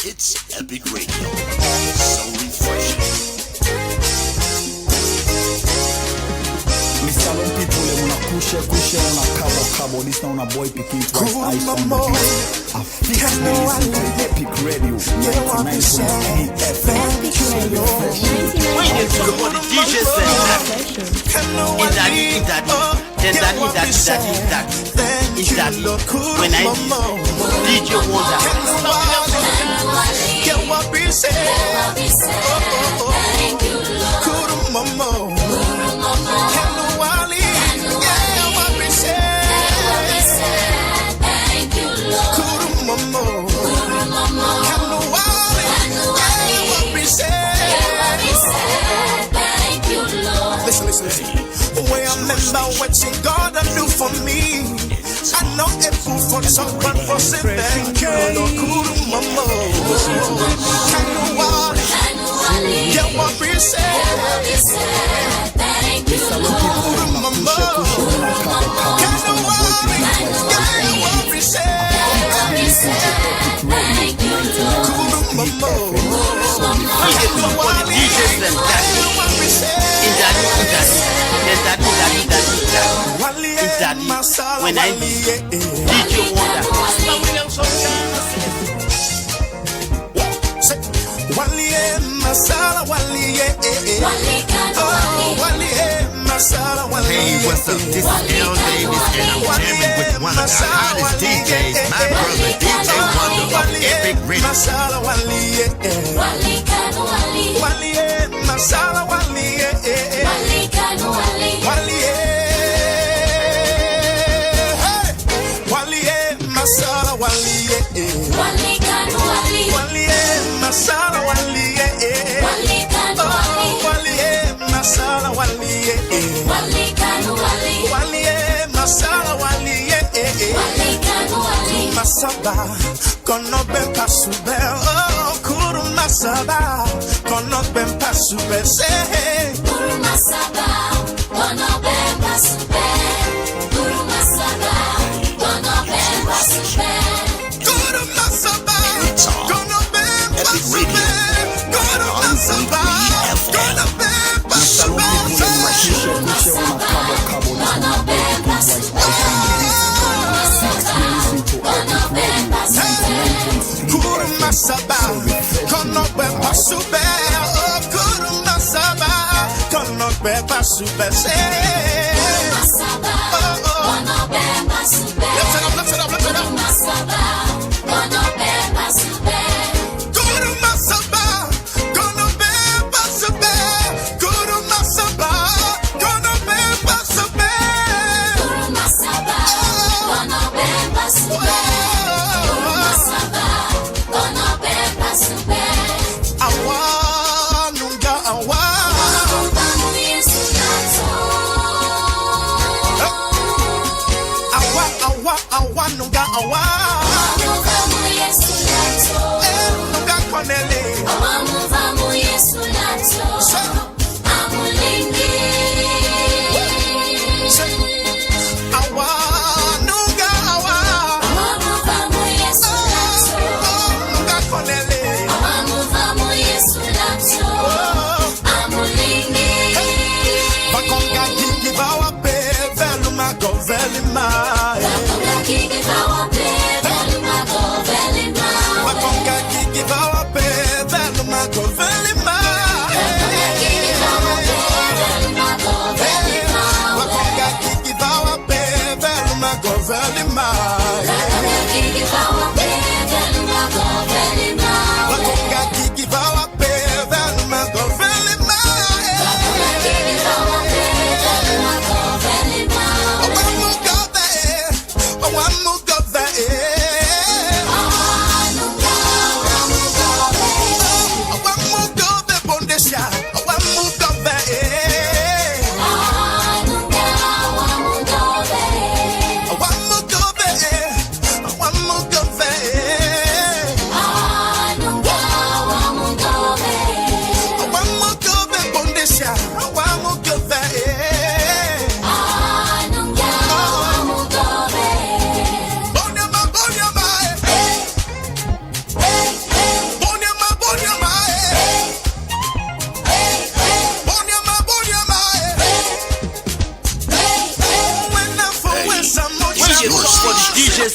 It's Epic Radio. So refreshing. Me salon people they wanna kushe on a cabo. This now on a boy picking twice ice on the beat. I fix me listen to Epic Radio 99.3 FM. So refreshing. When you talk about the DJs and that, when I DJ Wonder. Get what we say. Thank you, Lord. Kuru Momo. Hello, Wally. Yeah, what we say. Thank you, Lord. Kuru Momo. Hello, Wally. Yeah, what we say. Thank you, Lord. Listen. When I remember what God do for me. I know it fool for someone for saying thank you, Lord. Kuru Momo. Get what we say. Thank you, Lord. Kuru Momo. Get what we say. Thank you, Lord. Kuru Momo. When you talk about the DJs and that, when I DJ Wonder. Hey, what's up? This is L. Davis, and I'm jamming with one of the hottest DJs, my brother DJ Wonder of Epic Radio. Masaba, kono ben pasube, oh, kuru masaba, kono ben pasube, say. Kuru masaba, kono ben pasube, kuru masaba, kono ben pasube, kuru masaba, kono ben pasube, kuru masaba, kono ben pasube, kuru masaba, kono ben pasube, oh, kuru masaba, kono ben pasube, say. Masaba, kono ben pasube. Lift it up. Masaba, kono ben pasube. Kuru masaba, kono ben pasube. Kuru masaba, kono ben pasube. Kuru masaba, kono ben pasube.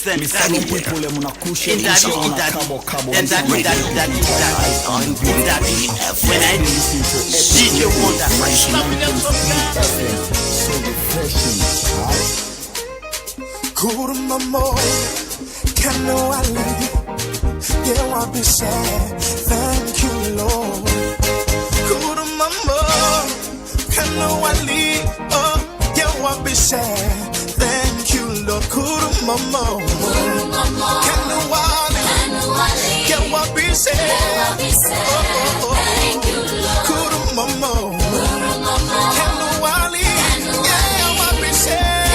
then Misalo that people munakusha in that kusha in that kabo kabo. and that when I DJ Wonder So refreshing. Cool mama, can no I yeah, I'll be sad. Thank you, Lord. Cool mama, can no I oh, yeah, I'll be sad. Thank you, Lord. Cool mama, can no I yeah, I'll be sad. Thank you, Lord. Cool mama, can no I yeah, I'll be sad.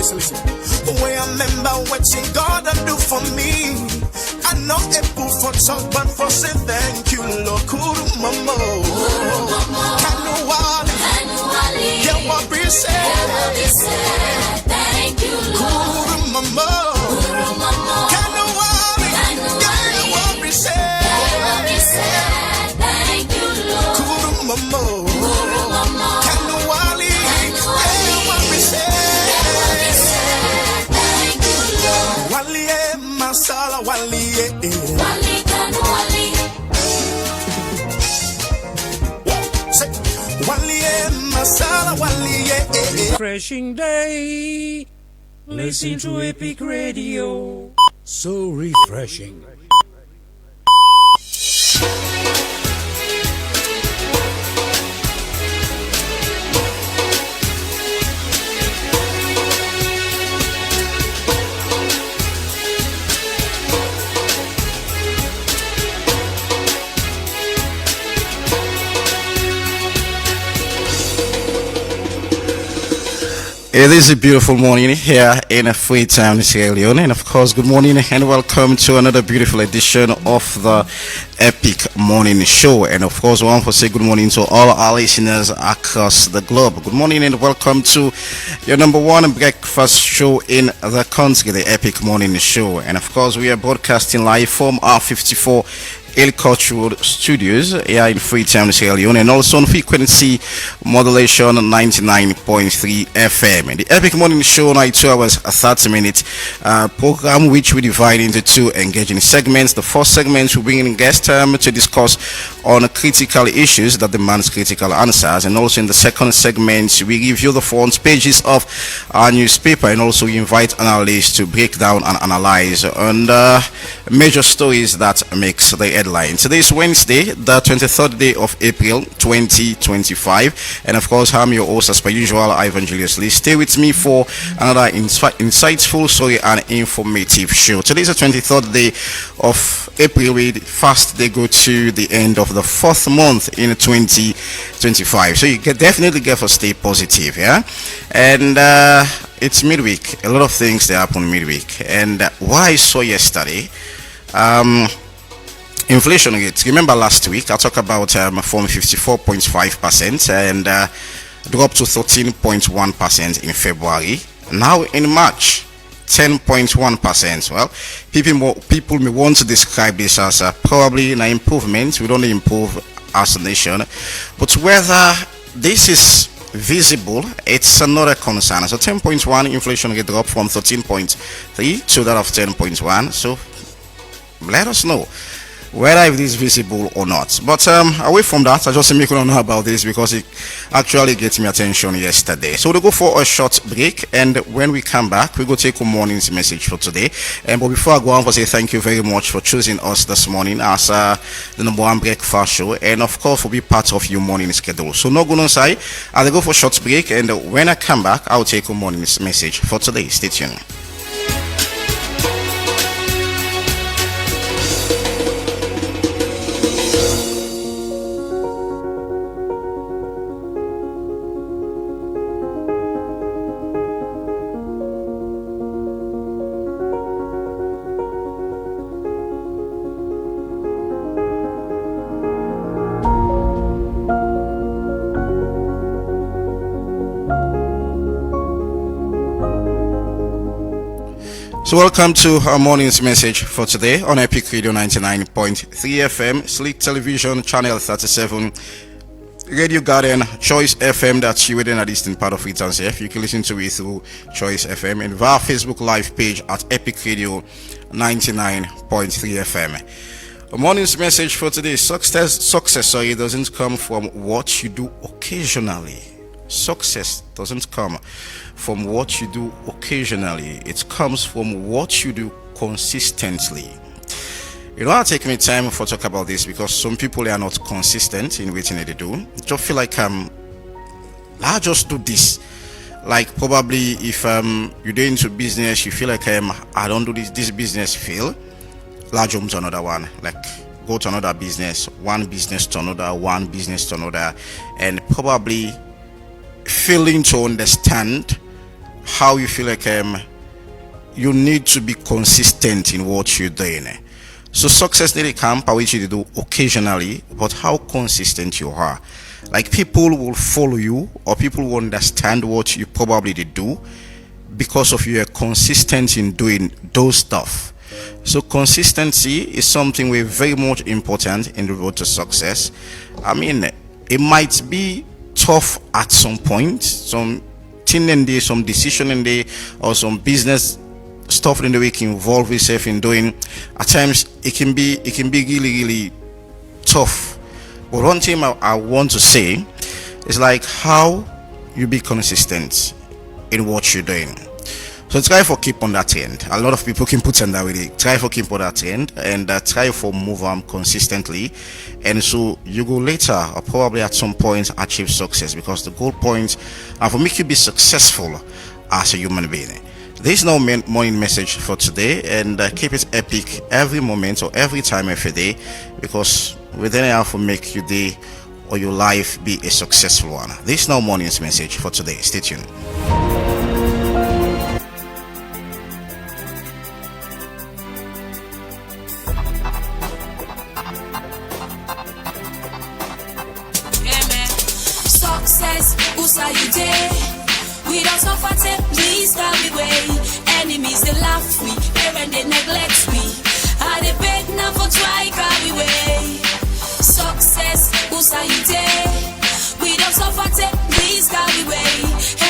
Listen. When I remember what God do for me, I know a fool for talk, but for say thank you, Lord. Kuru mama, kanu wali, yeah, what we say, thank you, Lord. Kuru mama, kanu wali, yeah, what we say, thank you, Lord. Kuru mama, kanu wali, yeah, what we say. Wali masala wali wali kanu wali say wali masala wali Refreshing day. Listen to Epic Radio. So refreshing. It is a beautiful morning here in a free town, Sierra Leone, and of course, good morning and welcome to another beautiful edition of the Epic Morning Show. And of course, I want to say good morning to all our listeners across the globe. Good morning and welcome to your number one breakfast show in the country, the Epic Morning Show. And of course, we are broadcasting live from our 54 Elcoach Road Studios here in Freetown, Sierra Leone, and also on frequency modulation 99.3 FM. And the Epic Morning Show, 2 hours 30 minutes program, which we divide into two engaging segments. The first segment will bring in guests to discuss on critical issues that demands critical answers, and also in the second segment we review the front pages of our newspaper, and also we invite analysts to break down and analyze on major stories that makes the headline. Today is Wednesday, the 23rd day of April 2025, and of course I'm your host as per usual, Ivan Julius Lee. Stay with me for another insightful story and informative show. Today is the 23rd day of April. We fast they go to the end of the fourth month in 2025, so you can definitely get to stay positive, yeah. And it's midweek, a lot of things that happen midweek, and what I saw yesterday, inflation rate. Remember last week I talked about from 54.5% and dropped to 13.1% in February. Now in March, 10.1%. Well, people may want to describe this as probably an improvement. We don't improve as a nation, but whether this is visible, it's another concern. So 10.1 inflation rate dropped from 13.3 to that of 10.1. So let us know whether it is visible or not. But away from that, I just simply couldn't know about this because it actually gets me attention yesterday. So we'll go for a short break, and when we come back, we go take a morning's message for today. But before I go on, I say thank you very much for choosing us this morning as the number one breakfast show, and of course for be part of your morning schedule. So no good on side. I'll go for a short break, and when I come back, I'll take a morning's message for today. Stay tuned. So welcome to our morning's message for today on Epic Radio 99.3 FM, Slick Television, Channel 37, Radio Garden, Choice FM, that's you within a distant part of it, and you can listen to it through Choice FM and via Facebook live page at Epic Radio 99.3 FM. A morning's message for today: success doesn't come from what you do occasionally. Success doesn't come from what you do occasionally. It comes from what you do consistently. You know, I'll take me time for talk about this because some people are not consistent in what they do. Just feel like I'll just do this. Like probably if you're doing into business, you feel like I don't do this business fail. Large jump to another one, like go to another business, one business to another, one business to another, and probably failing to understand how you feel like you need to be consistent in what you're doing. So success really come by which you do occasionally, but how consistent you are. Like people will follow you, or people will understand what you probably do because of you are consistent in doing those stuff. So consistency is something very much important in the road to success. I mean, it might be tough at some point, some thing in there, some decision in there, or some business stuff in the way can involve yourself in doing. At times it can be really tough. But one thing I want to say is like how you be consistent in what you're doing. So try for keep on that trend. A lot of people can put on that with it. Try for keep on that trend and try for move on consistently, and so you go later or probably at some point achieve success, because the goal point for make you be successful as a human being. This is no morning message for today, and keep it epic every moment or every time, every day, because within it will make your day or your life be a successful one. This is no morning's message for today. Stay tuned. Success, who's are you there? We don't suffer, please stop the way. Enemies they laugh we, parents they neglect we. Are they beg now for try carry way? Success, who's are you there? We don't suffer, please stop the way.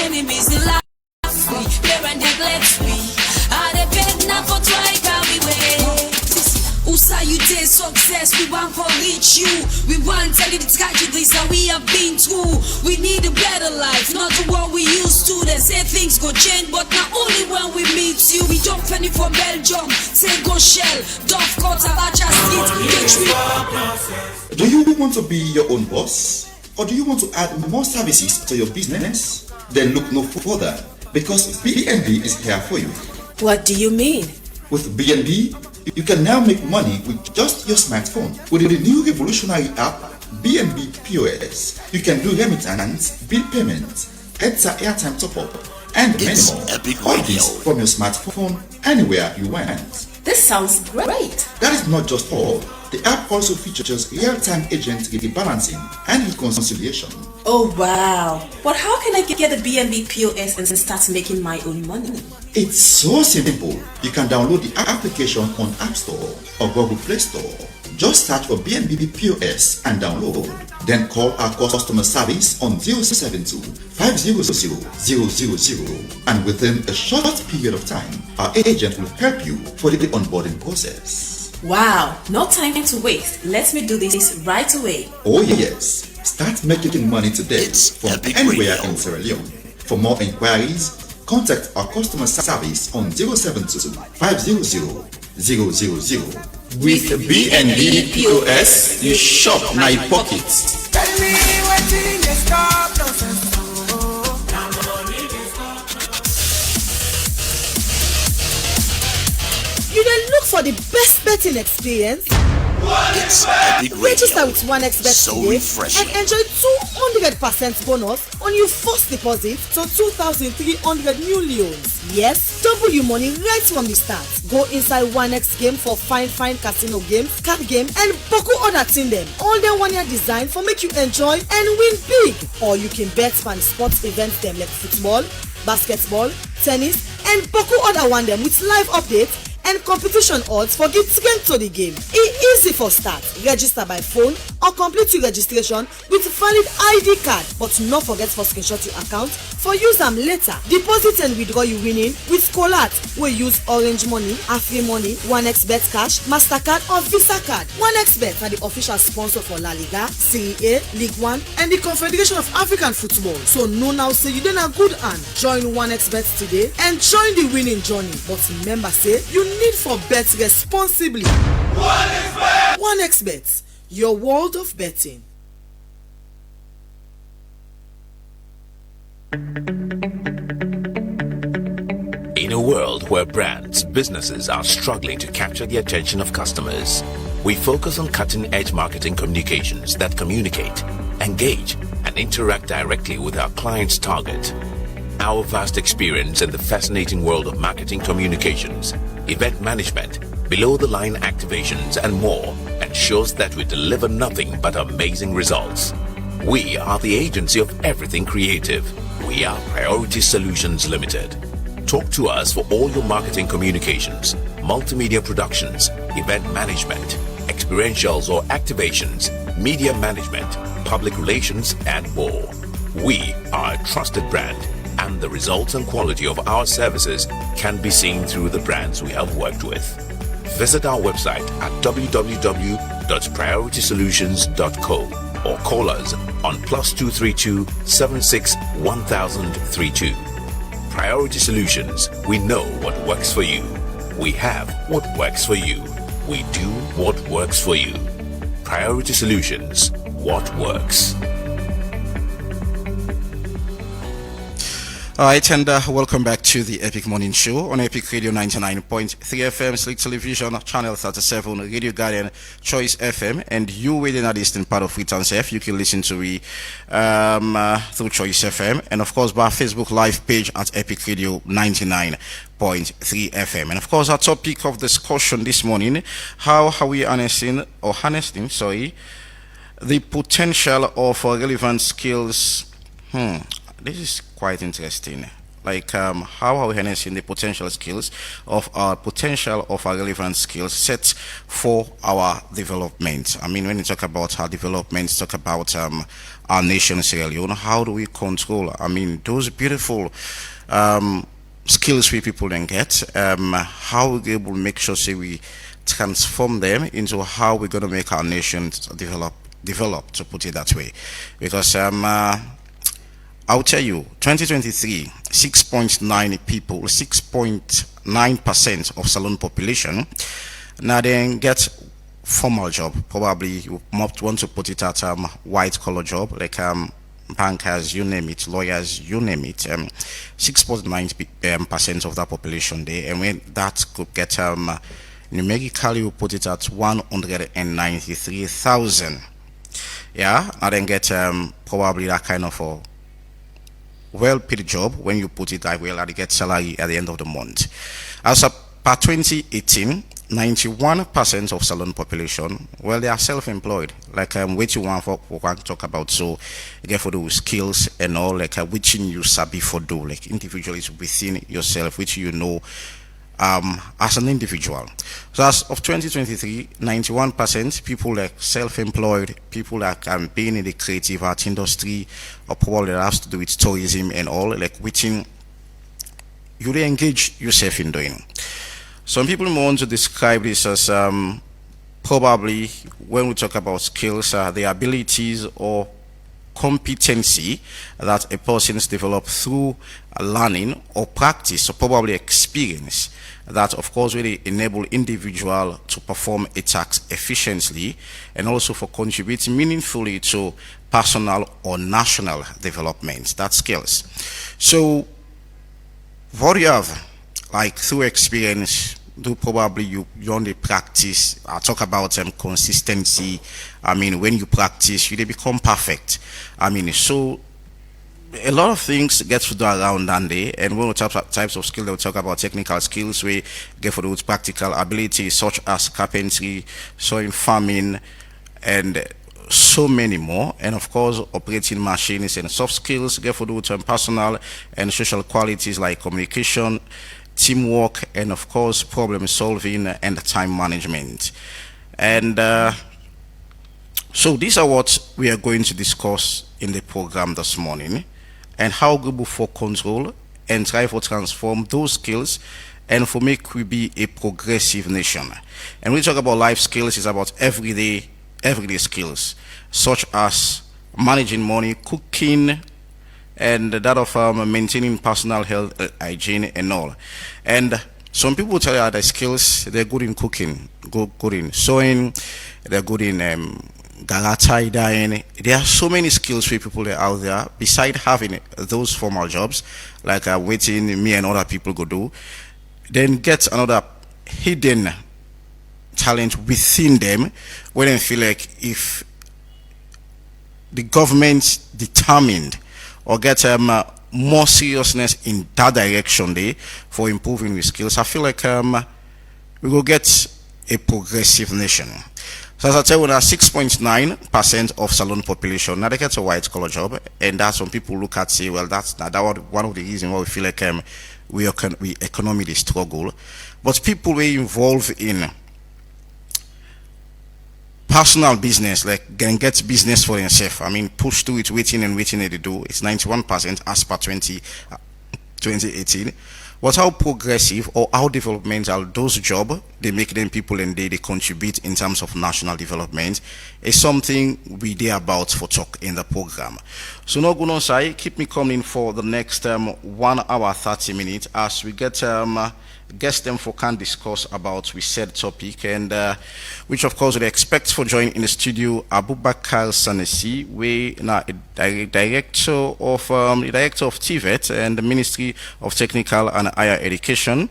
Enemies they laugh we, parents neglect we. Are they beg now for try carry way? Usa you did success, we want to reach you. We want to tell you the tragedies that we have been through. We need a better life, not the one we used to. They say things go change, but not only when we meet you. We jump penny from Belgium, say go Shell, Dove Cut, Abacha Street, Do you want to be your own boss? Or do you want to add more services to your business? Then look no further, because BNB is here for you. What do you mean? With BNB, you can now make money with just your smartphone. With the new revolutionary app, BNB POS, you can do remittance, bill payments, EDSA airtime top-up, and many more. All this from your smartphone, anywhere you want. This sounds great. That is not just all. The app also features real-time agent rebalancing and reconciliation. Oh wow! But how can I get the BNB POS and start making my own money? It's so simple. You can download the application on App Store or Google Play Store. Just search for BNB POS and download. Then call our customer service on 072 500 000, and within a short period of time, our agent will help you for the onboarding process. Wow, no time to waste. Let me do this right away. Oh yes, start making money today from anywhere in Sierra Leone. For more inquiries, contact our customer service on 072 500 000. With BNB POS, you shop my pockets. Tell me what thing is stop nonsense. You then look for the best betting experience? It's Epic Radio. Register with 1xBet So today refreshing. and enjoy 200% bonus on your first deposit to 2,300 new loans. Yes, double your money right from the start. Go inside 1x game for fine casino games, card game, and boku other thing them. All them 1 year design for make you enjoy and win big. Or you can bet on sports events them like football, basketball, tennis, and boku other one them with live updates and competition odds for get strength to the game. Easy for start. Register by phone or complete your registration with valid ID card, but not forget for screenshot your account for use them later. Deposit and withdraw you winning with Colat. We use Orange Money, Afri Money, 1xBet Cash, Mastercard or Visa card. 1xBet are the official sponsor for La Liga, Serie A, League One, and the Confederation of African Football. So no now say you done a good hand. Join 1xBet today and join the winning journey. But remember say you need for bet responsibly. 1xBet, your world of betting. In a world where brands, businesses are struggling to capture the attention of customers, we focus on cutting-edge marketing communications that communicate, engage, and interact directly with our clients' target. Our vast experience in the fascinating world of marketing communications, event management, below-the-line activations, and more ensures that we deliver nothing but amazing results. We are the agency of everything creative. We are Priority Solutions Limited. Talk to us for all your marketing communications, multimedia productions, event management, experientials or activations, media management, public relations, and more. We are a trusted brand, and the results and quality of our services can be seen through the brands we have worked with. Visit our website at www.prioritysolutions.co or call us on +232 76 1032. Priority Solutions, we know what works for you. We have what works for you. We do what works for you. Priority Solutions, what works. Alright, and welcome back to the Epic Morning Show on Epic Radio 99.3 FM, Slick Television, Channel 37, Radio Guardian, Choice FM, and you within the eastern part of Freetown F, you can listen to me through Choice FM, and of course by our Facebook live page at Epic Radio 99.3 FM. And of course our topic of discussion this morning, how are we harnessing the potential of relevant skills. This is quite interesting. Like how are we harnessing the potential skills of our relevant skill sets for our development? I mean, when you talk about our development, talk about our nation, Sierra Leone, how do we control, I mean, those beautiful skills we people then get, how we able to make sure, say, we transform them into how we're going to make our nations develop, to put it that way. Because I'll tell you, 2023, 6.9 people, 6.9% of Salone population now then get formal job. Probably you might want to put it at white collar job, like bankers, you name it, lawyers, you name it. 6.9% of that population there, and when that could get numerically, we put it at 193,000. Yeah, and then get probably that kind of a well-paid job when you put it that well, and get salary at the end of the month. As per 2018, 91% of Salone population, well, they are self-employed. Like which you want for we can talk about, so get for those skills and all, like which you sabi for do, like individually within yourself, which you know as an individual. So as of 2023, 91% people like self-employed, people that can be in the creative art industry, or probably that has to do with tourism and all, like which you really engage yourself in doing. Some people want to describe this as probably, when we talk about skills, the abilities or competency that a person's developed through learning or practice, or probably experience, that of course really enable individual to perform a task efficiently and also for contributing meaningfully to personal or national development. That's skills. So what do you have, like through experience, do probably you only practice. I talk about consistency. I mean, when you practice, you become perfect. I mean, so a lot of things get to do around that day, and when we talk about types of skills, we talk about technical skills, we get for those practical abilities such as carpentry, sewing, farming, and so many more. And of course, operating machines and soft skills, get for those personal and social qualities like communication, teamwork, and of course problem solving and time management. And so these are what we are going to discuss in the program this morning, and how Global for control and try to transform those skills and for make we be a progressive nation. And when we talk about life skills, it's about everyday skills such as managing money, cooking, and that of maintaining personal health, hygiene, and all. And some people tell you the skills, they're good in cooking, good in sewing, they're good in tie dyeing. There are so many skills for people that are out there beside having those formal jobs like waiting me and other people go do. Then get another hidden talent within them when they feel like if the government determined or get more seriousness in that direction there for improving the skills, I feel like we will get a progressive nation. So as I tell you, 6.9% of Salone population now they get a white collar job, and that's when people look at say, well, that's one of the reasons why we feel like we economically struggle. But people were involved in personal business, like can get business for themselves. I mean, push to it, waiting they do. It's 91% as per 2018. But how progressive or how developmental those jobs they make them people and they contribute in terms of national development is something we dare about for talk in the program. So no good on side, keep me coming for the next 1 hour 30 minutes as we get guests them for can discuss about we said topic, and which of course we expect for joining in the studio Abubakar Sanesi, we now director of TVET and the Ministry of Technical and Higher Education,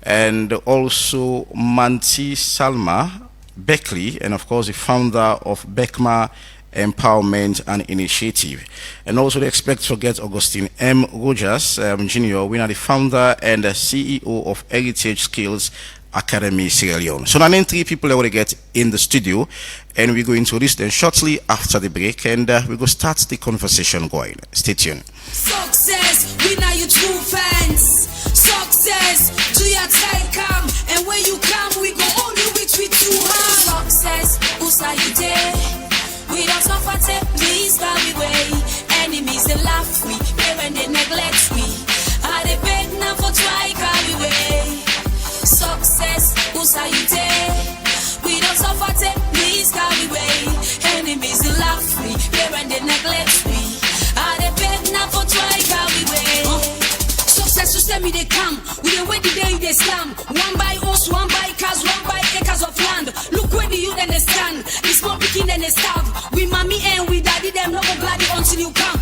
and also Manti Salma Beckley, and of course the founder of Beckma Empowerment and Initiative. And also they expect to get Augustine M. Rogers Jr., we are the founder and the CEO of Heritage Skills Academy Sierra Leone. So now 3 people that will get in the studio, and we're going to introduce them shortly after the break, and we go start the conversation going. Stay tuned. Success, we now your true fans. Success, do your time come, and when you come, we go on you with 2 hands. Success, who's are you there? We don't suffer, please stop the way. Enemies they laugh we, parents they neglect we. Are they beg now for try carry way? Success, who's are you there? We don't suffer, please carry way. Enemies they laugh we, parents they neglect we. Are they beg now for try carry way? Success system they come, we dey wait the day they slam. One by us, one by cars, one by acres of land. Look where the youth and they stand, the small picking and they starve. We mommy and we daddy them no go glad until you come.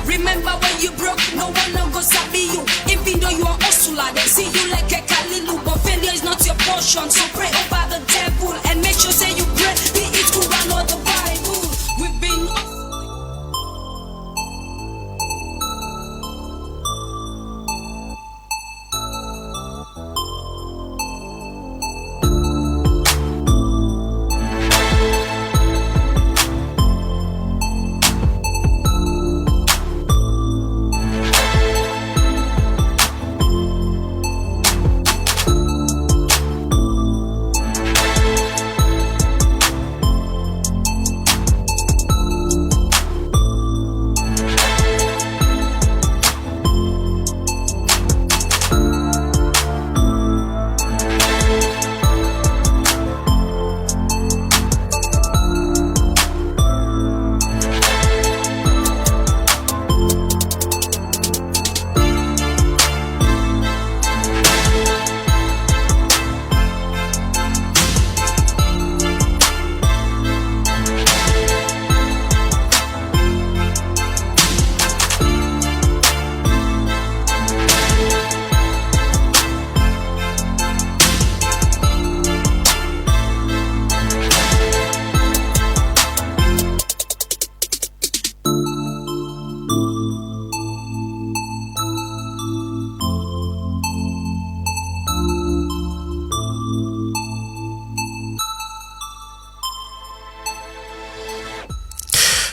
Remember when you broke, no one no go sabi you. Even though you are hustler, they see you like a Kalilu, but failure is not your portion. So pray over the devil and make sure say you pray. Be it Quran or the Bible. We've been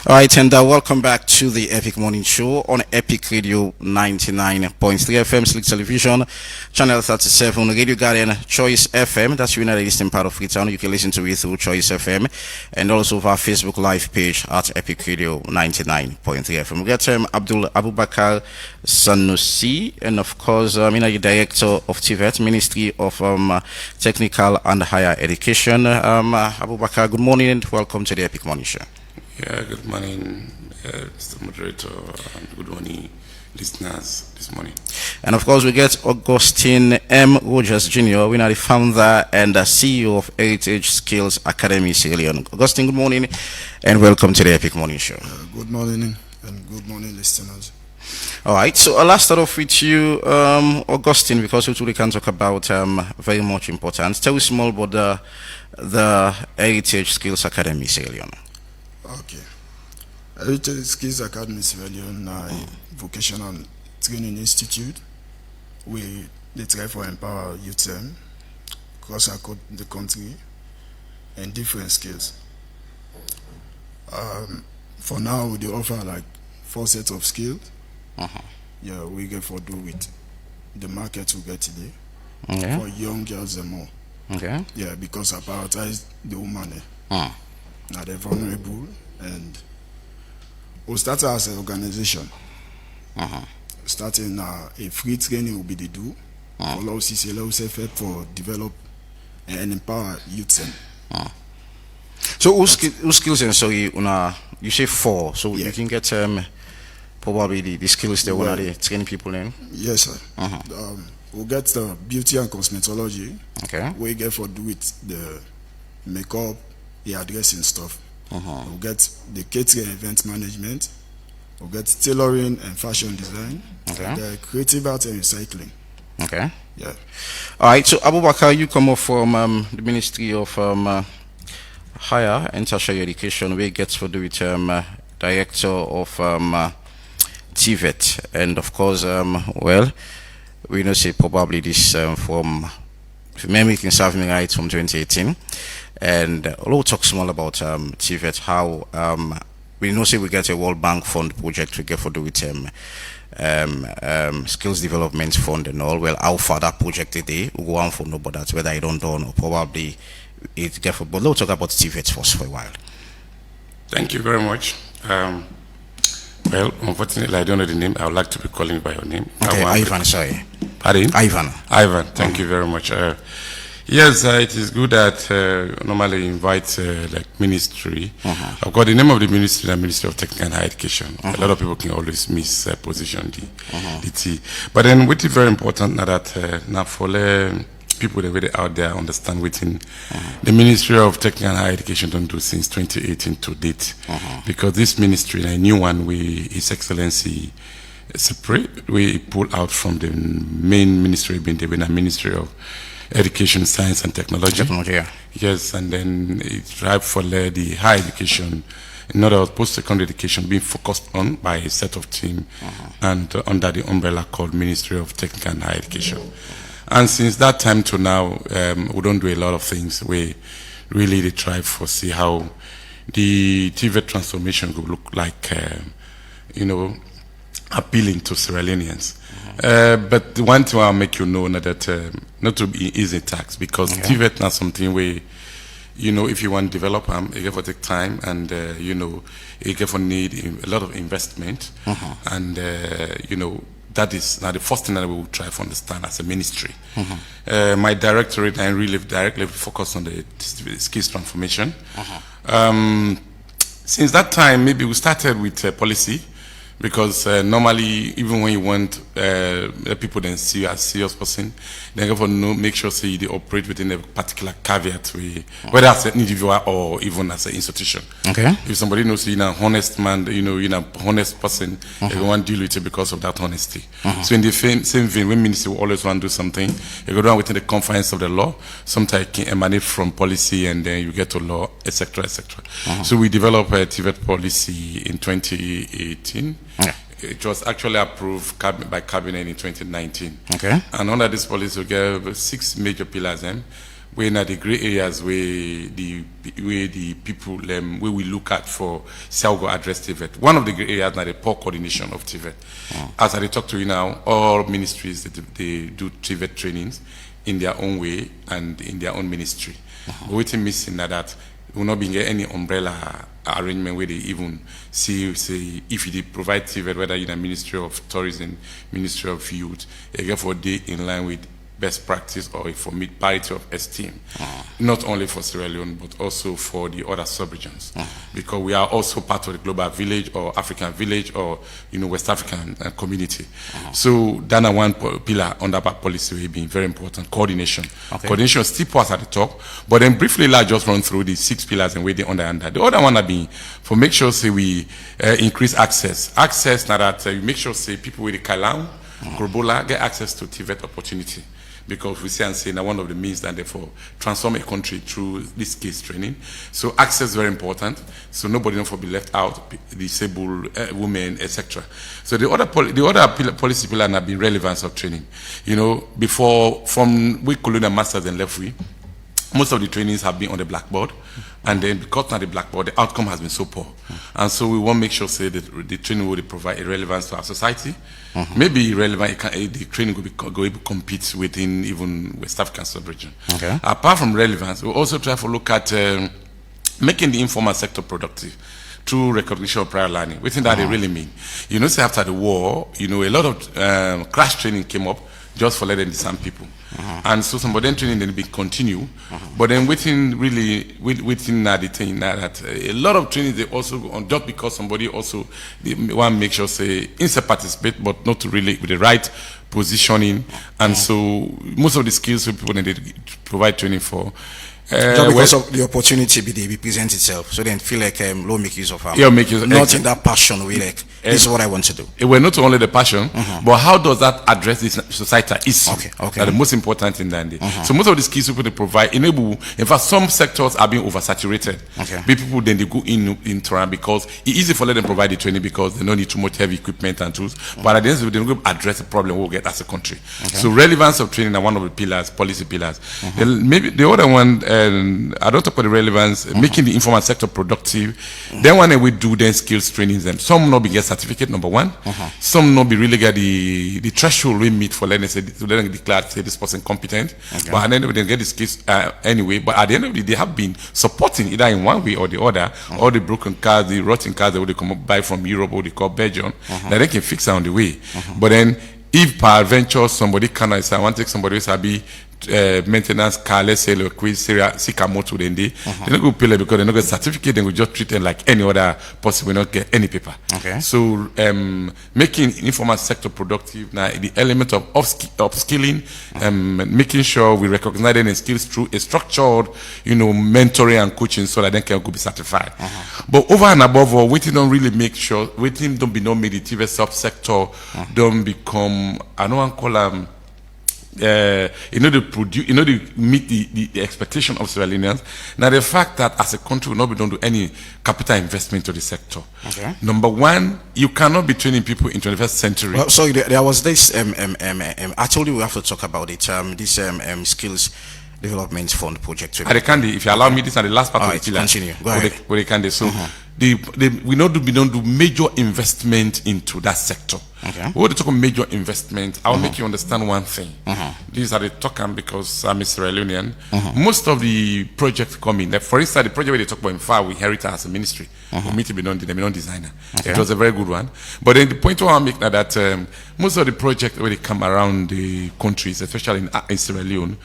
All right, and welcome back to the Epic Morning Show on Epic Radio 99.3 FM, Slick Television, Channel 37, Radio Guardian, Choice FM. That's the United Eastern part of Freetown. You can listen to it through Choice FM and also our Facebook live page at Epic Radio 99.3 FM. We got Abdul Abubakar Sanusi, and of course, the Director of TVET, Ministry of Technical and Higher Education. Abubakar, good morning and welcome to the Epic Morning Show. Yeah, good morning, Mr. Moderator, and good morning, listeners, this morning. And of course, we get Augustine M. Rogers Jr., we are the founder and CEO of Heritage Skills Academy, Sierra Leone. Augustine, good morning, and welcome to the Epic Morning Show. Good morning, and good morning, listeners. All right, so I'll start off with you, Augustine, because we truly can talk about very much important. Tell us more about the Heritage Skills Academy, Sierra Leone. Okay. Heritage Skills Academy Sierra Leone a vocational training institute. They try to empower youth across the country and different skills. For now, they offer like 4 sets of skills. Yeah, we get for do with the market we get today. Okay. For young girls and more. Okay. Yeah, because I prioritize the woman. Now they're vulnerable, and we started as an organization. Starting a free training will be the do. Allow CCLO for develop and empower youth. So who skills and so you say 4, so you can get probably the skills that one are training people in. Yes, sir. We'll get the beauty and cosmetology. Okay. We get for do with the makeup, the addressing stuff. We'll get the catering event management. We'll get tailoring and fashion design. Okay. The creative art and recycling. Okay. Yeah. All right. So Abubakar, you come up from the Ministry of Higher and Tertiary Education. We get to do with Director of TVET, and of course, well, we know say probably this from memory can serve me right from 2018. And we'll talk small about TVET, how we know say we get a World Bank Fund project we get for do with skills development fund and all. Well, how far that project today we go on for no, but that's whether I don't know, probably it get for. But we'll talk about TVET first for a while. Thank you very much. Well, unfortunately, I don't know the name. I would like to be calling you by your name. Okay, Ivan, sorry. Pardon? Ivan, thank you very much. Yes, it is good that normally invite like ministry. Of course, the name of the ministry, the Ministry of Technical and Higher Education. A lot of people can always misposition the T. But then, what is very important now that now for people that are out there understand within the Ministry of Technical and Higher Education don't do since 2018 to date, because this ministry, a new one, His Excellency separate, we pull out from the main ministry, being the Ministry of Education, Science and Technology. Yes, and then it drive for the higher education, in other words, post-secondary education being focused on by a set of team and under the umbrella called Ministry of Technical and Higher Education. And since that time to now, we don't do a lot of things. We really try for see how the TVET transformation will look like, appealing to Sierra Leoneans. But the one thing I'll make you know that not to be easy tax, because TVET not something where, if you want to develop them, it will take time, and it will need a lot of investment, and that is now the first thing that we will try to understand as a ministry. My directorate, I really directly focus on the skills transformation. Since that time, maybe we started with policy, because normally, even when you want people then see you as a serious person, they have to make sure say they operate within a particular caveat, whether as an individual or even as an institution. Okay. If somebody knows you're an honest man, you're an honest person, everyone deal with it because of that honesty. So in the same vein, when ministry will always want to do something, you go down within the confines of the law. Sometimes it can emanate from policy, and then you get to law, etc., etc. So we developed a TVET policy in 2018. It was actually approved by cabinet in 2019. Okay. And under this policy, we have 6 major pillars. we're in the gray areas where the people where we look at for how we go address TVET. One of the gray areas now the poor coordination of TVET. As I talk to you now, all ministries they do TVET trainings in their own way and in their own ministry. But what's missing that will not be any umbrella arrangement where they even say if you provide TVET, whether in a Ministry of Tourism, Ministry of Youth, again for day in line with best practice or for meet parity of esteem, not only for Sierra Leone but also for the other sub-regions, because we are also part of the global village or African village or West African community. So that's one pillar under that policy will be very important. Coordination. Coordination still part at the top, but then briefly I just run through the 6 pillars and where they under. The other one have been for make sure say we increase access. Access now that we make sure say people with the Kailang, Korbola get access to TVET opportunity. Because we say and say now one of the means that therefore transform a country through this case training. So access is very important. So nobody don't be left out, disabled women, etc. So the other policy pillar have been relevance of training. Before from we colonial masters and left most of the trainings have been on the blackboard, and then because on the blackboard, the outcome has been so poor. And so we want to make sure say that the training will provide a relevance to our society. Maybe relevant, the training will be able to compete within even West African sub-region. Apart from relevance, we also try to look at making the informal sector productive through recognition of prior learning. What that they really mean? Say after the war, a lot of crash training came up just for letting disarm people. And so some modern training then be continue, but then within the thing that a lot of training they also go on just because somebody also want to make sure say inside participate but not to really with the right positioning, and so most of the skills people they provide training for. Just because of the opportunity they present itself, so then feel like law make use of not in that passion way like this is what I want to do. It were not only the passion, but how does that address this societal issue? That's the most important thing than So most of the skills people they provide enable. In fact, some sectors are being oversaturated. People then they go into run because it's easy for them provide the training because they don't need too much heavy equipment and tools. But at the end of the day, they go address the problem we'll get as a country. So relevance of training are one of the pillars, policy pillars. Maybe the other one. And I don't talk about the relevance, making the informal sector productive. Then when we do then skills trainings, them some not be get certificate number one, some not be really get the threshold we meet for letting say to then declare say this person competent. But at the end of the day, they get the skills anyway. But at the end of the day, they have been supporting either in one way or the other, all the broken cars, the rotten cars that they come up buy from Europe or they call Belgium, that they can fix on the way. But then if per venture somebody can say I want to take somebody who's be maintenance car, let's say like Sikamoto then they don't go pay because they don't get certificate, they will just treat them like any other person will not get any paper. So making informal sector productive now the element of upskilling, making sure we recognize them skills through a structured mentoring and coaching so that they can go be certified. But over and above all, we don't really make sure we don't be no make the TV subsector don't become I don't want to call them to meet the expectation of Sierra Leoneans. Now the fact that as a country we not be don't do any capital investment to the sector. Number one, you cannot be training people in 21st century. Well, so there was this I told you we have to talk about it. This skills development fund project. If you allow me, this is the last part of the pillar. Continue. Go ahead. So we don't do major investment into that sector. When we talk about major investment, I'll make you understand one thing. These are the talking because I'm a Sierra Leonean. Most of the projects coming, like for instance, the project where they talk about in FAR, we inherit as a ministry. We meet to be done designer. It was a very good one. But then the point I want to make now that most of the projects where they come around the countries, especially in Sierra Leone,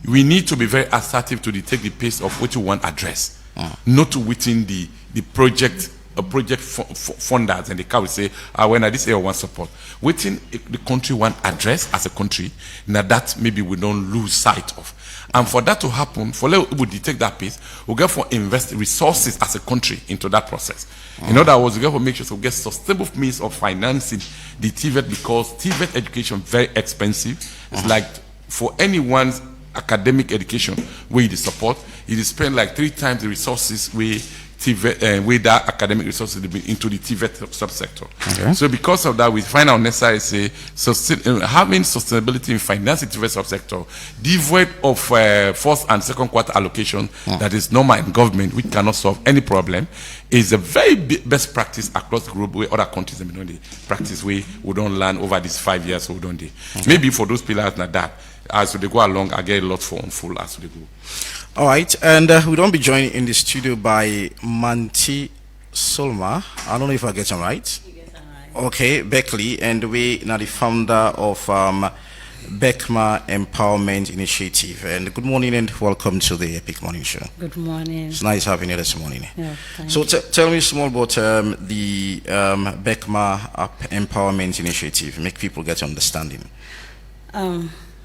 we need to be very assertive to take the pace of what you want to address, not to within the project funders and the car will say, when this area want support. Within the country want address as a country, now that maybe we don't lose sight of. And for that to happen, for let we detect that pace, we get for invest resources as a country into that process. In other words, we get for make sure we get sustainable means of financing the TVET because TVET education very expensive. It's like for anyone's academic education where you support, you spend like 3 times the resources we TVET, with that academic resources into the TVET subsector. Okay. So because of that, we find out necessary say having sustainability in finance in TVET subsector, devoid of first and second quarter allocation that is normal in government, which cannot solve any problem, is a very best practice across the globe where other countries have been doing the practice we don't learn over these 5 years. So we don't do. Maybe for those pillars like that, as they go along, I get a lot for full as they go. All right, and we don't be joined in the studio by Manti Solma. I don't know if I get him right. You get him right. Okay, Beckley, and we are the founder of Beckma Empowerment Initiative. And good morning and welcome to the Epic Morning Show. Good morning. It's nice having you this morning. Yeah, so tell me small about the Beckma Empowerment Initiative. Make people get understanding.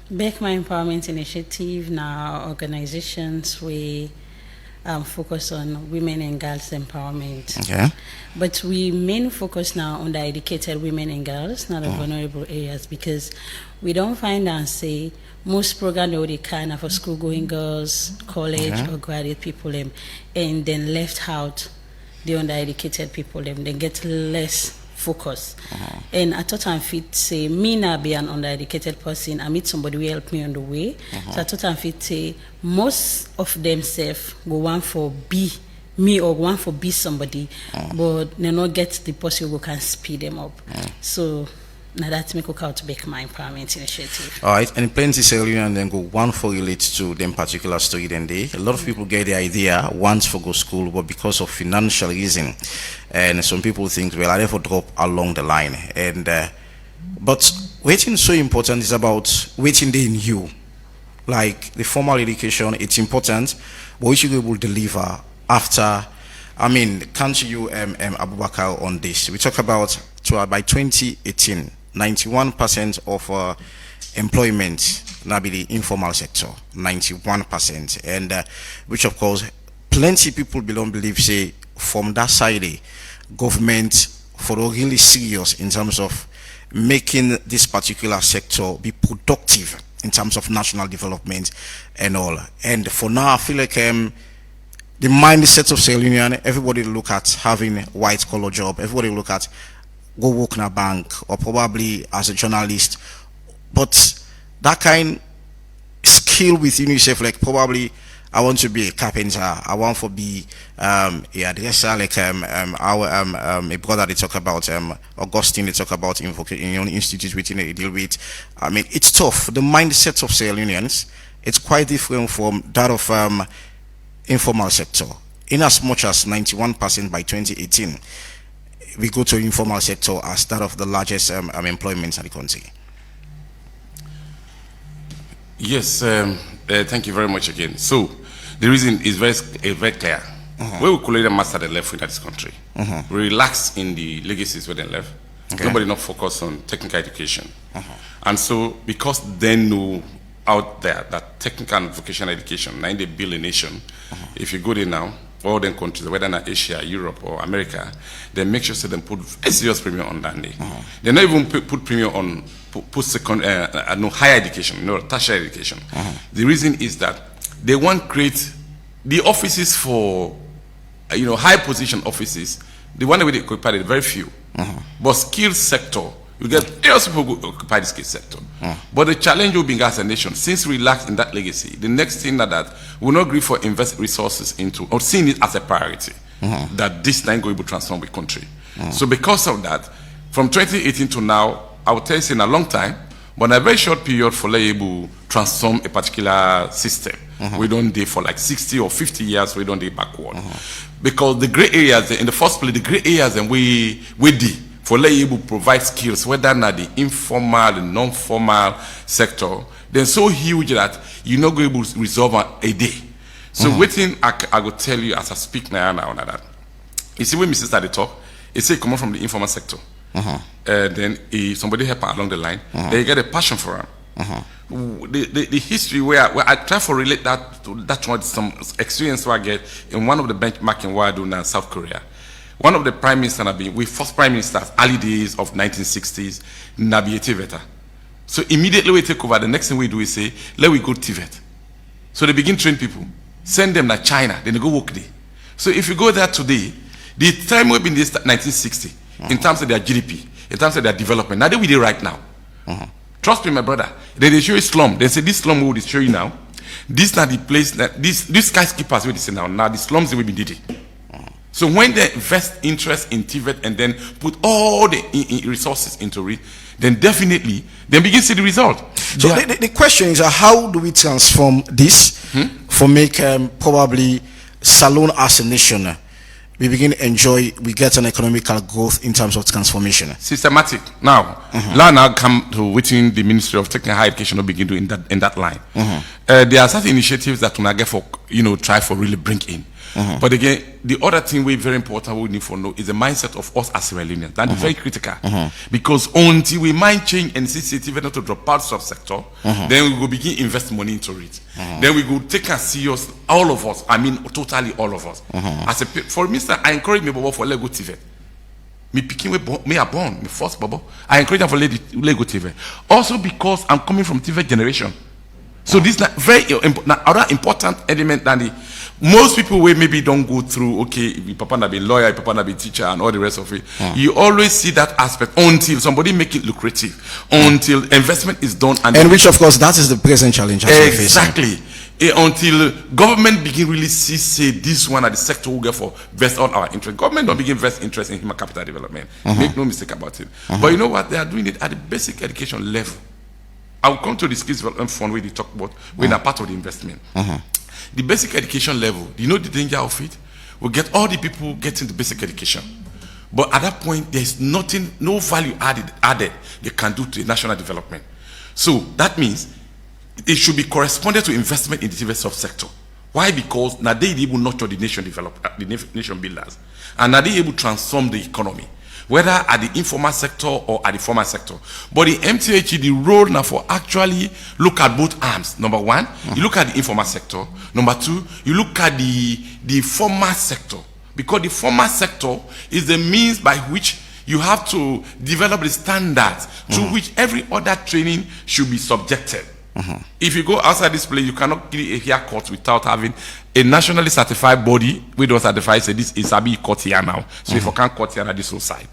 Beckma Empowerment Initiative, now organizations, we focus on women and girls empowerment. Okay. But we main focus now on the educated women and girls, not the vulnerable areas, because we don't find and say most programs already kind of for school going girls, college or graduate people and then left out the undereducated people then get less focus. And I thought I'm fit say me now be an undereducated person. I meet somebody who help me on the way. So I thought I'm fit say most of themselves go want for be me or want for be somebody, but they not get the person who can speed them up. So now that's me cook out to make my empowerment initiative. All right, and plenty sell you and then go one for relate to them particular story then day. A lot of people get the idea once for go school, but because of financial reason, and some people think well I therefore drop along the line. And but waiting so important is about waiting day in you. Like the formal education, it's important, but we should be able to deliver after. I mean, can't you Abubakar on this? We talk about by 2018. 91% of employment now be the informal sector, 91%, and which of course plenty people don't believe say from that side government for really serious in terms of making this particular sector be productive in terms of national development and all. And for now I feel like the mindset of Sierra Leone, everybody look at having white collar job, everybody look at go work in a bank or probably as a journalist, but that kind skill within yourself, like probably I want to be a carpenter, I want to be a hairdresser, like a brother they talk about, Augustine they talk about in institute within they deal with. I mean, it's tough. The mindset of Sierra Leoneans, it's quite different from that of informal sector. In as much as 91% by 2018. We go to informal sector as that of the largest employment in the country. Yes, thank you very much again. So the reason is very clear. Where we collect the master they left in this country, we relax in the legacies where they left. Nobody not focus on technical education, and so because they know out there that technical and vocational education, now they build a nation. If you go there now, all them countries, whether in Asia, Europe, or America, they make sure that they put a serious premium on that. They not even put premium on higher education, tertiary education. The reason is that they want to create the offices for high position offices. The one that they occupy very few, but skills sector. You get else people who occupy the skill sector. But the challenge will be as a nation, since we lack in that legacy, the next thing that we'll not agree for invest resources into or seeing it as a priority that this time going to transform the country. So because of that, from 2018 to now, I would tell you in a long time, but in a very short period for able transform a particular system. We don't do for like 60 or 50 years, we don't do backward. Because the gray areas, in the first place, the gray areas and we do for able to provide skills, whether not the informal, the non-formal sector, then so huge that you're not going to resolve a day. So waiting, I will tell you as I speak now that. You see when Mrs. Study talk, he say come on from the informal sector. Then somebody help along the line, then you get a passion for him. The history where I try to relate that to that one, some experience where I get in one of the benchmarking where I do now in South Korea. One of the prime ministers have been, we first prime ministers, early days of 1960s, Nabi Tiveta. So immediately we take over, the next thing we do is say, let we go to Tibet. So they begin to train people, send them to China, then they go work there. So if you go there today, the time we've been this 1960 in terms of their GDP, in terms of their development, now they we do right now. Trust me, my brother. They show you slum. They say this slum will show you now. This not the place that these skyscrapers will say now. Now the slums they will be did it. So when they invest interest in TVET and then put all the resources into it, then definitely then begin to see the result. So the question is, how do we transform this for make probably Salone as a nation? We begin to enjoy, we get an economical growth in terms of transformation. Systematic. Now, now come to within the Ministry of Technical Higher Education will begin to in that line. There are certain initiatives that we get for try for really bring in. But again, the other thing we very important we need to know is the mindset of us as Sierra-Leoneans. That is very critical. Because until we mind change and see not to drop out subsector, then we will begin invest money into it. Then we will take us serious, all of us. I mean, totally all of us. As a, for instance, I encourage me for Lego TV. Me picking me are born, me first bubble. I encourage them for Lego TV. Also because I'm coming from TV generation. So this is very other important element than the most people will maybe don't go through. Okay, if Papa na be lawyer, if Papa na be teacher, and all the rest of it. You always see that aspect until somebody make it lucrative, until investment is done, and which of course that is the present challenge. Exactly. Until government begin really say this one at the sector will get for invest all our interest. Government don't begin invest interest in human capital development. Make no mistake about it. But you know what? They are doing it at the basic education level. I will come to the skills development fund where they talk about when they're part of the investment. The basic education level, do you know the danger of it? We get all the people getting the basic education. But at that point, there's nothing, no value added they can do to the national development. So that means it should be corresponded to investment in the TV subsector. Why? Because now they able nurture the nation the nation builders. And now they able transform the economy, whether at the informal sector or at the formal sector. But the MTH, the role now for actually look at both arms. Number one, you look at the informal sector. Number two, you look at the formal sector. Because the formal sector is the means by which you have to develop the standards to which every other training should be subjected. If you go outside this place, you cannot get a haircut without having a nationally certified body. We don't certify, say this is a big cut here now. So if you can't cut here on this whole side.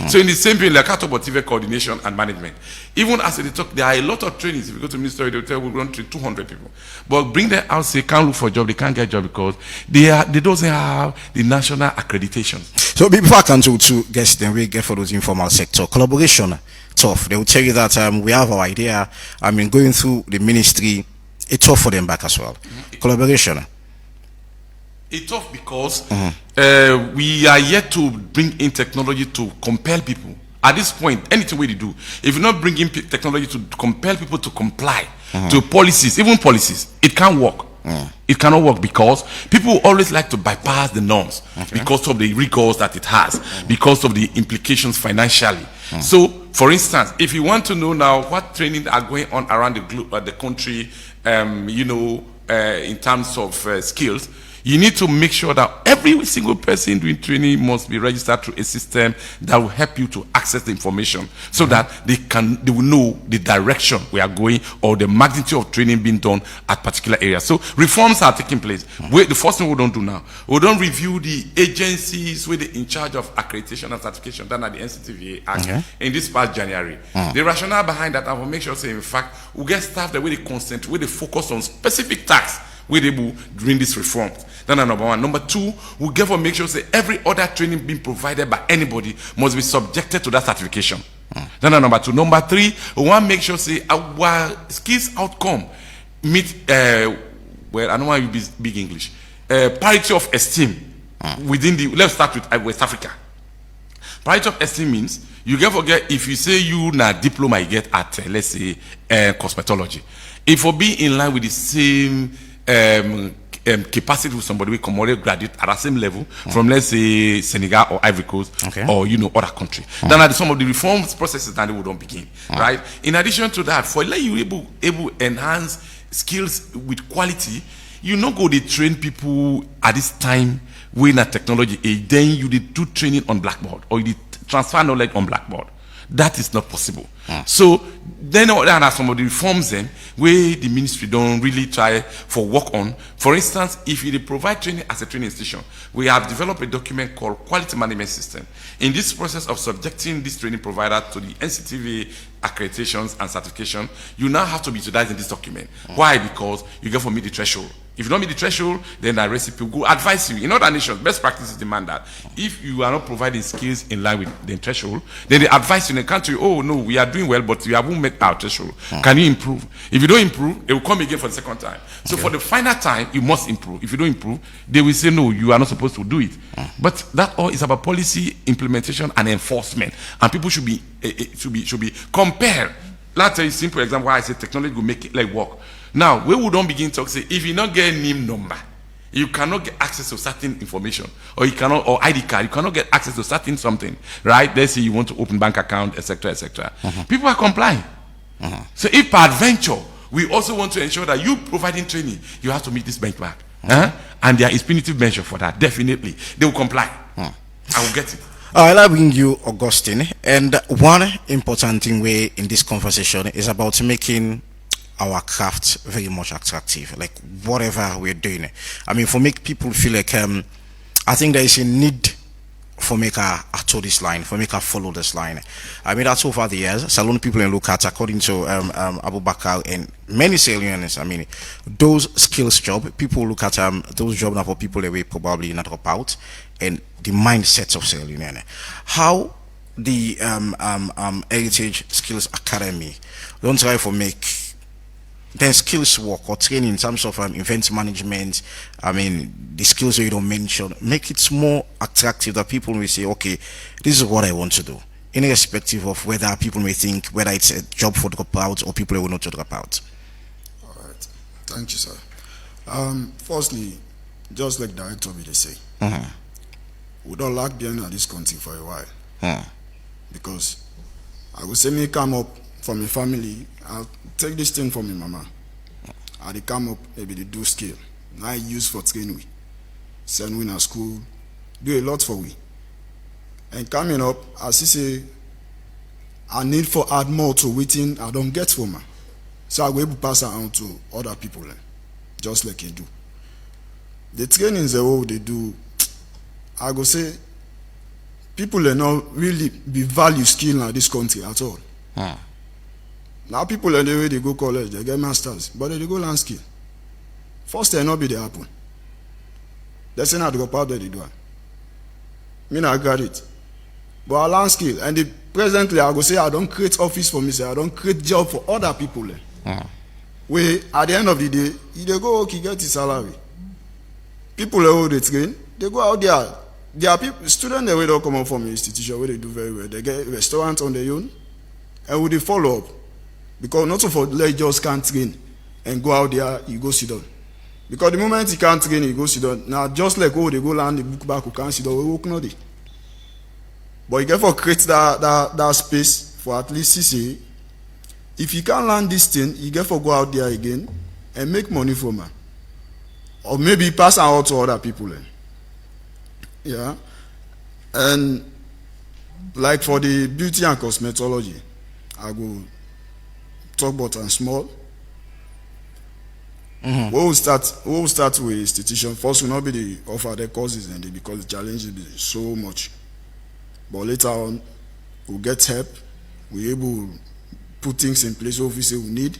So in the same way, like talk about TV coordination and management. Even as they talk, there are a lot of trainings. If you go to ministry, they'll tell you we're going to train 200 people. But bring them out, say can't look for a job, they can't get a job because they don't have the national accreditation. So before I come to guess, then we get for those informal sector collaboration. Tough. They will tell you that we have our idea. I mean, going through the ministry, it's tough for them back as well. Collaboration. It's tough because we are yet to bring in technology to compel people. At this point, anything we do, if you're not bringing technology to compel people to comply to policies, even policies, it can't work. It cannot work because people always like to bypass the norms because of the rigors that it has, because of the implications financially. So, for instance, if you want to know now what training are going on around the globe, the country, in terms of skills, you need to make sure that every single person doing training must be registered through a system that will help you to access the information so that they will know the direction we are going or the magnitude of training being done at particular areas. So reforms are taking place. The first thing we don't do now, we don't review the agencies with in charge of accreditation and certification done at the NCTVA Act in this past January. The rationale behind that, I will make sure say in fact we get staff that way they concentrate, where they focus on specific tasks where they will during this reform. That's number one. Number two, we therefore make sure say every other training being provided by anybody must be subjected to that certification. That's number two. Number three, we want to make sure say our skills outcome meet well, I don't want to use big English. Parity of esteem within the. Let's start with West Africa. Parity of esteem means you can forget if you say you na diploma you get at let's say cosmetology. If you be in line with the same capacity with somebody we come already graduate at the same level from let's say Senegal or Ivory Coast or other country. Then at some of the reforms processes that we don't begin. Right? In addition to that, for let you able enhance skills with quality, you not go to train people at this time when a technology then you did do training on blackboard or you did transfer knowledge on blackboard. That is not possible. So then there are some of the reforms then where the ministry don't really try for work on. For instance, if you provide training as a training institution, we have developed a document called Quality Management System. In this process of subjecting this training provider to the NCTV accreditations and certification, you now have to be utilizing this document. Why? Because you get to meet the threshold. If you don't meet the threshold, then the recipe will go advise you. In other nations, best practices demand that if you are not providing skills in line with the threshold, then they advise you in the country, oh no, we are doing well, but we haven't met our threshold. Can you improve? If you don't improve, they will come again for the second time. So for the final time, you must improve. If you don't improve, they will say, no, you are not supposed to do it. But that all is about policy implementation and enforcement. And people should be compared. Let's say a simple example why I say technology will make it like work. Now, we will don't begin to say, if you not get NIM number, you cannot get access to certain information, or you cannot, or ID card, you cannot get access to certain something, right? Let's say you want to open bank account, etc., etc. People are complying. So if per adventure, we also want to ensure that you providing training, you have to meet this benchmark. And there is punitive measure for that, definitely. They will comply. I will get it. I'll bring you Augustine, and one important thing way in this conversation is about making our craft very much attractive, like whatever we're doing. I mean, for make people feel like I think there is a need for make a toe this line, for make a follow this line. I mean, that's over the years. Salon people in look at, according to Abu Bakr and many Sierra Leoneans, I mean, those skills job, people look at those jobs now for people that will probably not drop out, and the mindset of Sierra Leone. How the Heritage Skills Academy don't try for make then skills work or training in terms of event management, I mean, the skills that you don't mention, make it more attractive that people will say, okay, this is what I want to do, irrespective of whether people may think whether it's a job for dropouts or people who will not drop out. All right. Thank you, sir. Firstly, just like Director they say, we don't lack being in this country for a while. Because I would say me come up from a family, I'll take this thing from my mama. I come up, maybe they do skill. Now I use for training we. Send we in school, do a lot for we. And coming up, as he say, I need for add more to waiting I don't get from her. So I will able to pass it on to other people, just like you do. The trainings they do, I go say, people are not really be value skill in this country at all. Now people are the way they go college, they get masters, but they go learn skill. First they not be the happen. They say not drop out there they do it. Me not got it. But I learn skill. And presently I go say I don't create office for me, say I don't create job for other people. Where at the end of the day, they go okay, get his salary. People who they train, they go out there. There are people, students that don't come out from an institution where they do very well. They get restaurants on their own, and we they follow up. Because not so for they just can't train and go out there, you go sit down. Because the moment you can't train, you go sit down. Now just like they go learn the book back, you can't sit down, we work no day. But you get for create that space for at least CCA. If you can't learn this thing, you get for go out there again and make money from it. Or maybe pass out to other people. Yeah. And like for the beauty and cosmetology, I go talk about and small. We will start with institution. First will not be the offer the courses and because the challenge will be so much. But later on, we'll get help. We're able to put things in place we say we need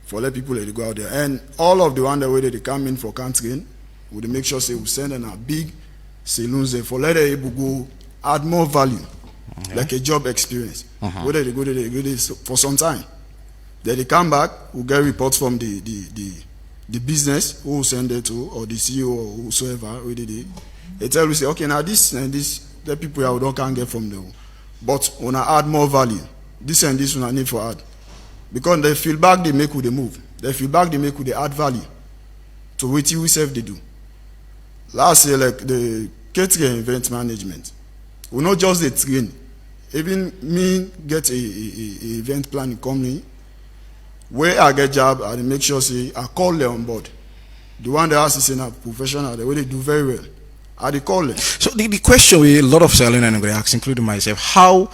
for let people to go out there. And all of the one that way they come in for country, we'll make sure say we send them a big saloons there for let them able go add more value, like a job experience. Whether they go there for some time. Then they come back, we'll get reports from the business who will send it to, or the CEO or whosoever. They tell you say, okay, now this and this, the people here we can't get from them. But when I add more value, this and this when I need for add. Because they feel back they make who they move. They feel back they make who they add value to what you self they do. Last year, like the catering event management, we not just the train. Even me get a event planning company where I get job, I make sure say I call them on board. The one that has to say professional, the way they do very well. I call them. So the question we a lot of Sierra Leoneans ask, including myself, how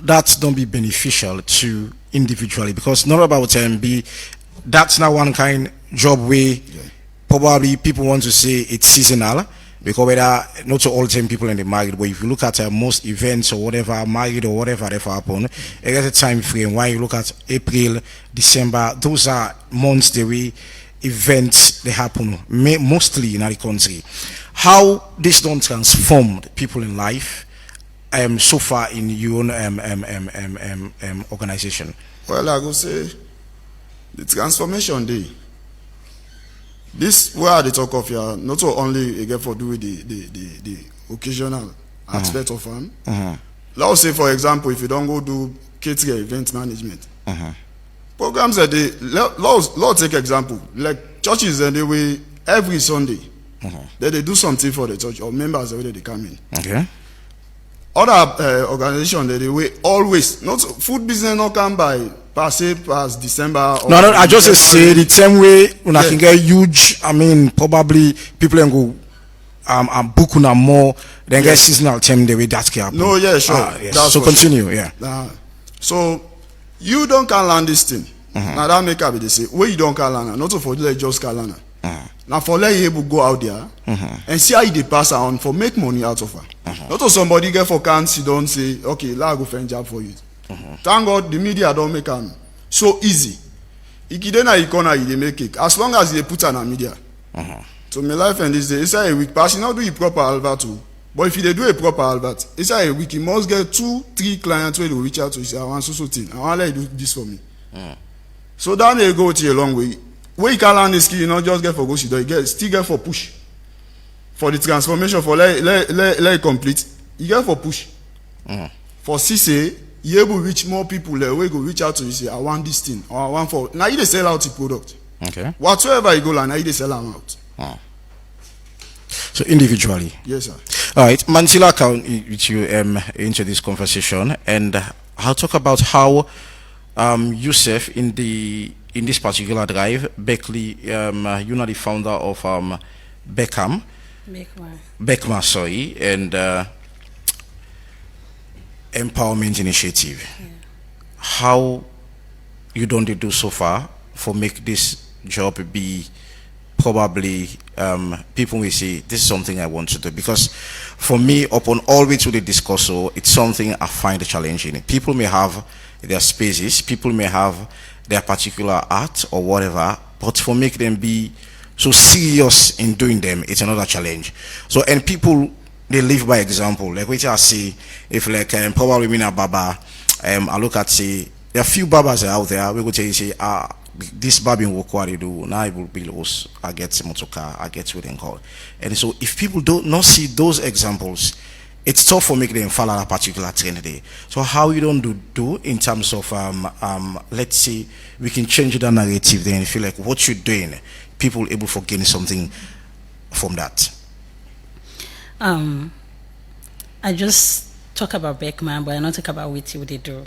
that don't be beneficial to individually? Because not about be that's not one kind job where probably people want to say it's seasonal, because whether not to all 10 people in the market, but if you look at most events or whatever, married or whatever happen, there's a time frame. Why you look at April, December, those are months the way events they happen mostly in our country. How this don't transform the people in life so far in your own organization? Well, I go say the transformation day. This where they talk of here, not so only again for doing the occasional aspect of them. Let's say, for example, if you don't go do catering event management programs that they let's take example like churches and they way every Sunday that they do something for the church or members that they come in. Okay. Other organizations that they way always not food business not come by past December. No, I just say the same way when I can get huge. I mean, probably people can go book on more than get seasonal time the way that's happen. No, yeah, sure. Yes. So continue, sure. So you don't can learn this thing. Now that make up they say where you don't can learn, not for let just can learn. Now for let you able go out there and see how they pass on for make money out of her. Not to somebody get for can't you don't say okay, let go find job for you. Thank God the media don't make them so easy. Ikidena ikona they make it as long as they put on a media. So my life and this day, it's a week pass, you not do a proper alert too. But if you do a proper alert, it's a week, you must get 2-3 clients where they reach out to you say, I want so thing. I want to let you do this for me. So then they go to a long way. Where you can learn the skill, you not just get for go, you get still get for push. For the transformation, for let complete, you get for push. For CC, you able to reach more people there where you go reach out to you say, I want this thing, or I want for now you they sell out the product. Okay. Whatsoever you go now you they sell them out. So individually. Yes, sir. All right, Mansila, I'll with you into this conversation, and I'll talk about how Yusuf in this particular drive, Beckley, you're not the founder of Beckma, sorry, and Empowerment Initiative. Yeah. How you don't do so far for make this job be probably people will say this is something I want to do, because for me upon all way to the discussion it's something I find challenging. People may have their spaces, people may have their particular art or whatever, but for make them be so serious in doing them, it's another challenge. So and people they live by example. Like what I see, if like probably me a baba, I look at say there are few babas out there. We go tell you say this babbing work what they do now. I will be lost. I get some motor car. I get with them call. And so if people don't not see those examples, it's tough for making them follow a particular trend there. So how you don't do in terms of let's say we can change the narrative then feel like what you're doing, people able to gain something from that. I just talk about Beckman, but I not talk about what they do.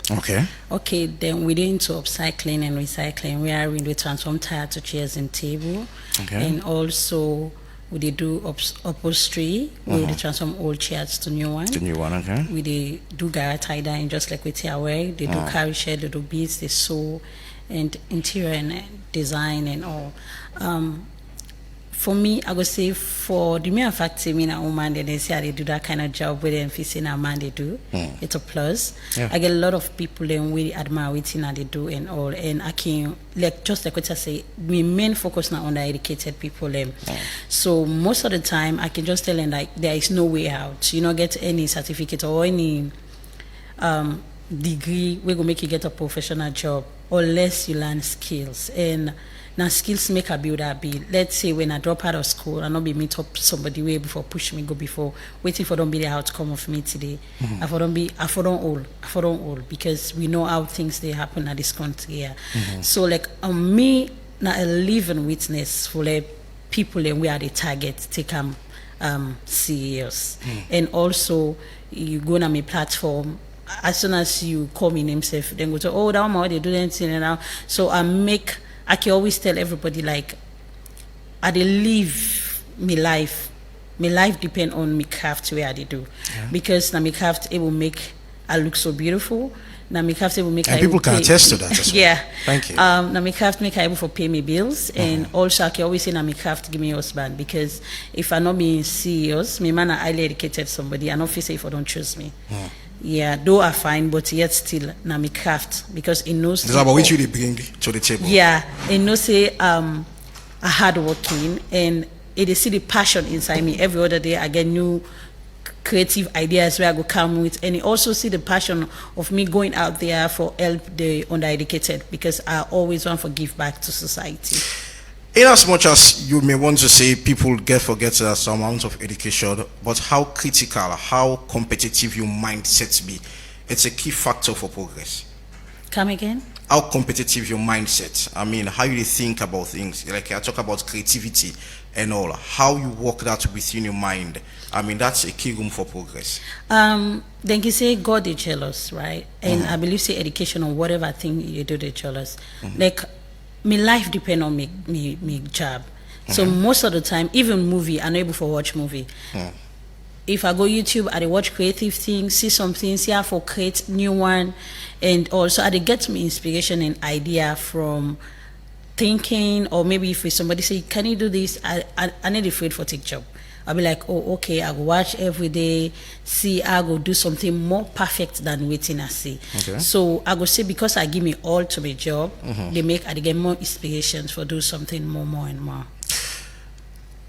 Okay, then we did into upcycling and recycling. We are we transform tire to chairs and table, and also we did do upholstery. We did transform old chairs to new one. We did do gara tie dye, just like we tear away. They do carry shed, they do beads, they sew, and interior and design and all. For me, I would say for the mere fact that I'm a woman, they say they do that kind of job with them facing a man they do. It's a plus. I get a lot of people and really admire what they do and all. And I can like just like what I say, my main focus now on the educated people. So most of the time I can just tell them like there is no way out. You don't get any certificate or any degree we go make you get a professional job unless you learn skills. And now skills make a build up be. Let's say when I drop out of school and not be meet up somebody way before push me go before waiting for don't be the outcome of me today. I for don't all because we know how things they happen at this country here. So like me now a living witness for like people and we are the target take serious. And also you go on my platform. As soon as you call me name safe, then go to that one they do anything and now. So I can always tell everybody like I dey live my life. My life depend on me craft where I do. Because now my craft it will make I look so beautiful. Now me have to make and people can attest to that as well. Yeah. Thank you. Now me have to make able for pay me bills, and also I can always say now me have to give me a husband, because if I not being serious, me man are highly educated somebody, and obviously if I don't choose me. Yeah, though I fine, but yet still now me craft, because it knows. It's about which you bring to the table. Yeah, it knows say a hard working, and it is see the passion inside me. Every other day I get new creative ideas where I go come with, and also see the passion of me going out there for help the undereducated, because I always want to give back to society. In as much as you may want to say people forget some amount of education, but how critical, how competitive your mindset be, it's a key factor for progress. Come again? How competitive your mindset. I mean, how you think about things. Like I talk about creativity and all. How you work that within your mind. I mean, that's a key room for progress. Then you say God is jealous, right? And I believe say education or whatever thing you do, they jealous. Like my life depend on me job. So most of the time, even movie, I'm able to watch movie. If I go YouTube, I watch creative things, see some things, see how to create new one, and also I get me inspiration and idea from thinking, or maybe if somebody say, "Can you do this?" I need afraid for take job. I'll be like, "Oh, okay." I go watch every day, see I go do something more perfect than waiting I see. Okay. So I go say because I give me all to my job, they get more inspirations for do something more and more.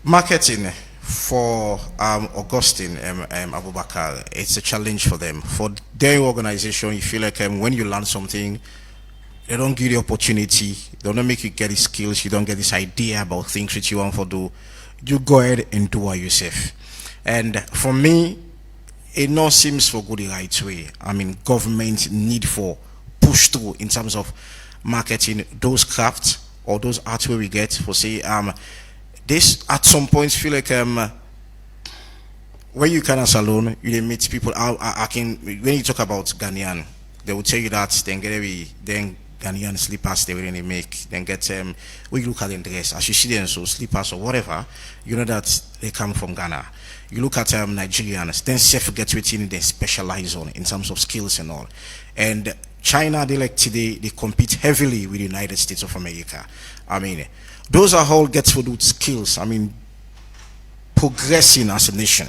Marketing for Augustine Abubakar, it's a challenge for them. For their organization, you feel like when you learn something, they don't give you the opportunity, they don't make you get the skills, you don't get this idea about things that you want to do. You go ahead and do it yourself. And for me, it not seems for good the right way. I mean, government need for push through in terms of marketing those crafts or those arts where we get for say this at some point feel like when you can as alone you meet people. I can when you talk about Ghanaian, they will tell you that then Ghanaian slippers they really make, then get when you look at them dress as you see them, so slippers or whatever, you know that they come from Ghana. You look at Nigerians, then self get within they specialize on in terms of skills and all. And China, they like today they compete heavily with the United States of America. I mean, those are all get to do skills. I mean, progressing as a nation.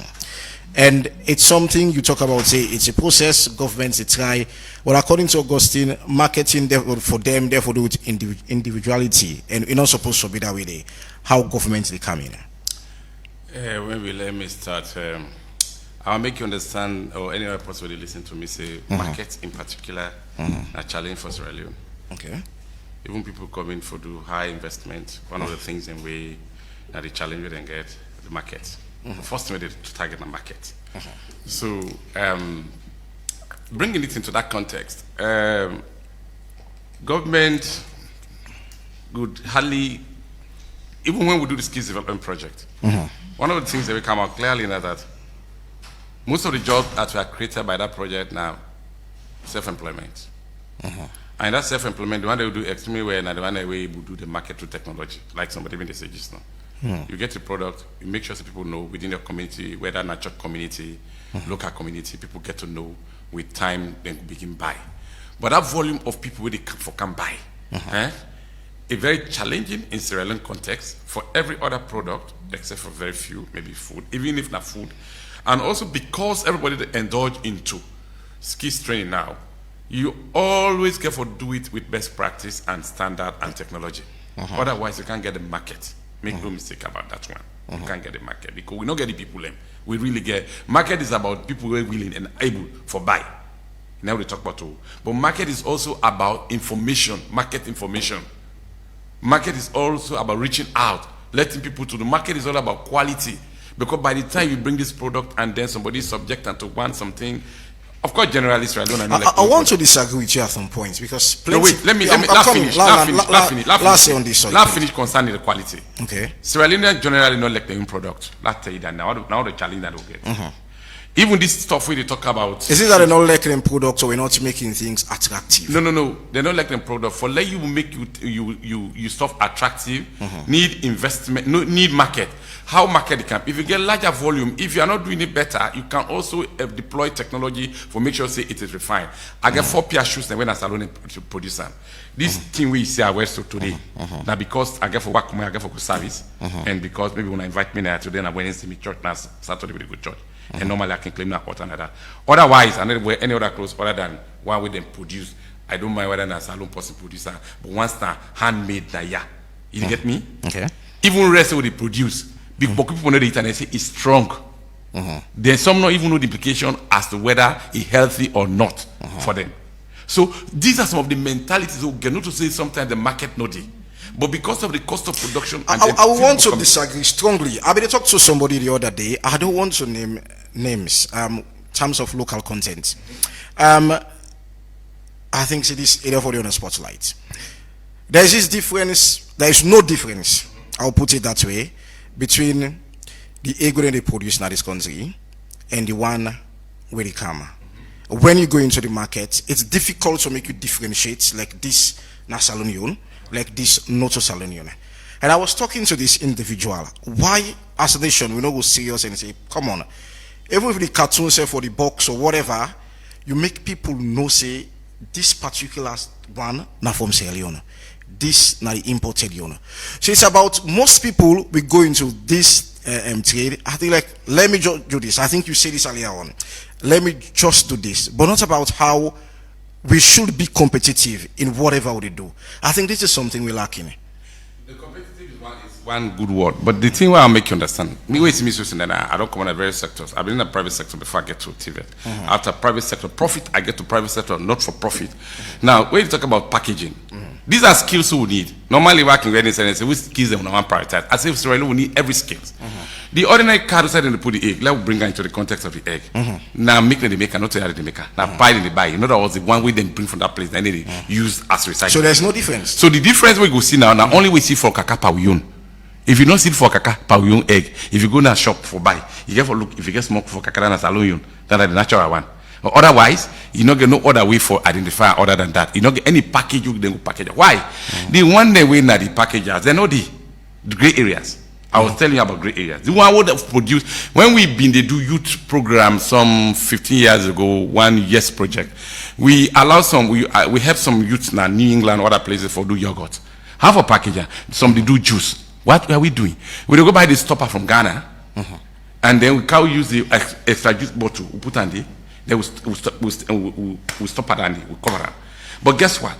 And it's something you talk about, say it's a process, governments they try. Well, according to Augustine, marketing for them, therefore do it individuality, and you're not supposed to be that way. How governments they come in? Maybe let me start. I'll make you understand, or any other person will listen to me say, markets in particular are challenge for Sierra Leone. Okay. Even people coming for do high investment, one of the things in way that the challenge they get the market. The first thing to target the market. So bringing it into that context, government would hardly, even when we do the skills development project, one of the things that will come out clearly now that most of the jobs that were created by that project now, self-employment. And that self-employment, the one they will do extremely well, and the one that we will do the market through technology, like somebody even they say just now. You get the product, you make sure that people know within your community, whether natural community, local community, people get to know with time, then begin buy. But that volume of people where they can buy, a very challenging in Sierra Leone context for every other product, except for very few, maybe food, even if not food. And also because everybody that indulge into skills training now, you always get to do it with best practice and standard and technology. Otherwise, you can't get the market. Make no mistake about that one. You can't get the market because we don't get the people in. We really get market is about people who are willing and able for buy. Now we talk about all. But market is also about information, market information. Market is also about reaching out, letting people to the market is all about quality. Because by the time you bring this product and then somebody is subject and to want something, of course, generalists, I don't know. I want to disagree with you at some points because plenty, no, wait, let me last say on this. Last finish concerning the quality. Okay. Sierra Leone generally not like their own product. Let's tell you that now the challenge that we get. Even this stuff we talk about. Is it that they're not liking them products or we're not making things attractive? No. They're not liking them product. For let you make you stuff attractive, need investment, need market. How market it can? If you get larger volume, if you are not doing it better, you can also deploy technology for make sure say it is refined. I get 4 pair shoes when I salon to produce them. This thing we see I wear so today. Now because I get for work, I get for good service, and because maybe when I invite me there today, I went and see me church now Saturday with a good church. And normally I can claim that or another. Otherwise, I never wear any other clothes other than one with them produce. I don't mind whether a salon person producer, but once now handmade that you get me? Okay. Even rest what they produce, because people know the internet say it's strong. Then some not even know the implication as to whether it's healthy or not for them. So these are some of the mentalities we get not to say sometimes the market not there. But because of the cost of production, I want to disagree strongly. I talked to somebody the other day. I don't want to name names. Terms of local content. I think it is enough for the on the spotlight. There is this difference. There is no difference. I'll put it that way between the egg that they produce in this country and the one where they come. When you go into the market, it's difficult to make you differentiate like this national union. Like this not so salonion. And I was talking to this individual. Why as a nation we not go serious and say, come on, even if the cartoon say for the box or whatever, you make people know say this particular one not from Sierra Leone. This not the imported union. So it's about most people we go into this trade. I think like let me just do this. I think you said this earlier on. Let me just do this, but not about how we should be competitive in whatever we do. I think this is something we're lacking. The competitive is one good word, but the thing where I'll make you understand, me wait me so I don't come on the various sectors. I've been in the private sector before I get to TVET. After private sector profit, I get to private sector not for profit. Now, when you talk about packaging, these are skills we need. Normally, working readiness and say we skills them one prioritize. As if Australia we need every skills. The ordinary card side and put the egg. Let's bring her into the context of the egg. Now make the maker, not the maker. Now buy the buy. In other words, the one we then bring from that place, then they use as recycling. So there's no difference. So the difference we go see now only we see for kaka pawiyun. If you don't see for kaka pawiyun egg, if you go to a shop for buy, you get for look. If you get smoke for kaka and salon, that's the natural one. Or otherwise, you not get no other way for identify other than that. You not get any package you then go package. Why? The one they way na the packages, they know the gray areas. I was telling you about gray areas. The one would have produced when we been they do youth program some 15 years ago, 1 yes project. We allow some we help some youths now New England other places for do yogurt. Half a package, some they do juice. What are we doing? We go buy the stopper from Ghana, and then we can use the extra juice bottle. We put on the then we stop it and we cover it. But guess what?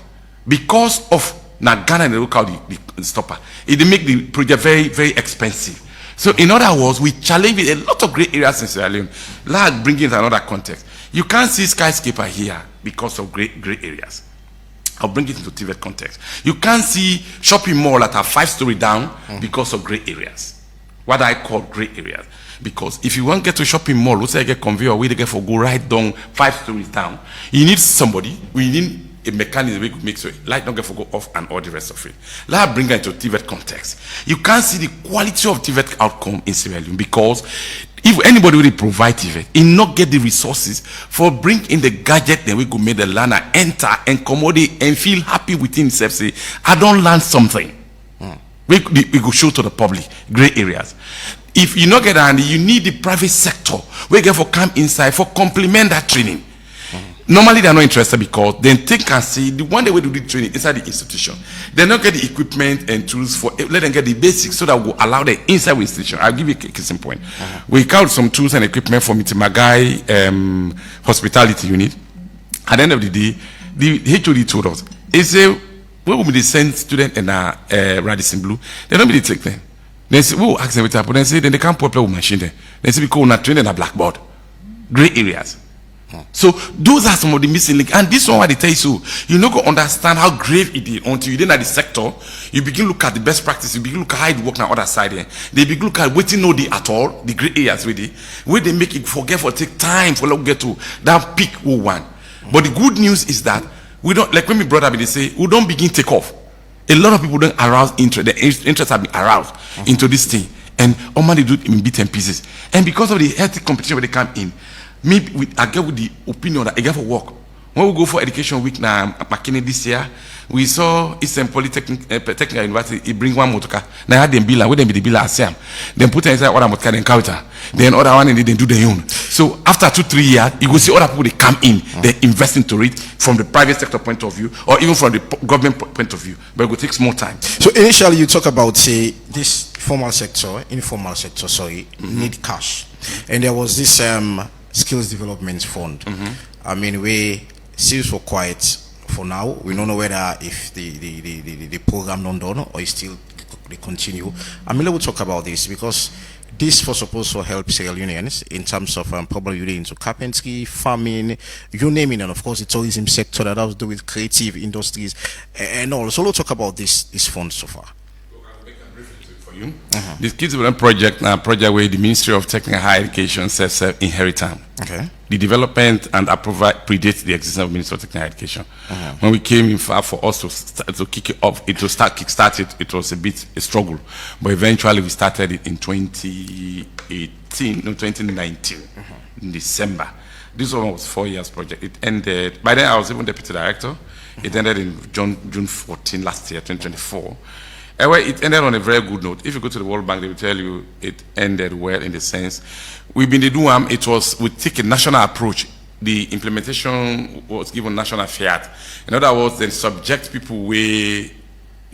Because of now Ghana and they look out the stopper, it make the project very, very expensive. So in other words, we challenge a lot of great areas in Sierra Leone. Like bringing it another context. You can't see skyscraper here because of great areas. I'll bring it into TVET context. You can't see shopping mall that are 5-story down because of great areas. What I call great areas. Because if you want to get to a shopping mall, let's say I get conveyor, where they get for go right down 5 stories down, you need somebody, we need a mechanism we could make so light don't get for go off and all the rest of it. Let's bring it into TVET context. You can't see the quality of TVET outcome in Sierra Leone because if anybody really provide TVET, he not get the resources for bring in the gadget, then we could make the learner enter and commodity and feel happy within himself. Say, I don't learn something. We could show to the public great areas. If you not get handy, you need the private sector. We get for come inside for complement that training. Normally they're not interested because then think and see the one day we do the training inside the institution. They not get the equipment and tools for let them get the basics so that will allow them inside the institution. I'll give you a case in point. We count some tools and equipment for Mitimagai hospitality unit. At the end of the day, the HOD told us, he said, where will be the send student in Radisson Blue? They don't be take them. They say, oh, ask them what happened. They say, then they can't put with machine there. They say, because we're not trained in a blackboard. Gray areas. So those are some of the missing links. And this one what they tell you so you not go understand how grave it is until you then at the sector, you begin look at the best practice, you begin look at how it work on the other side there. They begin look at waiting no day at all, the gray areas where they make it forget for take time for get to that peak one. But the good news is that we don't like when my brother they say we don't begin take off. A lot of people don't arouse interest. The interest have been aroused into this thing. And all man they do it in bits and pieces. And because of the healthy competition where they come in, I get with the opinion that I get for work. When we go for Education Week now, McKinney this year, we saw Eastern Polytechnic Technical University, it bring one motor car. Now had them bill, where them be the bill as Sam. Then put inside other motor car and counter. Then other one and they do their own. So after 2-3 years, you will see other people they come in, they invest into it from the private sector point of view, or even from the government point of view. But it will take more time. So initially you talk about say this informal sector, need cash. And there was this skills development fund. I mean, we seems for quiet for now. We don't know whether if the program not done or still they continue. I mean, we'll talk about this because this was supposed to help Sierra Leoneans in terms of probably relating to carpentry, farming, you name it, and of course the tourism sector that has to do with creative industries and all. So we'll talk about this fund so far. The Kids Development Project now project where the Ministry of Technical Higher Education says inheritance. Okay. The development and approval predates the existence of Ministry of Technical Higher Education. When we came in for us to kick it off, kickstart it, it was a bit a struggle. But eventually we started it in 2019, in December. This one was 4 years project. It ended, by then I was even deputy director. It ended in June 14 last year, 2024. Anyway, it ended on a very good note. If you go to the World Bank, they will tell you it ended well in the sense we've been the doing we take a national approach. The implementation was given national fiat. In other words, then subject people where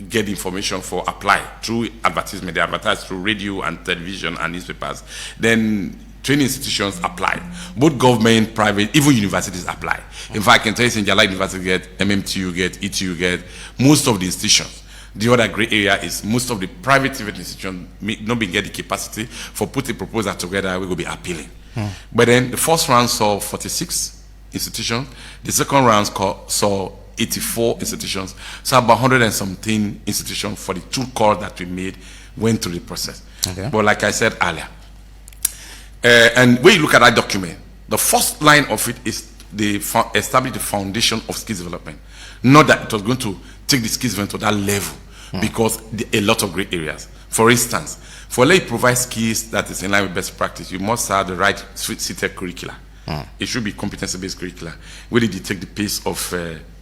get information for apply through advertisement. They advertise through radio and television and newspapers. Then training institutions apply. Both government, private, even universities apply. In fact, I can tell you, in Jala University, you get MMTU, get ETU, get most of the institutions. The other great area is most of the private institutions not being get the capacity for putting a proposal together, we will be appealing. But then the first round saw 46 institutions. The second round saw 84 institutions. So about 100 and something institutions for the 2 calls that we made went through the process. Okay. But like I said earlier, and when you look at that document, the first line of it is they establish the foundation of skills development. Not that it was going to take the skills development to that level. Because a lot of great areas. For instance, for let you provide skills that is in line with best practice, you must have the right seated curricula. It should be competency-based curricula, where they detect the pace of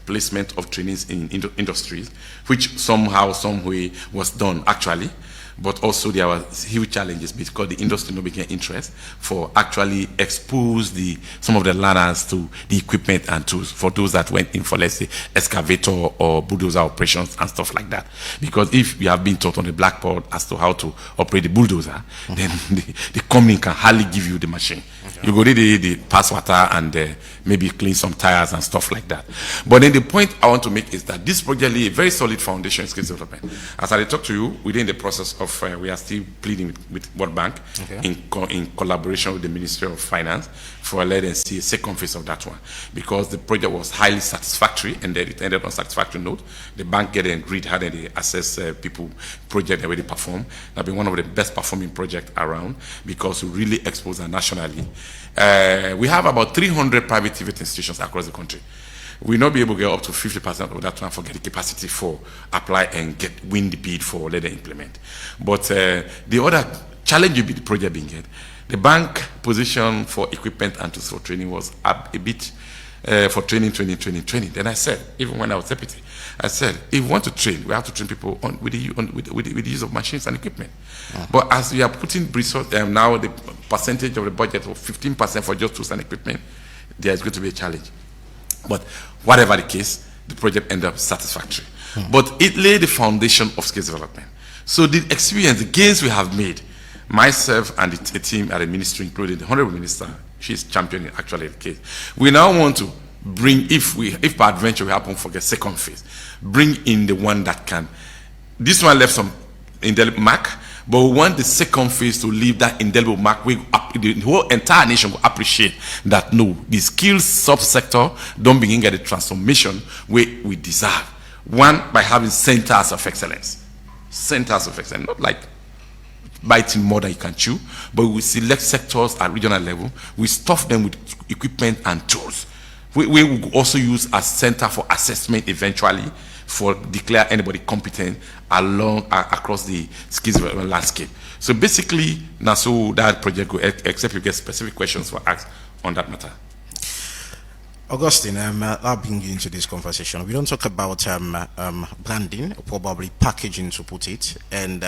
placement of trainees in industries, which somehow, some way was done actually. But also there were huge challenges because the industry not became interest for actually expose some of the learners to the equipment and tools for those that went in for, let's say, excavator or bulldozer operations and stuff like that. Because if you have been taught on the blackboard as to how to operate the bulldozer, then the company can hardly give you the machine. You go there, the pass water and maybe clean some tires and stuff like that. But then the point I want to make is that this project laid a very solid foundation in skills development. As I talk to you, within the process of we are still pleading with World Bank in collaboration with the Ministry of Finance for let us see a second phase of that one, because the project was highly satisfactory and then it ended on a satisfactory note. The bank get agreed how they assess people project they already perform. That's been one of the best performing projects around because we really expose them nationally. We have about 300 private TVET institutions across the country. We'll not be able to get up to 50% of that one for get the capacity for apply and win the bid for let them implement. But the other challenge the project being get, the bank position for equipment and tools for training was a bit for training. Then I said, even when I was deputy, I said, if we want to train, we have to train people with the use of machines and equipment. But as we are putting now the percentage of the budget of 15% for just tools and equipment, there is going to be a challenge. But whatever the case, the project ended up satisfactory. But it laid the foundation of skills development. So the experience, the gains we have made, myself and the team at the ministry, including the Honorable Minister, she's championing actually the case. We now want to bring, if by adventure we happen for the second phase, bring in the one that can. This one left some indelible mark, but we want the second phase to leave that indelible mark. The whole entire nation will appreciate that no, the skills subsector don't begin get the transformation we deserve. One, by having centers of excellence. Centers of excellence, not like biting more than you can chew, but we select sectors at regional level. We stuff them with equipment and tools. We will also use a center for assessment eventually for declare anybody competent across the skills development landscape. So basically, now so that project go, except you get specific questions for ask on that matter. Augustine, I'll bring you into this conversation. We don't talk about branding, probably packaging to put it, and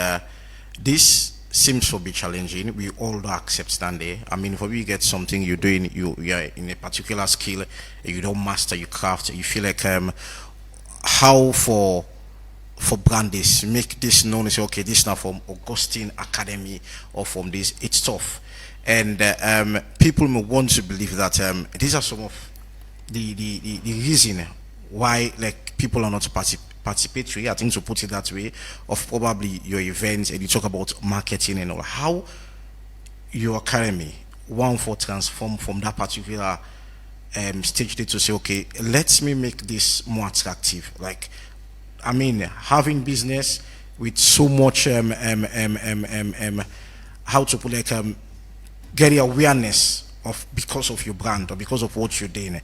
this seems to be challenging. We all do accept standard. I mean, for you get something you're doing, you are in a particular skill, you don't master your craft, you feel like how for brand this, make this known and say, okay, this is not from Augustine Academy or from this, it's tough. And people may want to believe that these are some of the reason why like people are not participatory, I think, to put it that way, of probably your events, and you talk about marketing and all. How your academy want for transform from that particular stage day to say, okay, let me make this more attractive. Like, I mean, having business with so much how to put like get the awareness of because of your brand or because of what you're doing,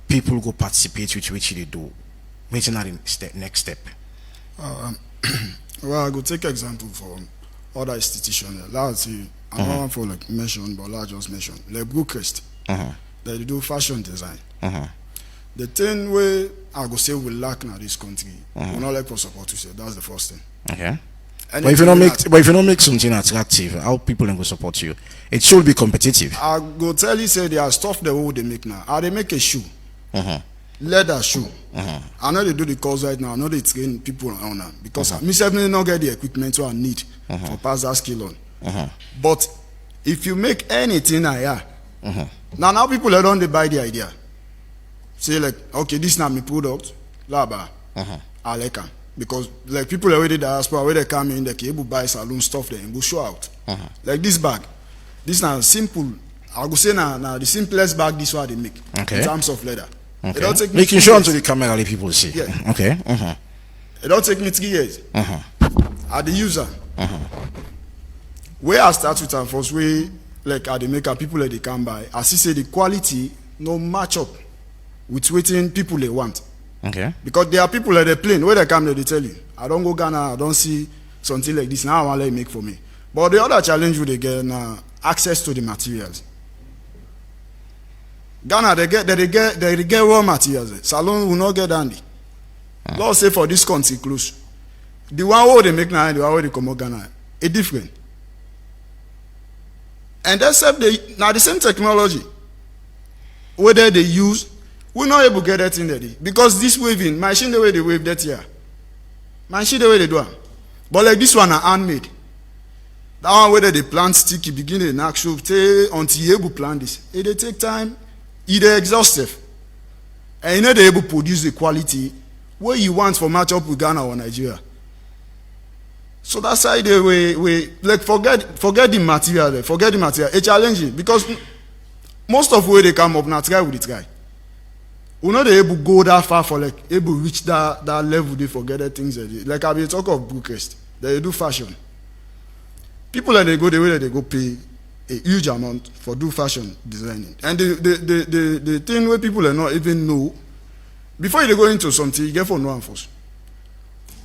people go participate with which they do. Waiting at the next step. Well, I go take example for other institutions. Let's see, I don't want for like mention, but I just mention like Brookcrest. They do fashion design. The thing where I go say we lack now this country, we not like for support to say that's the first thing. Okay. But if you don't make something attractive, how people then go support you? It should be competitive. I go tell you say there are stuff the way they make now. How they make a shoe, leather shoe. I know they do the course right now. I know they train people on that because me certainly not get the equipment what I need for pass that skill on. But if you make anything now people don't buy the idea. Say like, okay, this is not my product, laba, I like them. Because like people already diaspora where they come in, they can able buy saloon stuff there and go show out. Like this bag, this now simple. I go say now the simplest bag this one they make in terms of leather. Okay. It don't take making sure to the camera let people see. Yeah. Okay. It don't take me 3 years. I the user. Where I start with and first way like I the maker people that they can buy. I see say the quality no match up with waiting people they want. Okay. Because there are people that they plane where they come there they tell you, I don't go Ghana, I don't see something like this. Now I want to make for me. But the other challenge they get now access to the materials. Ghana they get raw materials. Salon will not get handy. Let's say for this country close. The one where they make now and the one where they come out Ghana, it's different. And that's now the same technology. Whether they use, we're not able to get that in there. Because this waving, machine the way they wave that here. Machine the way they do it. But like this one are handmade. That one whether they plant sticky, begin an actual until you able to plant this. It take time, either exhaustive. And you know they able to produce the quality where you want for match up with Ghana or Nigeria. So that's why we like forget the material, forget the material. It's challenging because most of where they come up now try with it try. We're not able to go that far for like able to reach that level they forget the things that they, like I be talk of Brookcrest. They do fashion. People that they go the way that they go pay a huge amount for do fashion designing. And the thing where people are not even know, before you go into something, you get for no one first.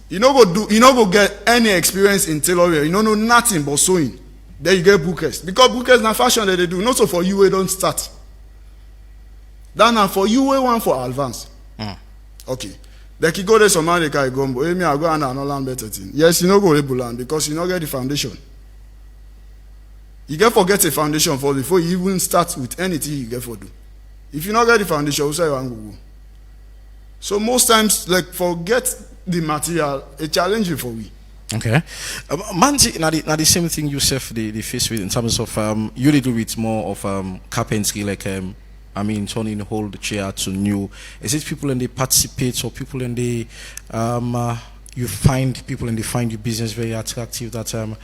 You know go get any experience in tailoring, you don't know nothing but sewing. Then you get Brookcrest. Because Brookcrest na fashion that they do, not so for you we don't start. That now for you we want for advance. Okay. Like you go there some America, you go, me I go and I learn better thing. Yes, you know go able learn because you not get the foundation. You get forget a foundation for before you even start with anything you get for do. If you not get the foundation, you say you want to go. So most times, like forget the material, a challenge for we. Okay. Manzi, now the same thing yourself the face with in terms of you do with more of carpentry, like turning old chair to new. Is it people and they participate or people and they you find people and they find your business very attractive that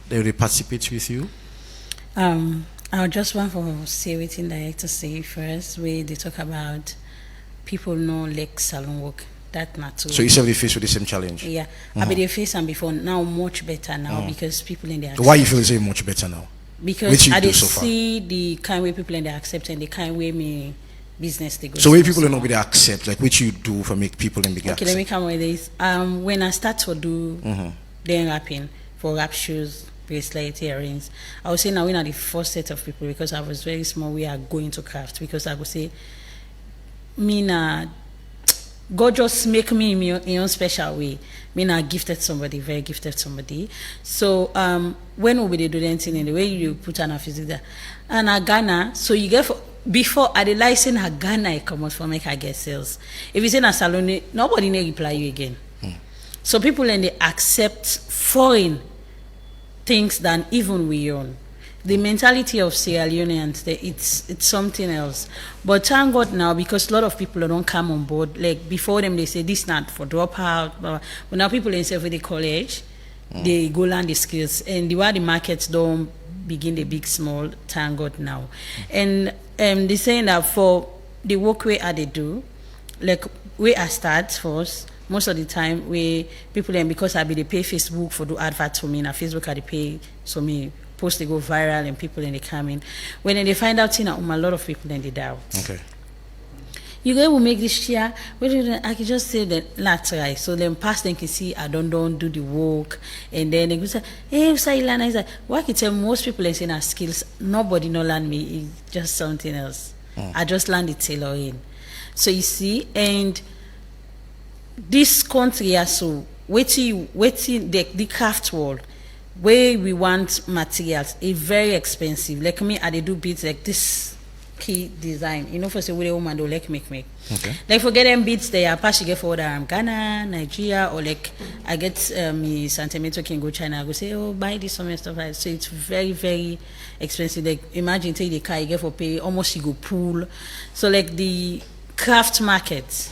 they participate with you? I just want to say within director say first where they talk about people know like salon work. That not too. So you still face with the same challenge? Yeah. I mean they face and before now much better now because people in there. Why you feel say much better now? Because I did see the kind way people in there accept and the kind way me business they go. So when people don't be accept, like which you do for make people in the accept. Okay, let me come with this. When I start to do then rapping for rap shoes, bracelet, earrings. I would say now we're not the first set of people because I was very small. We are going to craft because I would say, me na God just make me in your own special way. Me na gifted somebody, very gifted somebody. So when we do anything in the way you put on a physical and a Ghana, so you get before I the license a Ghana I come out for make I get sales. If it's in a salon, nobody may reply you again. So people and they accept foreign things than even we own. The mentality of Sierra Leoneans, it's something else. But thank God now, because a lot of people don't come on board. Like before them, they say this not for dropout. But now people in the college, they go learn the skills, and the way the markets don't begin the big small. Thank God now, and they saying that for the work way they do, like we I start first. Most of the time, we people then because I be they pay Facebook for do adverts for me, and Facebook I they pay so me. Post they go viral and people then they come in. When they find out, a lot of people then they doubt. Okay. You guys will make this year. I can just say that that's right. So then past then can see I don't do the work, and then they go say, hey, Ilana is like, what I can tell most people they say our skills. Nobody no learn me. It's just something else. I just learned the tailoring. So you see, and this country also waiting the craft world. Where we want materials, it's very expensive. Like me, I do beads like this key design. You know, for say we woman do like make. Okay. Like for getting beads, they are partially get for Ghana, Nigeria, or like I get me sentimental can go China. I go say, oh, buy this some stuff like that. So it's very, very expensive. Like imagine take the car you get for pay almost you go pool. So like the craft market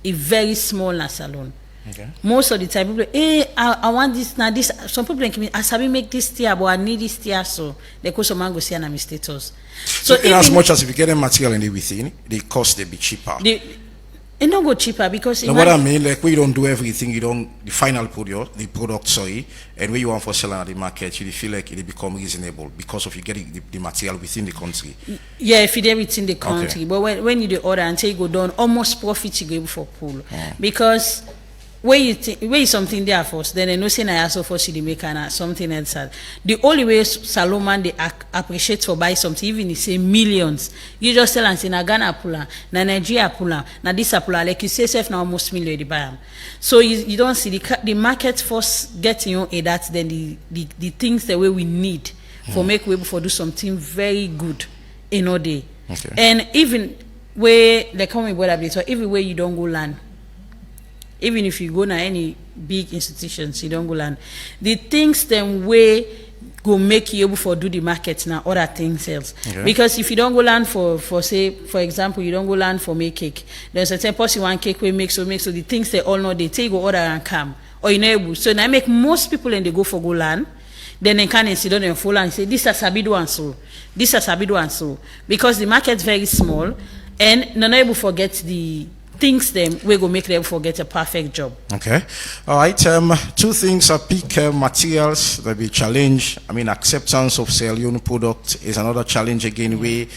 is very small in a salon. Okay. Most of the time, people, hey, I want this now. This some people like me. I sabi make this tier, but I need this tier, so they go some go see and my status. So in as much as if you get a material in the within, the cost they be cheaper. It don't go cheaper because. No, what I mean, like we don't do everything. You don't the final product, sorry, and when you want for selling at the market, you feel like it become reasonable because of you getting the material within the country. Yeah, if you get within the country, okay. But when you do order until you go down, almost profit you go for pool because. Where you something there first, then I know say I also for the maker and something else. The only way Salomon they appreciate for buy something, even if say millions, you just tell and say na Ghana pula, na Nigeria pula, na this pula, like you say self now almost million they buy them. So you don't see the market first getting that then the things the way we need for make way for do something very good in all day. Okay. And even where they come with what so everywhere you don't go learn. Even if you go to any big institutions, you don't go learn. The things then way go make you able for do the market now, other things else. Okay. Because if you don't go learn for say, for example, you don't go learn for make cake, there's a certain person one cake we make so the things they all know they take go order and come. Or you know able. So now I make most people and they go for go learn. Then they can sit down and follow and say, this is Sabido and so. This is Sabido and so. Because the market's very small and none able forget the things them we go make them forget a perfect job. Okay. All right. Two things are peak materials that be challenge. I mean, acceptance of Sierra Leone product is another challenge again. We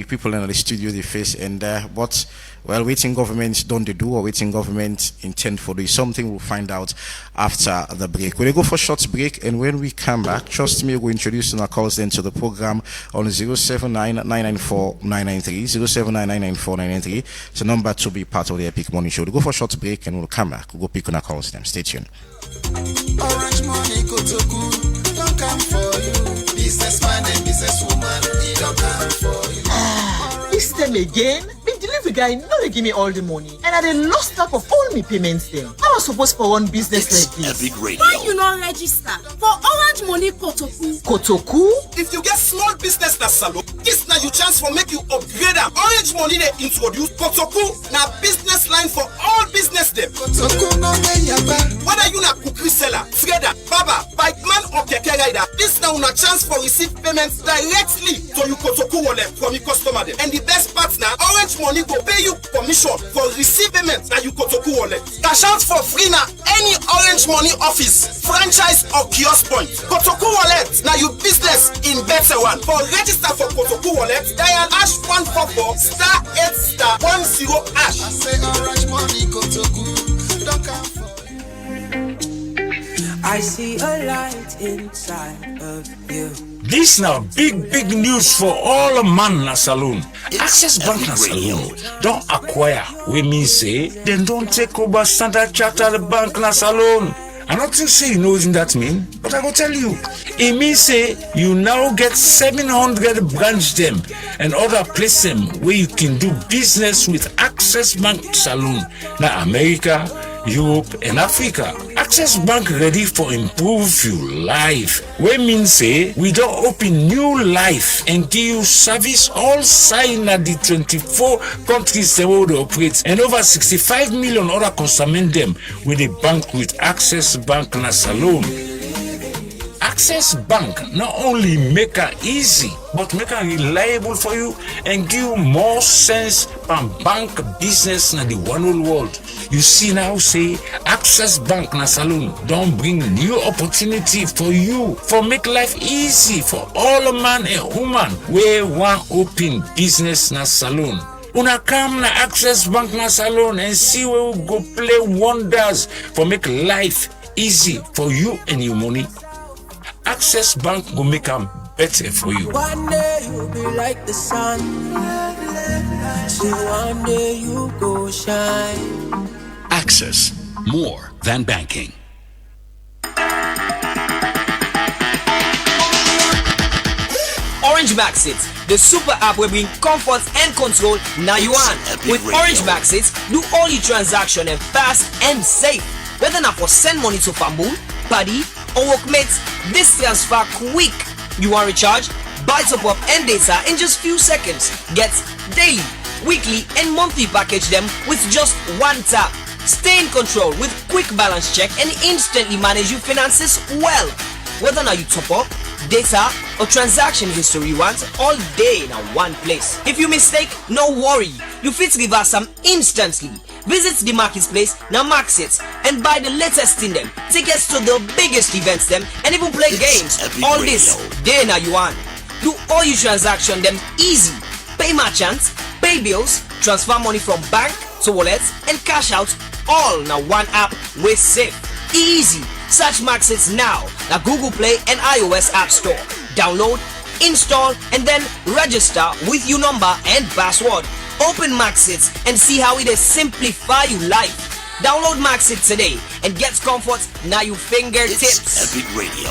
people in the studio they face and but well, waiting government don't they do or waiting government intend for do something we'll find out after the break. We'll go for a short break and when we come back, trust me, we'll introduce our calls then to the program on 079-994-993, 079-994-993. It's a number to be part of the Epic Morning Show. We'll go for a short break and we'll come back. We'll go pick on our calls then. Stay tuned. Orange money go to good, don't come for you. Businessman and businesswoman, he don't come for you. This time again, the delivery guy no dey give me all the money and I dey lost track of all my payments then. I was supposed for one business like this. Epic Radio. Why you not register for Orange Money Kotoku? Kotoku? If you get small business na salon, this na your chance for make you upgrade am. Orange Money dey introduce Kotoku na business line for all business dem. Kotoku no dey yaba. Whether you na cookery seller, trader, barber, bike man or keke rider, this na una chance for receive payments directly to your Kotoku wallet from your customer dem. And the best part na Orange Money go pay you commission for receive payments na your Kotoku wallet. Cash out for free na any Orange Money office, franchise or kiosk point. Kotoku wallet na your business in better one. For register for Kotoku wallet, dial #144*8*10#. I say Orange Money Kotoku, don't come for you. I I see a light inside of you. This now big news for all man na saloon. Access Bank na saloon don't acquire. We mean say then don't take over Standard Chartered Bank na saloon. I don't think say you know what that mean, but I go tell you. It means say you now get 700 branch them and other place them where you can do business with Access Bank Saloon. Now America, Europe and Africa. Access Bank ready for improve your life. We mean say we don't open new life and give you service all sign at the 24 countries the world operates and over 65 million other customers them with the bank with Access Bank na Saloon. Access Bank not only make it easy, but make it reliable for you and give you more sense from bank business in the one whole world. You see now say Access Bank na Saloon don't bring new opportunity for you for make life easy for all man and woman where one open business na saloon. Una come na Access Bank na Saloon and see where we go play wonders for make life easy for you and your money. Access Bank will make them better for you. One day you'll be like the sun. So one day you go shine. Access, more than banking. Orange Maxit, the super app will bring comfort and control now you want. With Orange Maxit, do all your transaction and fast and safe. Whether not for send money to family, party, or workmates, this transfer quick. You want recharge? Buy top up and data in just few seconds. Get daily, weekly, and monthly package them with just one tap. Stay in control with quick balance check and instantly manage your finances well. Whether now you top up, data, or transaction history once, all day in one place. If you mistake, no worry. You fit reverse them instantly. Visit the marketplace now Maxit and buy the latest in them, tickets to the biggest events them, and even play games. All this day now you want. Do all your transaction them easy. Pay merchants, pay bills, transfer money from bank to wallets, and cash out all now one app with safe. Easy. Search Maxit now na Google Play and iOS App Store. Download, install, and then register with your number and password. Open Maxit and see how it simplify your life. Download Maxit today and get comfort now your fingertips. It's Epic Radio.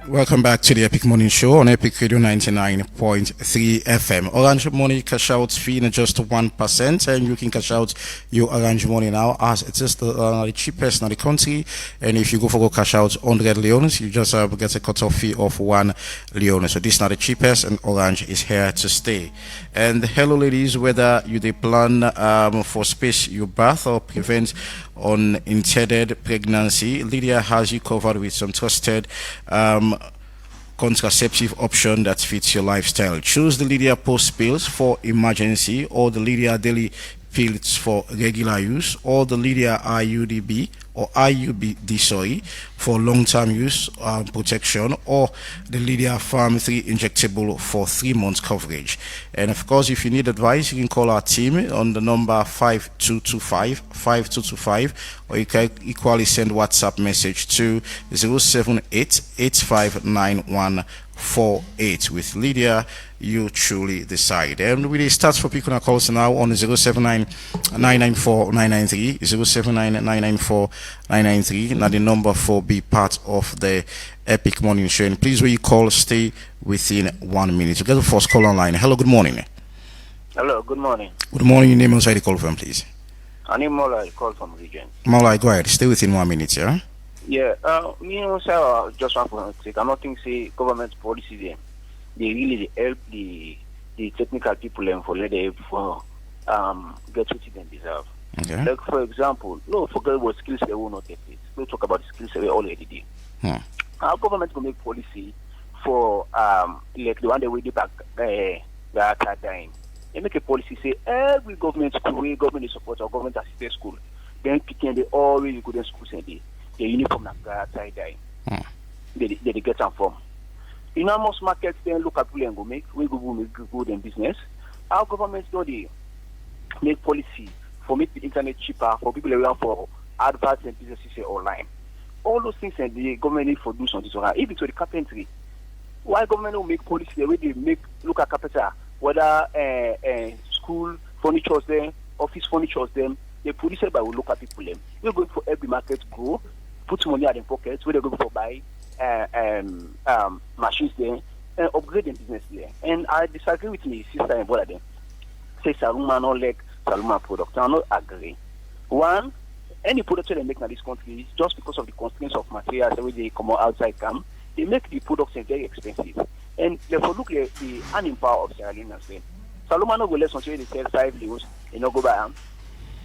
Welcome back to the Epic Morning Show on Epic Radio 99.3 FM. Orange Money cash out fee in just 1%, and you can cash out your Orange Money now as it is the cheapest in the country. And if you go for cash out 100 leones, you just get a cut-off fee of 1 leone. So this is not the cheapest, and Orange is here to stay. And hello, ladies, whether you plan for space your birth or prevent unintended pregnancy, Lydia has you covered with some trusted contraceptive option that fits your lifestyle. Choose the Lydia Post pills for emergency, or the Lydia Daily pills for regular use, or the Lydia IUDB or IUBD for long-term use protection, or the Lydia Farm 3 injectable for 3 months coverage. And of course, if you need advice, you can call our team on the number 5225, or you can equally send WhatsApp message to 078-859148. With Lydia, you truly decide. And we start for people on calls now on 079-994-993, 079-994-993. Now the number for be part of the Epic Morning Show. And please, when you call, stay within 1 minute. You get the first call online. Hello, good morning. Hello, good morning. Good morning. Your name and where you call from, please. I need Mola, I call from region. Mola, go ahead. Stay within 1 minute, yeah? Yeah, me and sir, just want to say, I don't think say government policy they really help the technical people and for let them for get what they deserve. Okay. Like for example, no forget about skills they will not take it. We talk about the skills they already did. Our government will make policy for like the one that we did back the time. They make a policy say every government school, where government support or government assisted school, then picking the always go to school and the uniform that side die. They get some from. In most markets, then look at people and go make we go make good in business. Our government do they make policy for make the internet cheaper for people around for adverts and businesses online. All those things and the government need for do something. So if it's to the carpentry, why government will make policy the way they make look at carpenter, whether school furniture them, office furniture them, they police by will look at people them. We're going for every market grow, put money in their pockets, where they're going for buy machines there and upgrade them business there. And I disagree with my sister and brother them. Say Saluma not like Saluma product. I not agree. One, any product they make in this country, just because of the constraints of materials, the way they come outside come, they make the products very expensive. And therefore, look at the earning power of Sierra Leone and say, Saloma no go less on say they sell 5 leaves, you know, go buy them.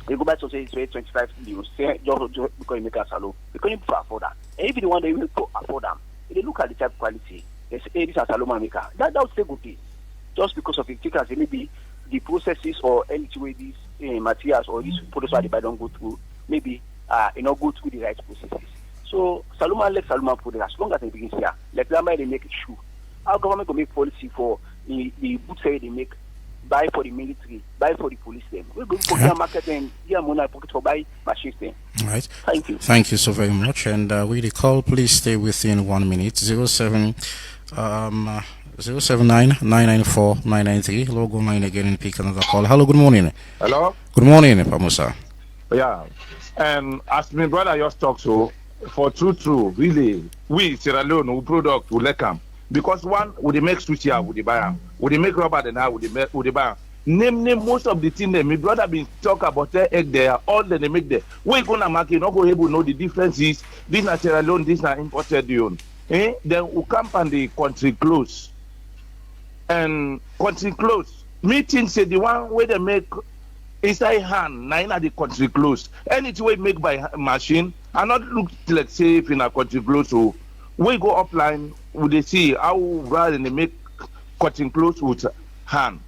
You go buy to say 25 leaves, say just because you make a salon. Because you afford that. And if you want them to afford them, they look at the type of quality. They say, hey, this is a Saloma maker. That would say good thing. Just because of it, because maybe the processes or any way these materials or these products that they buy don't go through, maybe go through the right processes. So Saloma let Saloma product as long as they begin here. Like that they make it shoe. Our government will make policy for the boots they make, buy for the military, buy for the police them. We're going for their market and their money pocket for buy machines them. All right. Thank you. Thank you so very much. And with the call, please stay within 1 minute. 079-994-993. Hello, go line again and pick another call. Hello, good morning. Hello. Good morning, Pamusa. Yeah. As my brother just talked so, for true, really, we Sierra Leone, we product, we let them. Because one, would they make switch here, would they buy them? Would they make rubber then now, would they buy them? Name most of the things that my brother been talk about the egg there, all that they make there. We gonna market, not go able to know the differences. This is Sierra Leone, this is imported Leone. Then we come and the country close. And country close. Meeting say the one where they make inside hand, nine at the country close. Anything we make by machine, and not look like safe in a country close. So we go offline, would they see how rather they make cutting close with hand.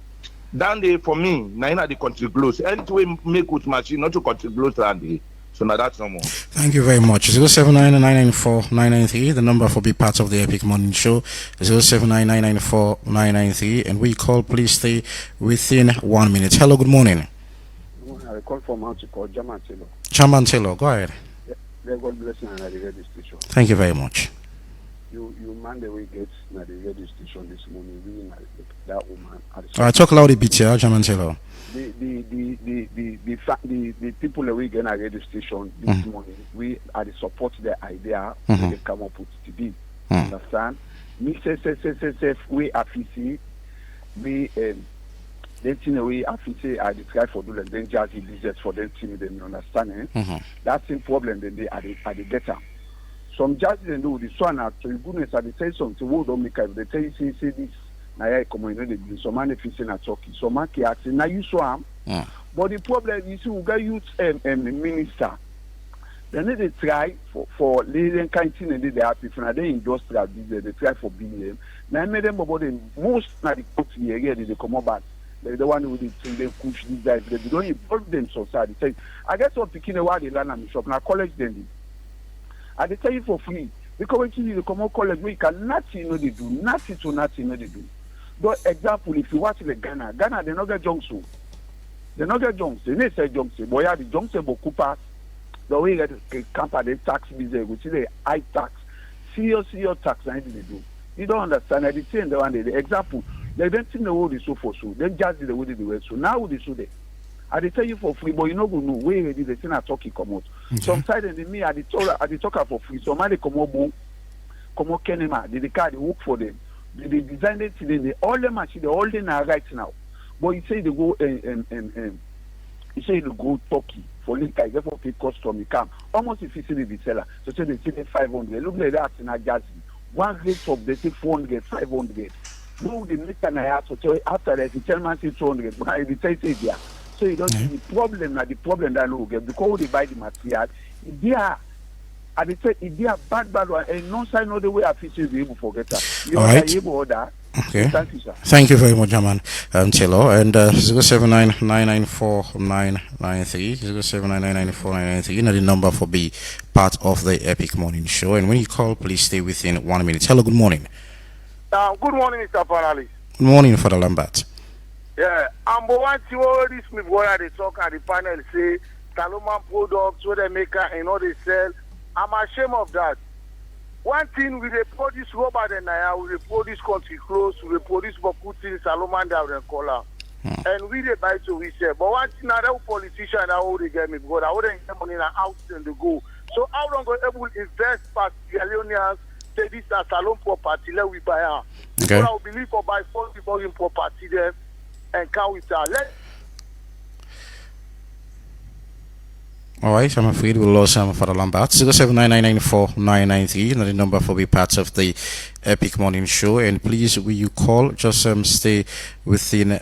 Down there for me, nine at the country close. Anything we make with machine, not to country close and so now that's no more. Thank you very much. 079-994-993, the number for be part of the Epic Morning Show. 079-994-993, and we call, please stay within 1 minute. Hello, good morning. I call from how to call Chairman Taylor. Chairman Taylor, go ahead. Yeah, God bless you and the radio station. Thank you very much. You man the way get na the radio station this morning. We that woman. All right, talk loud a bit here, Chairman Taylor. The people that we get a radio station this morning, we are the support the idea they come up with today. Understand? Me say we FCC, we then thing we FCC I try for do like then just business for them team them understand that's the problem then they are the better. Some judges they do this one at goodness at the say something we don't make they tell you say this. Now I come in the so many facing a talking. So man can ask now you saw him. But the problem is we got youth minister. They need to try for leading kind thing and they happy for the industrial business, they try for being now I made them about them most na the country here they come up back. They're the one who they push these guys, they don't involve them society. Say I guess what picking a while they learn and shop now college then. I they tell you for free. Because when you come out college, we can nothing they do, nothing they do. But example, if you watch the Ghana, they not get junction. They not get junction. They say junction. Boy, the junction will Cooper. The way that camp the tax business, which is the high tax, serious tax, and they do. You don't understand. I did say the one day. The example, they don't think the world is so for so. They just the way they do it. So now they so there. I did tell you for free, but you know where they say na talk come out. Sometimes in me, I did talk for free. So they come out Kenema, the car they work for them. They designed it today. They all the machine, they all they are right now. But you say they go you say they go Turkey for later. You therefore pay custom. You come almost if you see the seller. So say they say 500. Look like that in a jazz. One rate of they say 400, 500. No, they make an so after that, the tell man say 200. But they say there. So you don't see the problem. Now the problem that no get because they buy the material. They are. I did say if they are bad one and no sign no the way officials be able to forget that. You all right. Okay. Thank you, sir. Thank you very much, Jaman Taylor. And 079-994-993, 079-994-993, you know the number for be part of the Epic Morning Show. And when you call, please stay within 1 minute. Hello, good morning. Good morning, Mr. Farali. Good morning, Father Lambert. Yeah, and but one thing already Smith what they talk at the panel say Salomon products where they make and all they sell. I'm ashamed of that. One thing we they produce rubber than Naya, we they produce country clothes, we they produce for putting Salomon down and color. And we they buy to resell. But one thing now that politician that how they get me because I wouldn't get money in a house and they go. So how long are able to invest past Ghanaians say this as Salon property let we buy her. Okay. But I believe for buy 40 million property there. And can we tell? All right, I'm afraid we lost Father Lambert. 07999949993, the number for be part of the Epic Morning Show. And please, will you call? Just stay within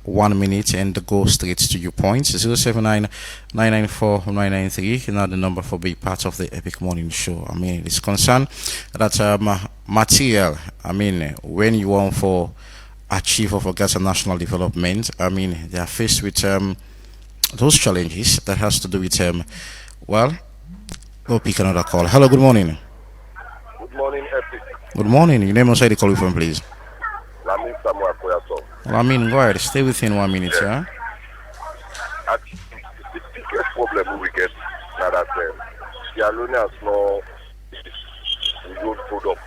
1 minute and go straight to your points. 07999949993, now the number for be part of the Epic Morning Show. I mean, it's concerned that material. I mean, when you want for achieve of Augusta national development, I mean, they are faced with those challenges that has to do with well, we'll pick another call. Hello, good morning. Good morning, Epic. Good morning. Your name and side the call you from, please. Lamin Samuel Koyato. Lamin, go ahead. Stay within 1 minute, yeah. The biggest problem we get now that Sierra Leone has no good product.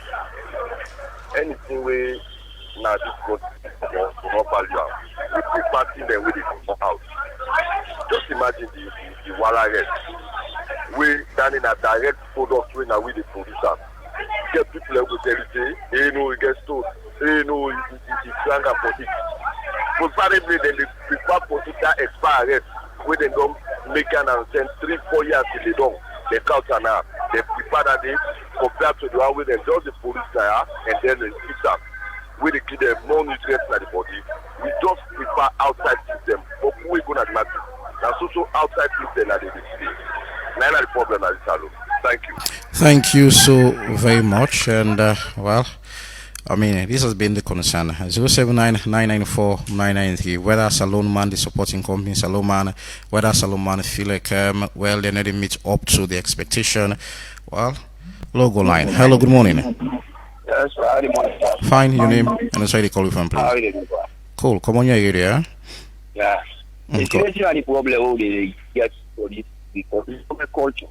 Anything we now this good for no value. We prefer them with the out. Just imagine the wallet. We done in a direct product when we the producer. Get people who tell you, hey no, it gets stored. Hey no, it's stronger for it. Preferably then they prefer producer expire where they don't make an send 3-4 years till they don't. They count now. They prefer that they compared to the one where they just the producer and then they fix up. We they give them more nutrients in the body. We just prefer outside system. But we go to the market. That's also outside system that they see. None of the problem at the Thank you. Thank you so very much. And well, I mean, this has been the concern. 07999949993. Whether Salon Man, the supporting company, Salon Man, whether Salon Man feel like well, they didn't meet up to the expectation. Well, logo line. Hello, good morning. Yes, good morning. Fine, your name and that's where they call you from, please. How are you doing? Cool. Come on your area. Yeah. The situation and the problem they get for this because it's from a culture.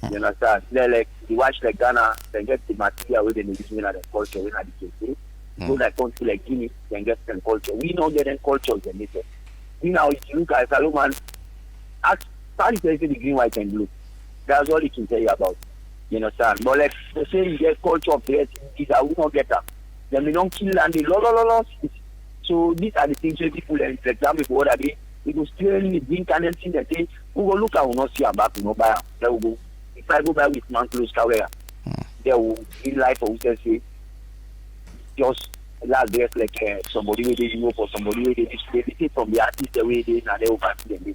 You understand? They're like you watch like Ghana, they get the material within the using the culture when I the case. Go like country like Guinea, they get the culture. We know getting culture is the nature. We now if you look at Salomon, ask the green, white and blue. That's all it can tell you about. You understand? But like they say you get culture of the is I will not get that. Then we don't kill and they lost. So these are the things where people learn. For example, for other day, we go still in the drink and everything that day, we go look at will not see a back, we no buy. There we go. If I go buy with man clothes career, there will in life or we say just last dress like somebody where they know for somebody where they display it from the artist the way they and they over them.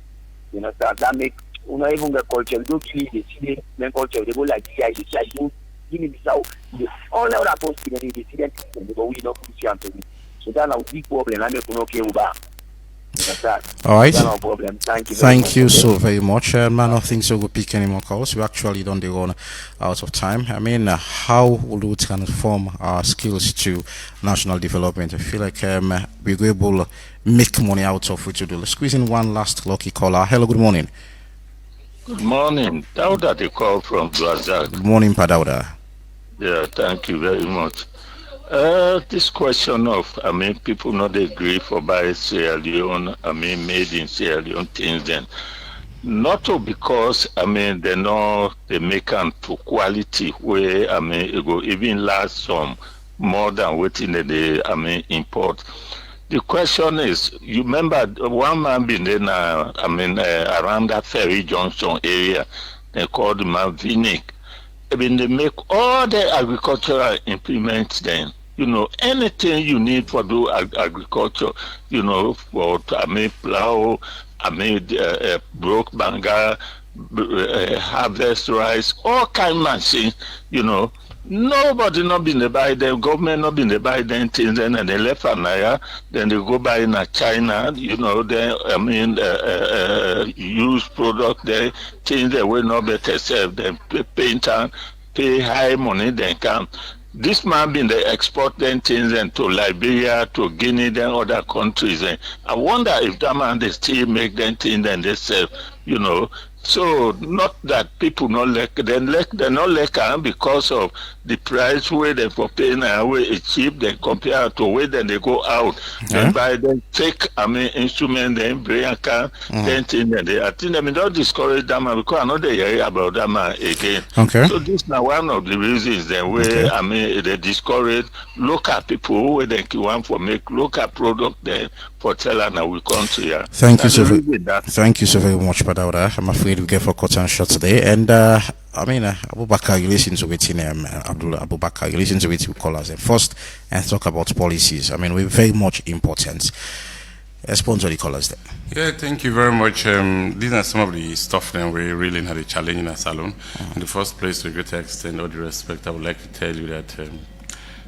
You know, that make we not even get culture. We don't kill they see them culture, they go like yeah, they say go give me this out. All that are supposed to be they see them but we don't see them. So that's a big problem. I make okay over. All right. No problem. Thank you so very much. Man, I don't think so we'll pick any more calls. We actually don't run out of time. I mean, how will we transform our skills to national development? I feel like we're able to make money out of what we do. Let's squeeze in one last lucky caller. Hello, good morning. Good morning. Dauda, the call from Brazil. Good morning, Padauda. Yeah, thank you very much. This question of, I mean, people not agree for buy Sierra Leone, I mean, made in Sierra Leone things then. Not because, I mean, they make them to quality where, I mean, it will even last some more than waiting they, I mean, import. The question is, you remember one man been in, around that Ferry Junction area, they called him Vinik. I mean, they make all the agricultural implements then. You know, anything you need for do agriculture, you know, for, I mean, plow, I mean, broke banga, harvest rice, all kind of machines, you know. Nobody not been to buy them, government not been to buy them things, and they left Anaya, then they go buy in China, you know, then, I mean, used product there, things that will not better serve them, paint and pay high money, then come. This man been they export them things and to Liberia, to Guinea, then other countries. And I wonder if that man they still make them things and they sell, you know. So not that people not like they not like because of the price where they for paying and where it's cheap. They compare to where then they go out. Then buy them take instrument then bring a car then thing and they I think don't discourage that man because I know they hear about that man again. Okay. So this now one of the reasons then where they discourage local people where they want for make local product then for telling our country. Thank you so very much, Padauda. I'm afraid we get for cut and short today. And Abubakar, you listen to it in Abubakar, you listen to it with callers. First, and talk about policies. I mean, we're very much important. Respond to the callers there. Yeah, thank you very much. These are some of the stuff that we really had a challenge in our salon. In the first place, to a greater extent, all the respect, I would like to tell you that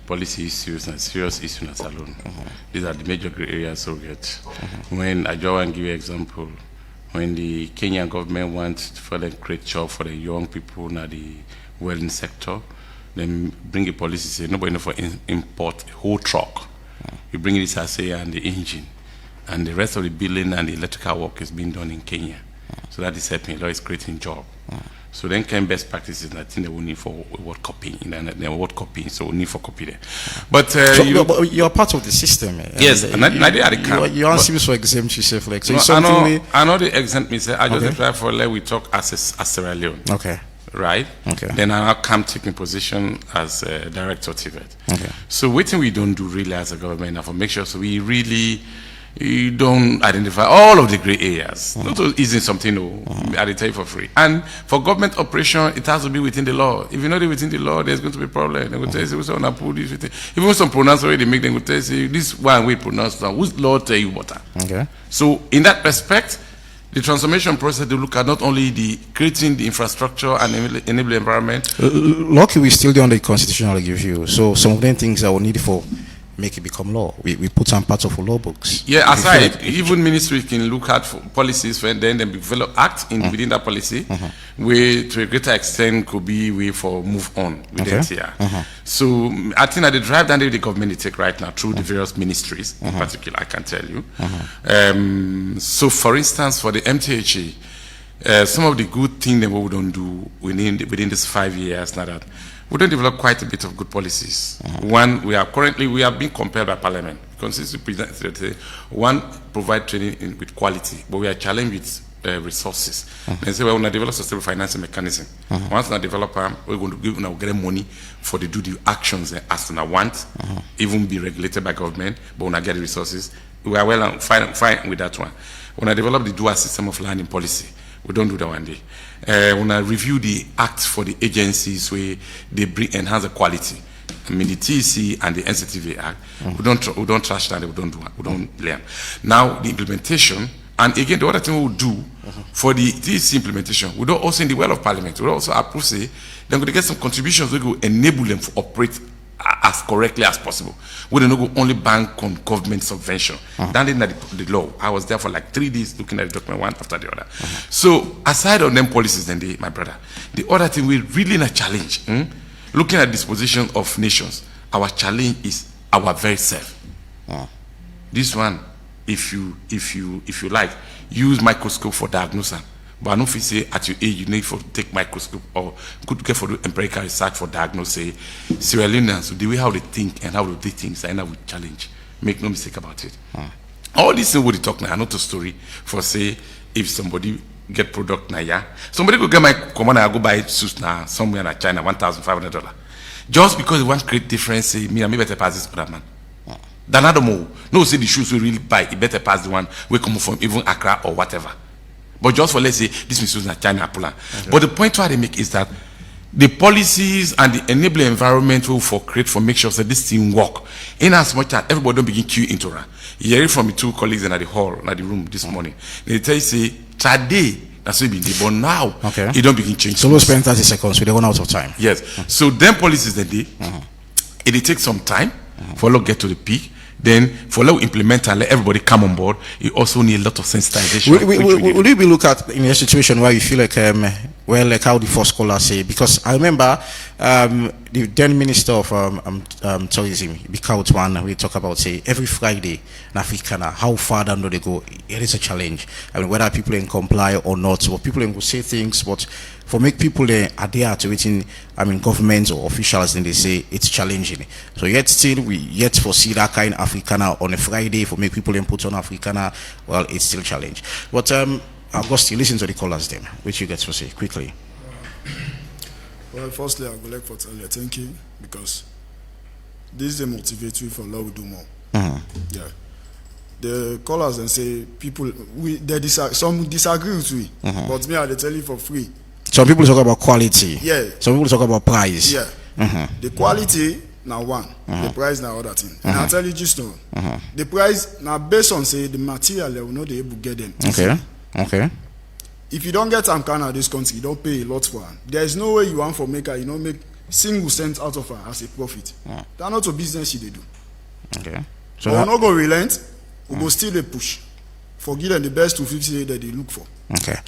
policy issues and serious issues in our salon. These are the major areas we get. When I just want to give you an example, when the Kenyan government wants to further create jobs for the young people in the welding sector, then bring a policy say nobody know for import a whole truck. You bring this assay and the engine, and the rest of the building and the electrical work is being done in Kenya. So that is helping. That is creating job. So then came best practices. I think they will need for word copying. Word copying, so we need for copy there. But you're part of the system. Yes, and I did the camp. You aren't supposed to exempt yourself, like so. No, I know the exempt me. I just apply for let we talk as Sierra Leone. Okay. Right. Okay. Then I come taking position as director of TVET. Okay. So what we don't do really as a government now for make sure so we really. You don't identify all of the gray areas. Not easy something I tell you for free. And for government operation, it has to be within the law. If you're not within the law, there's going to be a problem. They will tell you, we pull this. Even some pronounce already make them will tell you, this one we pronounce now. Whose law tell you what? Okay. So in that respect, the transformation process, they look at not only the creating the infrastructure and enable environment. Luckily, we still do on the constitutional review. So some of them things that we need for make it become law. We put some parts of the law books. Yeah, aside, even ministry can look at for policies and then develop act within that policy, where to a greater extent could be way for move on with NTR. So I think that the drive that the government they take right now through the various ministries, in particular, I can tell you. So for instance, for the MTHA, some of the good things that we don't do within this 5 years now that we don't develop quite a bit of good policies. One, we are being compelled by Parliament. One, provide training with quality, but we are challenged with resources. They say, well, we develop sustainable financing mechanism. Once we develop them, we're going to get money for the do the actions as we want, even be regulated by government, but when I get the resources, we are well and fine with that one. When I develop the dual system of learning policy, we don't do that one day. When I review the act for the agencies where they enhance the quality, I mean the TEC and the NCTV Act, we don't trash that, we don't learn. Now the implementation, and again the other thing we will do for the TEC implementation, we don't also in the well of Parliament, we also approve say they're going to get some contributions that will enable them to operate as correctly as possible. We don't go only bank on government subvention. That is not the law. I was there for like 3 days looking at the document one after the other. So aside of them policies, then my brother, the other thing we really not challenge. Looking at disposition of nations, our challenge is our very self. This one, if you like, use microscope for diagnosis. But I don't feel say at your age you need to take microscope or could get for the empirical research for diagnosis. Sierra Leoneans, the way how they think and how they do things, I know challenge. Make no mistake about it. All these things we talk now, not a story for say if somebody get product now, yeah. Somebody go get my command, I go buy suits now somewhere in China, $1,500. Just because they want to create difference, say me better pass this other man. Than other more. No say the shoes we really buy, it better pass the one we come from even Accra or whatever. But just for let's say this is not China plan. But the point why they make is that the policies and the enabling environment will for create for make sure that this thing work. In as much as everybody don't begin queue into run. You hear it from the 2 colleagues in the hall, in the room this morning. They tell you say today that's what it but now it don't begin changing. So we'll spend 30 seconds, we don't run out of time. Yes. So them policies that it takes some time for us get to the peak. Then for let implement and let everybody come on board, you also need a lot of sensitization. Will you be look at in a situation where you feel like Well, like how the first caller say, because I remember the then Minister of Tourism, Bikaut one, we talk about say every Friday in Africana, how far down do they go? It is a challenge. I mean, whether people can comply or not, or people can say things, but for make people adhere to it in, I mean, governments or officials, then they say it's challenging. So yet still we yet foresee that kind of Africana on a Friday for make people put on Africana. Well, it's still a challenge. But Augustine, listen to the callers then, which you get to say quickly. Well, firstly, I would like to tell you thank you, because this is a motivatory for Lord to do more. Yeah. The callers then say people some disagree with me, but me I tell you for free. Some people talk about quality. Yeah. Some people talk about price. Yeah. The quality now one, the price now other thing. And I'll tell you just now. The price now based on say the material they will not be able to get them. Okay. If you don't get some kind of this country, you don't pay a lot for it. There is no way you want for maker, you know, make single cent out of it as a profit. That's not a business they do. Okay. So we're not going to relent, we'll go still a push. For give them the best 250 that they look for. Okay.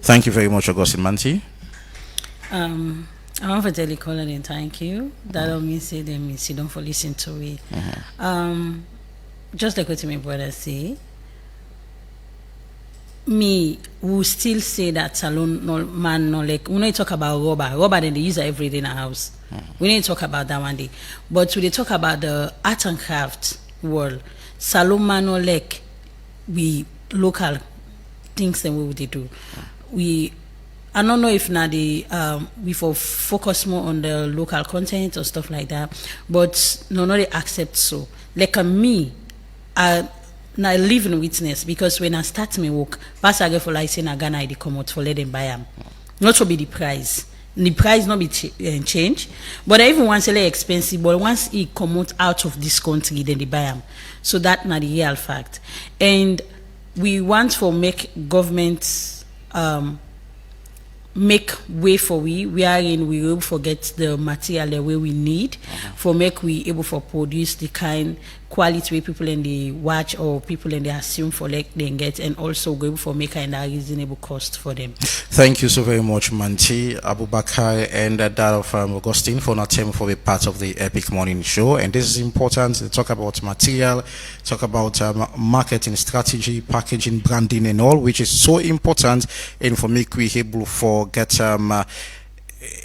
Thank you very much, Augustine Manti. I want to tell the caller and thank you. That don't mean say them means you don't for listen to it. Just like what my brother say, me will still say that salon no man no like when I talk about rubber then they use it every day in the house. We need to talk about that one day. But when they talk about the art and craft world, salon man no like we local things and what would they do. I don't know if now we focus more on the local content or stuff like that, but no they accept so. Like me, now I live in witness, because when I start my work, pass I get for like saying Ghana I come out for let them buy them. Not to be the price. The price not be change, but I even once it's expensive, but once it come out of this country, then they buy them. So that not the real fact. And we want to make governments make way for we are in we will forget the material the way we need for make we able for produce the kind quality way people in the watch or people in the assume for like they get, and also go able for make kind of reasonable cost for them. Thank you so very much, Manti, Abubakar, and that of Augustine for not time for a part of the Epic Morning Show. And this is important to talk about material, talk about marketing strategy, packaging, branding, and all, which is so important. And for make we able for get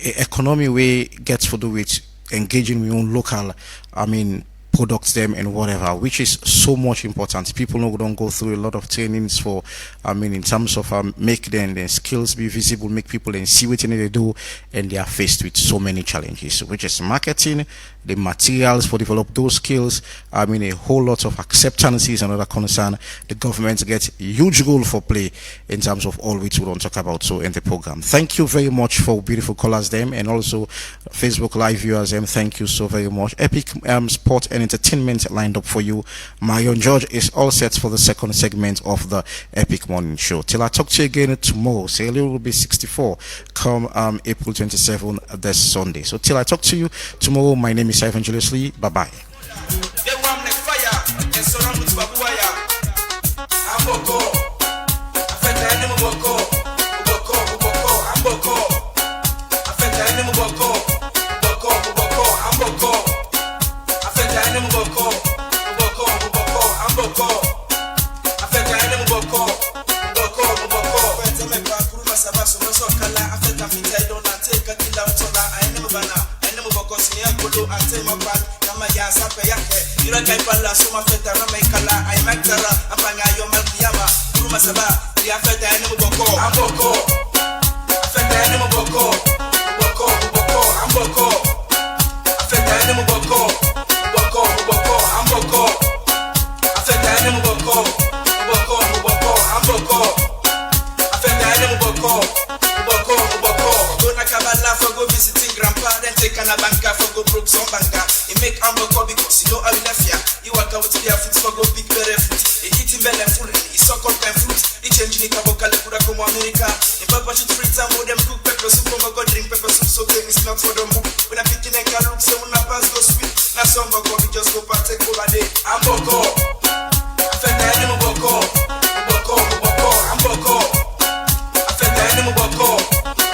economy way gets for do with engaging with own local, I mean, products them and whatever, which is so much important. People don't go through a lot of trainings for, I mean, in terms of make their skills be visible, make people and see what they do, and they are faced with so many challenges, which is marketing, the materials for develop those skills. I mean, a whole lot of acceptances and other concern. The government gets huge role for play in terms of all which we don't talk about so in the program. Thank you very much for beautiful callers them, and also Facebook live viewers them. Thank you so very much. Epic sport and entertainment lined up for you. Marion George is all set for the second segment of the Epic Morning Show. Till I talk to you again tomorrow. Sierra will be 64 come April 27 this Sunday. So till I talk to you tomorrow, my name is Evangelist Lee. Bye bye.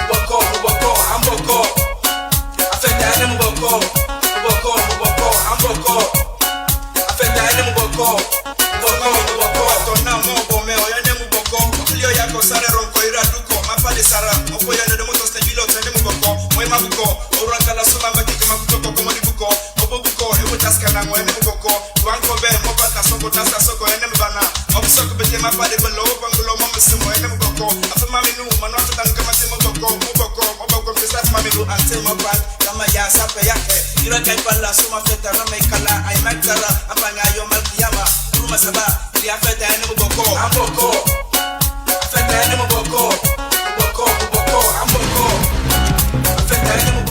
Boko, my body below, Bangalo, Mama Sumo, and never go. After Mammy knew, my not to come and say, Moboko, that's Mammy knew until my band, Kamaya, Sapayake, you don't get Pala, Suma Feta, Ramekala, I Magdala, Apanga, Malkiama, Rumasaba, the Afeta, and Moboko, Amboko, Feta, and Moboko, Boko, Amboko, Feta, and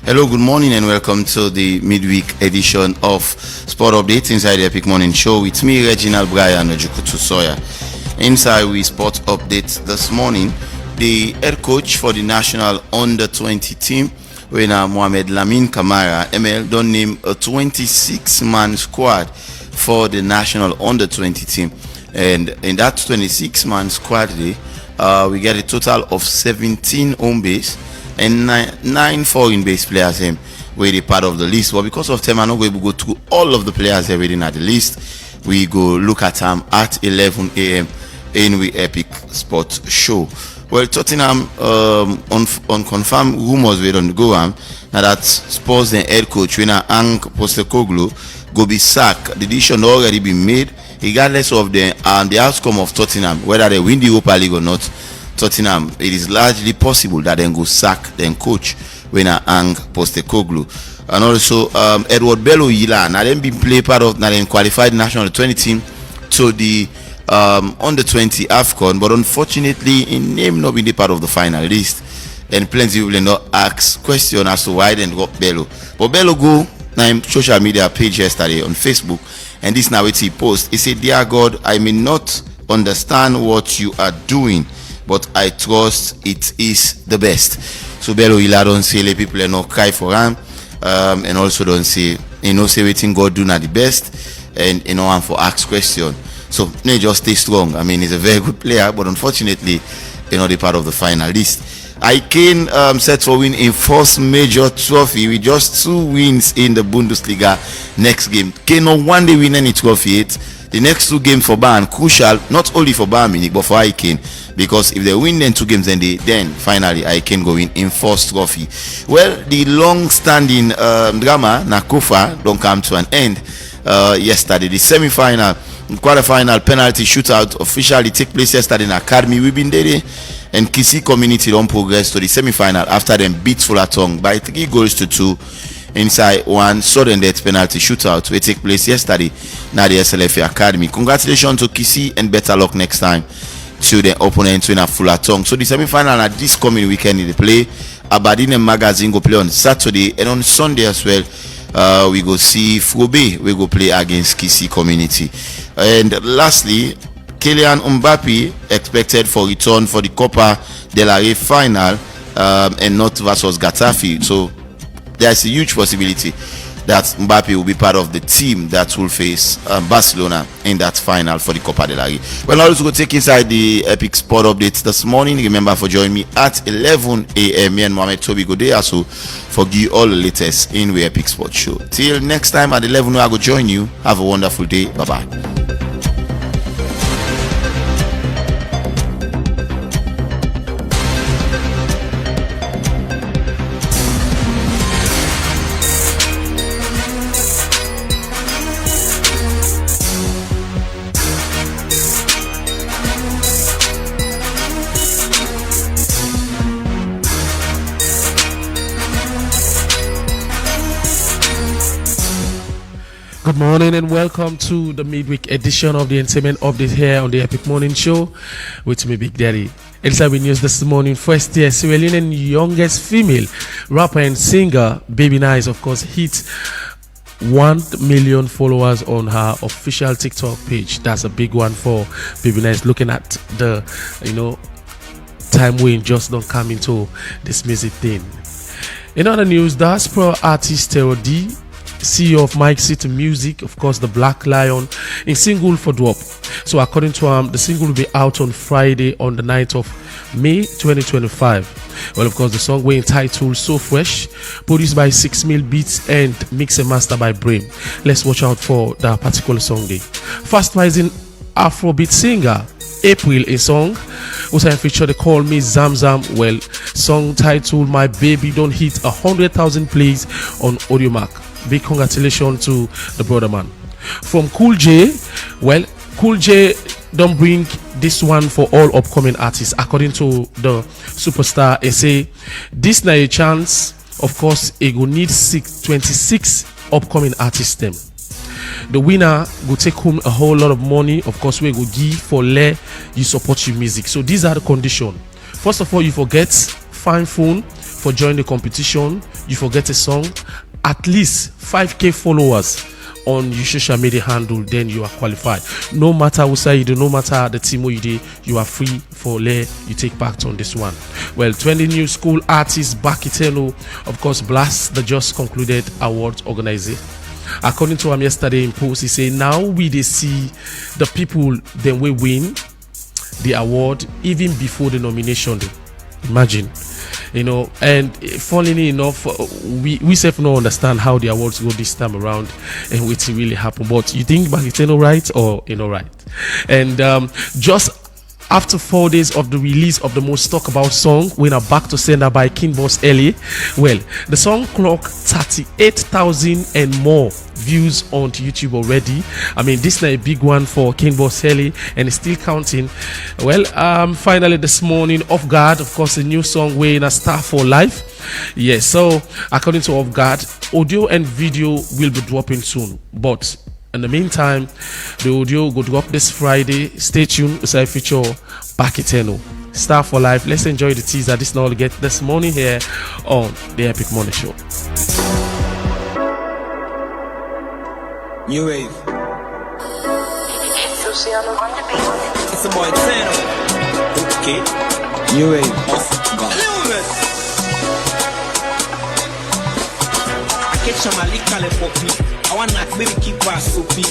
Hello, good morning, and welcome to the midweek edition of Sport Update inside the Epic Morning Show with me, Reginald Brian Ojukutu Sawyer. Inside we Sport Update this morning, the head coach for the national under-20 team, when Mohamed Lamin Kamara, ML, don't name a 26-man squad for the national under-20 team. And in that 26-man squad today, we get a total of 17 home base and nine foreign base players were the part of the list. But because of time, I'm not going to go through all of the players within at the list. We go look at them at 11 a.m. in the Epic Sport Show. Well, Tottenham on confirmed rumors we don't go now that Spurs the head coach when Ange Postecoglou go be sacked. The decision already been made regardless of the outcome of Tottenham, whether they win the Europa League or not. Tottenham, it is largely possible that they go sack their coach when Ange Postecoglou. And also Edward Bello Yila, now then been play part of now then qualified national 20 team to the under 20 AFCON, but unfortunately in name not being part of the final list. And plenty of people not ask question as to why they got Bello. But Bello go na social media page yesterday on Facebook, and this now what he post. He said, "Dear God, I may not understand what you are doing, but I trust it is the best." So Bello Ila don't say let people not cry for him, and also don't say say waiting God do not the best, and one for ask question. So they just stay strong. I mean, he's a very good player, but unfortunately, the part of the final list. Kane set for win in first major trophy with just 2 wins in the Bundesliga. Next game, Kane not one day win any trophy yet. The next 2 games for Bayern crucial, not only for Bayern Munich but for Kane, because if they win then 2 games, then finally Kane go win in first trophy. Well, the long-standing drama Nakofa don't come to an end yesterday. The semi-final, quarter-final penalty shootout officially take place yesterday in Academy. We've been there, and Kisi community don't progress to the semi-final after them beat Fullerton by 3-2 inside one sudden death penalty shootout will take place yesterday now the SLFA Academy. Congratulations to Kisi and better luck next time to the opponent in a Fullerton. So the semi-final at this coming weekend in the play. Aberdeen Magazine go play on Saturday, and on Sunday as well we go see Frobe we go play against Kisi community. And lastly, Kylian Mbappe expected for return for the Copa del Rey final and not versus Getafe. So there's a huge possibility that Mbappe will be part of the team that will face Barcelona in that final for the Copa del Rey. Well, now let's go take inside the Epic Sport Updates this morning. Remember for joining me at 11 a.m. Me and Mohamed Toby go there so for you all the latest in the Epic Sport Show. Till next time at 11 I go join you. Have a wonderful day. Bye-bye. Good morning and welcome to the midweek edition of the Entertainment Update here on the Epic Morning Show with me, Big Daddy. Inside we news this morning, first year Sierra Leone's youngest female rapper and singer, Baby Nice, of course, hit 1 million followers on her official TikTok page. That's a big one for people that's looking at the, time when just don't come into this music thing. In other news, diaspora artist Terror D, CEO of Mike City Music, of course, the Black Lion, in single for drop. So according to him, the single will be out on Friday on the 9th of May 2025. Well, of course, the song we're entitled So Fresh, produced by 6 Mil Beats and mix and master by Brain. Let's watch out for that particular song day. Fast rising Afrobeat singer April, a song also featured the Call Me Zamzam. Well, song titled My Baby Don't Hit 100,000 plays on Audiomack. Big congratulations to the brother man. From Cool J, well, Cool J don't bring this one for all upcoming artists. According to the superstar, he say this na a chance. Of course, it will need 26 upcoming artists them. The winner will take home a whole lot of money. Of course, we will give for let you support your music. So these are the conditions. First of all, you forget fine phone for joining the competition. You forget a song, at least 5k followers on your social media handle, then you are qualified. No matter who say you do, no matter the team you do, you are free for let you take part on this one. Well, 20 new school artists Bakiteno, of course, Blast the just concluded awards organization. According to him yesterday in post, he say now we they see the people then we win the award even before the nomination. Imagine, and funnily enough, we self not understand how the awards go this time around and what really happened. But you think Bakiteno right or right? And just after 4 days of the release of the most talked about song, we are back to sender by King Boss Ellie. Well, the song clocked 38,000 and more views on YouTube already. I mean, this is a big one for King Boss Ellie and it's still counting. Well, finally this morning, Off Guard, of course, a new song way in a Star for Life. Yes, so according to Off Guard, audio and video will be dropping soon, but in the meantime, the audio will drop this Friday. Stay tuned as I feature Bakiteno, Star for Life. Let's enjoy the teaser. This now get this morning here on the Epic Morning Show. New wave. It's a boy Tano. Okay. New wave. Off God. I catch a Malika for me. I want that baby keep her soapy.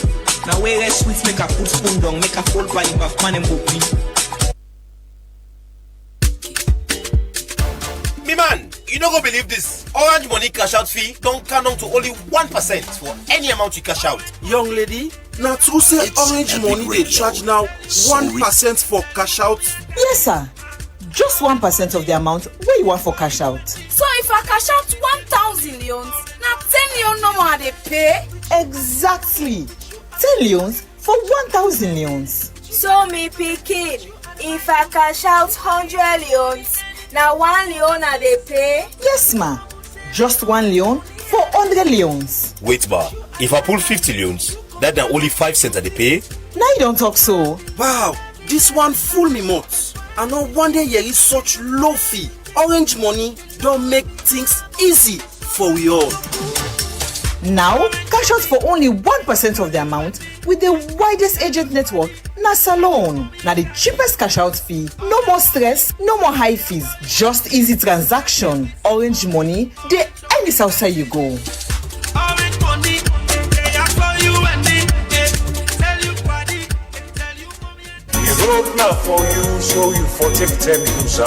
Now where I sweets make her put spoon down, make her fall by him of man and boopy. Me man, you don't go believe this. Orange Money cash out fee don't count down to only 1% for any amount you cash out. Young lady, now to say It's Orange Money they charge now 1% for cash out. Yes, sir. Just 1% of the amount where you want for cash out. So if I cash out 1,000 leons, now 10 leon no more they pay? Exactly. 10 leons for 1,000 leons. So me picking, if I cash out 100 leons, now 1 leon are they pay? Yes, ma. Just 1 leon for 100 leons. Wait bar, if I pull 50 leons, that only 5 cents that they pay? Now you don't talk so. Wow, this one fool me much. I know one day here is such low fee. Orange Money don't make things easy for we all. Now, cash out for only 1% of the amount with the widest agent network, Nasalone. Now the cheapest cash out fee. No more stress, no more high fees. Just easy transaction. Orange Money, they any outside you go. Orange Money, they are for you and me. Tell you body, tell you mommy. The road now for you, so you for take 10 use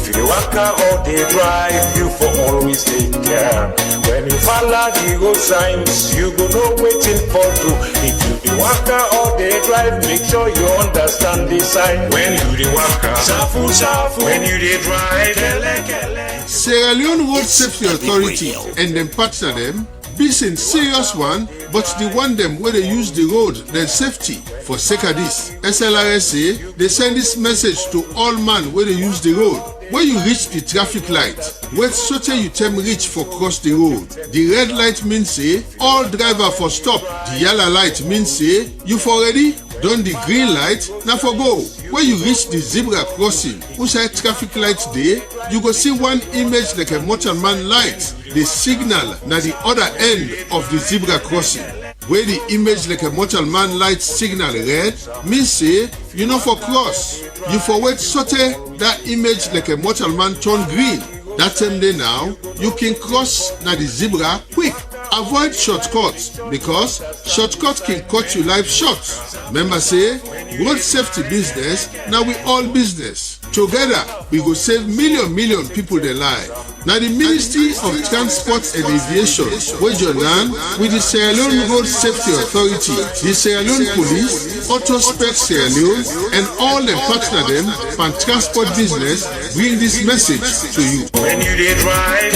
If you walk out or they drive, you for always take care. When you follow the road signs, you go no waiting for two. If you the walk out or they drive, make sure you understand the sign. When you the walk out, shafu shafu. When you the drive, kele kele. Sierra Leone Road Safety Authority and them partner them. Be in serious one, but the one them where they use the road, their safety. For sake of this, SLRSA, they send this message to all man where they use the road. When you reach the traffic light, wait so till you tell me reach for cross the road. The red light means say, all driver for stop. The yellow light means say, you for ready? Don the green light, na for go. When you reach the zebra crossing, inside traffic light day, you go see one image like a motorman light. The signal na the other end of the zebra crossing. Where the image like a motorman light signal red, means say you know for cross. You for wait sote that image like a motorman turn green. That time day now, you can cross na the zebra quick. Avoid shortcuts because shortcut can cut your life short. Remember say, road safety business, now we all business. Together, we go save million people their life. Now the Ministry of Transport and Aviation, where you land with the Sierra Leone Road Safety Authority, the Sierra Leone Police, Autospec Sierra Leone, and all the partner them from transport business bring this message to you. When you did right,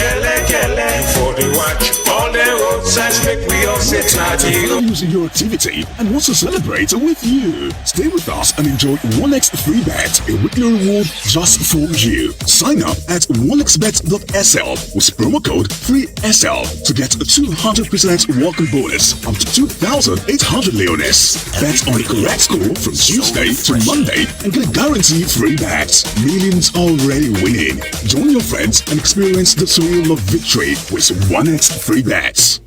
for the watch, all the roadsides make we all sit using your activity and wants to celebrate with you. Stay with us and enjoy 1x free bet, a weekly reward just for you. Sign up at 1xbet.sl with promo code 3SL to get a 200% welcome bonus up to 2,800 leones. Bet on the correct score from Tuesday to Monday and get a guaranteed free bet. Millions already winning. Join your friends and experience the thrill of victory with 1x free bets.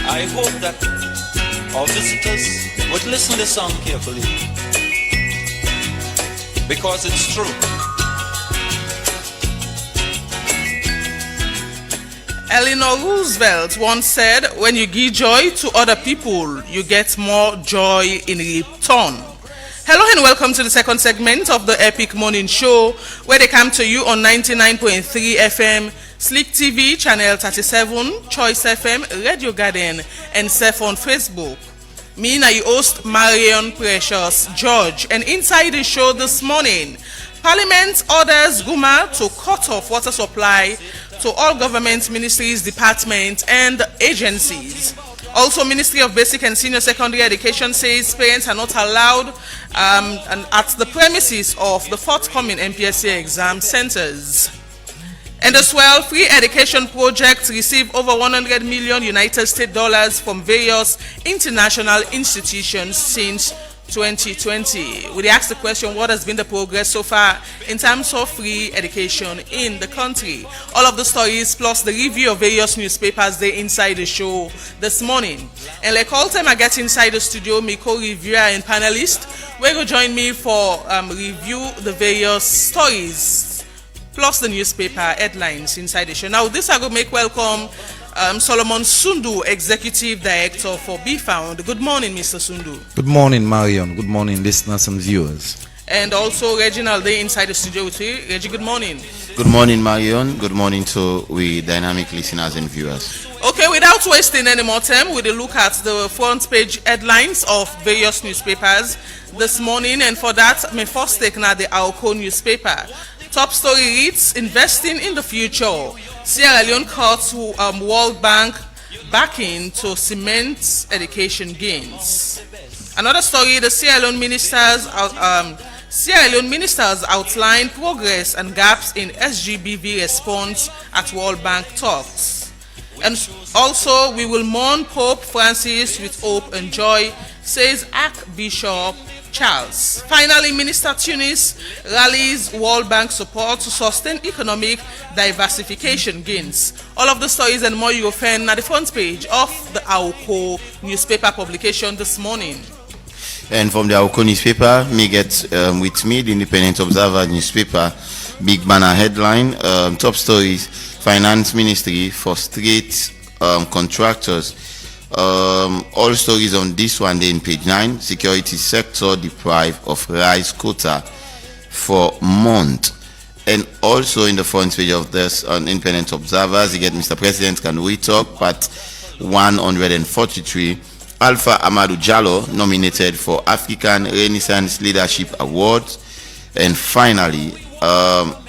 I hope that our visitors would listen to the song carefully, because it's true. Eleanor Roosevelt once said, when you give joy to other people, you get more joy in return. Hello and welcome to the second segment of the Epic Morning Show, where they come to you on 99.3 FM, Slick TV, Channel 37, Choice FM, Radio Garden, and Surf on Facebook. Me and your host, Marion Precious George, and inside the show this morning, Parliament orders Guma to cut off water supply to all government ministries, departments, and agencies. Also, Ministry of Basic and Senior Secondary Education says parents are not allowed at the premises of the forthcoming MPSA exam centers. And as well, free education projects receive over 100 million United States dollars from various international institutions since 2020. We asked the question, what has been the progress so far in terms of free education in the country? All of the stories plus the review of various newspapers they inside the show this morning. And like all time I get inside the studio, my co-reviewer and panelist will join me for review the various stories plus the newspaper headlines inside the show. Now this I will make welcome Solomon Sundu, Executive Director for Be Found. Good morning, Mr. Sundu. Good morning, Marion. Good morning, listeners and viewers. And also Reginald Day inside the studio with you. Reggie, good morning. Good morning, Marion. Good morning to we dynamic listeners and viewers. Okay, without wasting any more time, we'll look at the front page headlines of various newspapers this morning. And for that, my first take now the Aoko newspaper. Top story reads, investing in the future. Sierra Leone cuts World Bank backing to cement education gains. Another story, the Sierra Leone ministers outline progress and gaps in SGBV response at World Bank talks. And also, we will mourn Pope Francis with hope and joy, says Archbishop Charles. Finally, Minister Tunis rallies World Bank support to sustain economic diversification gains. All of the stories and more you will find at the front page of the Aoko newspaper publication this morning. And from the Aoko newspaper, me get with me the Independent Observer newspaper, big banner headline, top stories, Finance Ministry for straight contractors. All stories on this one day in page 9. Security sector deprived of rice quota for month. And also in the front page of this on Independent Observers, you get Mr. President, can we talk? Part 143. Alpha Amadou Jallo nominated for African Renaissance Leadership Awards. And finally,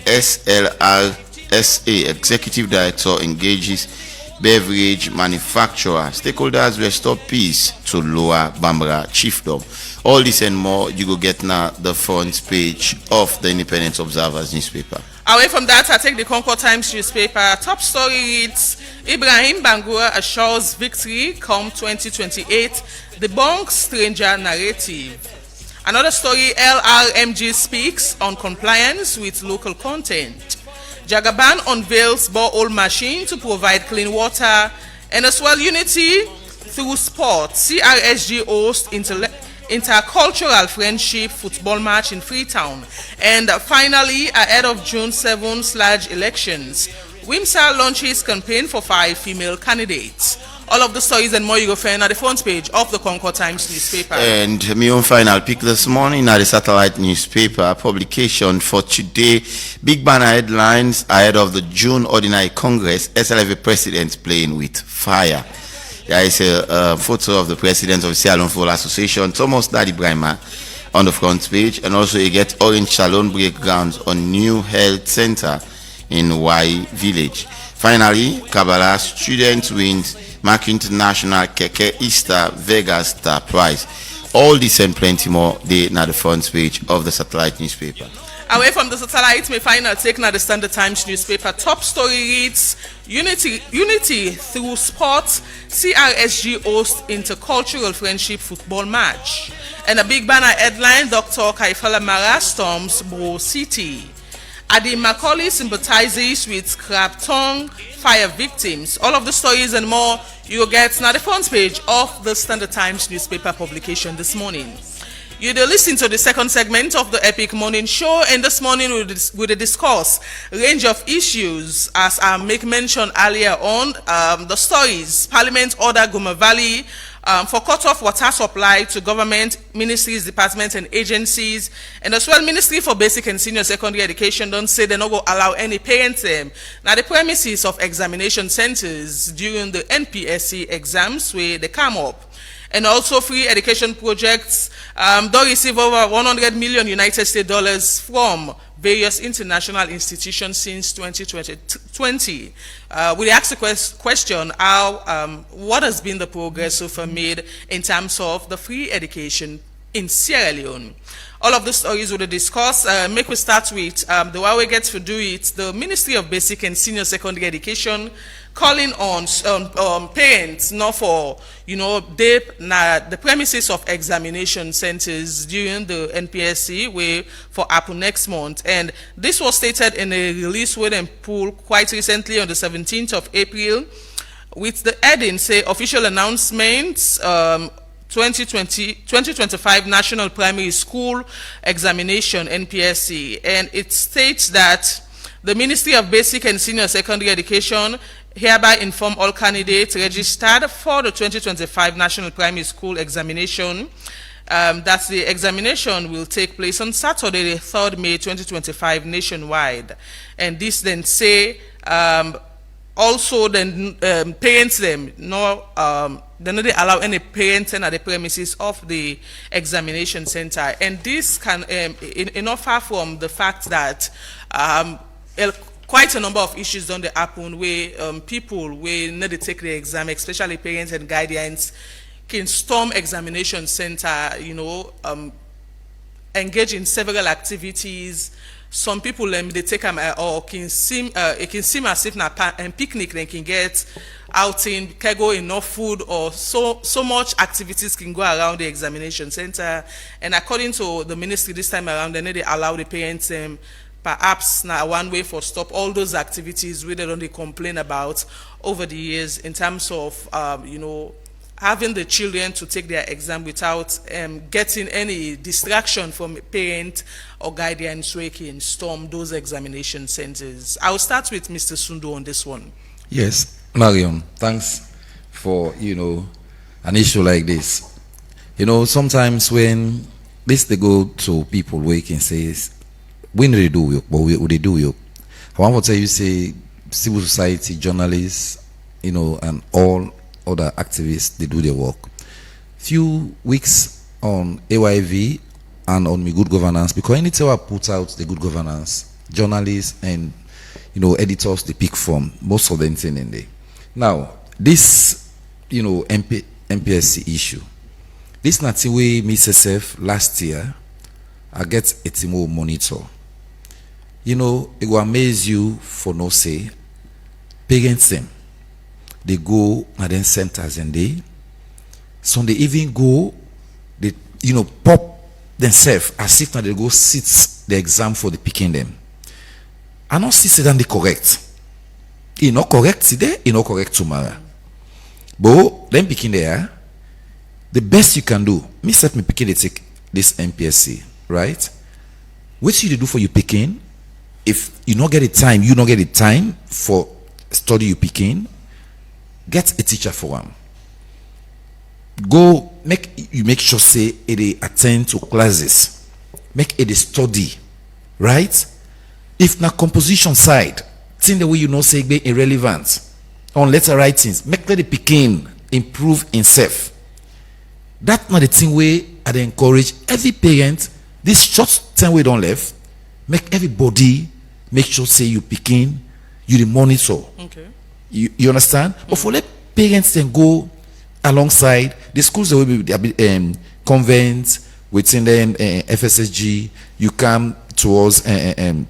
SLRSA Executive Director engages beverage manufacturer. Stakeholders restore peace to Lower Bambara Chiefdom. All this and more you go get now the front page of the Independent Observers newspaper. Away from that, I take the Concord Times newspaper. Top story reads, Ibrahim Bangura assures victory come 2028, debunks stranger narrative. Another story, LRMG speaks on compliance with local content. Jagaban unveils borehole machine to provide clean water. And as well, Unity through sport, CRSG hosts intercultural friendship football match in Freetown. And finally, ahead of June 7/elections, WIMSA launches campaign for 5 female candidates. All of the stories and more you go find at the front page of the Concord Times newspaper. And my own final pick this morning at the satellite newspaper publication for today. Big banner headlines ahead of the June Ordinary Congress. SLFA President playing with fire. There is a photo of the president of the Sierra Leone Football Association, Thomas Daddy Brima, on the front page. And also you get Orange Salon breakdowns on New Health Center in Y Village. Finally, Kabbalah students wins Mark International Keke Easter Vegas Star Prize. All this and plenty more, they na the front page of the satellite newspaper. Away from the satellite, my final take now the Standard Times newspaper. Top story reads, Unity through sports, CRSG hosts intercultural friendship football match. And a big banner headline, Dr. Kaifala Mara storms Bro City. Adi Macaulay sympathizes with Crabtongue fire victims. All of the stories and more you will get now the front page of the Standard Times newspaper publication this morning. You will listen to the second segment of the Epic Morning Show, and this morning we will discuss a range of issues as I make mention earlier on. The stories, Parliament order Goma Valley for cut-off water supply to government, ministries, departments and agencies, and as well Ministry for Basic and Senior Secondary Education don't say they're not going to allow any parents now the premises of examination centers during the NPSC exams where they come up. And also free education projects don't receive over 100 million United States dollars from various international institutions since 2020. We asked the question, what has been the progress so far made in terms of the free education in Sierra Leone? All of the stories we'll discuss. Make we start with the way we get to do it. The Ministry of Basic and Senior Secondary Education calling on parents not for the premises of examination centers during the NPSC way for Apple next month. And this was stated in a release with them pool quite recently on the 17th of April with the heading say official announcements 2025 National Primary School Examination NPSC, and it states that the Ministry of Basic and Senior Secondary Education hereby inform all candidates registered for the 2025 National Primary School Examination that the examination will take place on Saturday, the 3rd May 2025 nationwide. And this then say also then parents them they don't allow any parents at the premises of the examination center. And this can not far from the fact that quite a number of issues don't happen where people will need to take the exam, especially parents and guardians, can storm examination center, engage in several activities. Some people they take them or it can seem as if na picnic they can get outing, can go enough food or so much activities can go around the examination center. And according to the ministry this time around, they allow the parents perhaps now one way for stop all those activities where they don't complain about over the years in terms of having the children to take their exam without getting any distraction from a parent or guardians who can storm those examination centers. I'll start with Mr. Sundu on this one. Yes, Marion, thanks for an issue like this. Sometimes when they go to people where you can say we need to do work, but we do work. I want to tell you, say civil society, journalists, and all other activists, they do their work. Few weeks on AYV and on me good governance, because anytime I put out the good governance, journalists and editors they pick from most of them thing in there. Now this MPSC issue, this not the way me self last year I get a Timo monitor. you know, it will amaze you for no say. Parents them, they go at them centers and some they even go, they pop themselves as if now they go sit the exam for the picking them. I not see them they correct. He not correct today, he not correct tomorrow. But then picking there, the best you can do, me set me picking they take this MPSC, right? What you do for you picking? If you not get the time for study you picking, get a teacher for them. Go make sure say they attend to classes, make it a study, right? If na composition side, thing the way you know say be irrelevant on letter writings, make the picking improve himself. That not the thing way I encourage every parent. This short time we don't left, make everybody make sure say you picking, you the monitor. Okay. You understand? But for let parents then go alongside the schools that will be convents within them FSSG. You come towards the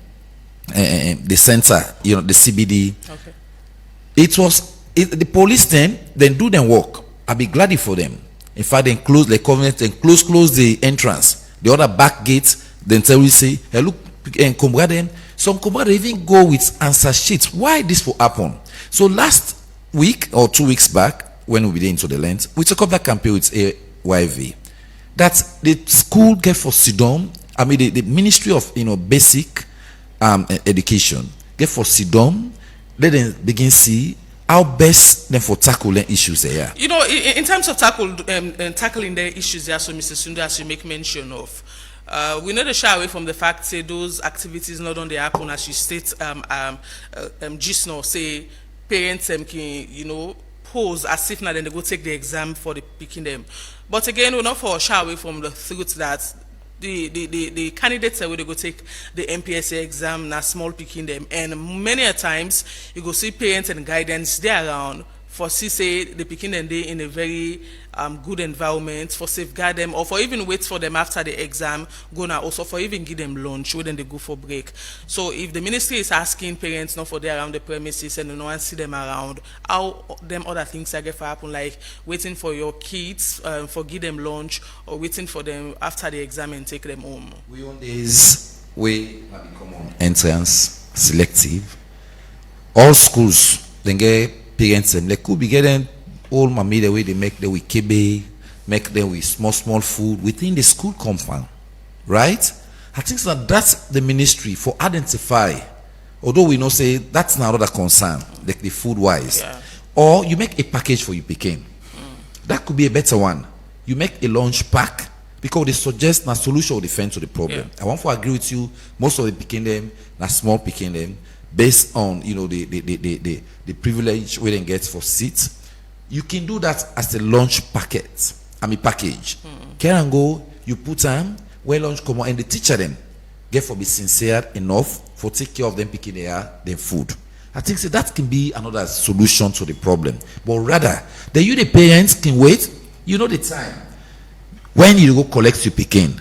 center, the CBD. Okay. The police then do them work. I'll be glad for them. In fact, then close the convent and close the entrance. The other back gate, then tell you say, hey, look, and comrade them. Some comrade even go with answer sheets. Why this will happen? So last week or 2 weeks back, when we did into the land, we took up that campaign with AYV. That the school get for Sidon, the Ministry of Basic Education get for Sidon, let them begin see how best them for tackle the issues there. In terms of tackling the issues there, so Mr. Sunday, as you make mention of, we know to shy away from the fact say those activities not only happen as you state just now say parents can pose as if now then they go take the exam for the picking them. But again, we're not for shy away from the truth that the candidates that will go take the MPSA exam now small picking them, and many a times you go see parents and guidance there around for say the picking them day in a very good environment for safeguard them, or for even wait for them after the exam go now, also for even give them lunch when they go for break. So if the ministry is asking parents not for they around the premises and no one see them around, how them other things that get for happen, like waiting for your kids for give them lunch, or waiting for them after the exam and take them home. We on this way common entrance selective. All schools then get parents and they could be getting all mommy the way they make them with kebe, make them with small food within the school compound, right? I think that's the ministry for identify. Although we know say that's not another concern, like the food wise, or you make a package for you picking. That could be a better one. You make a lunch pack because they suggest a solution or defense to the problem. I want to agree with you. Most of the picking them, na small picking them, based on the privilege we then get for seats. You can do that as a lunch package. Package. Can go, you put them where lunch come on, and the teacher them get for be sincere enough for take care of them picking their food. I think so that can be another solution to the problem. But rather, the parents can wait. You know the time when you go collect your picking,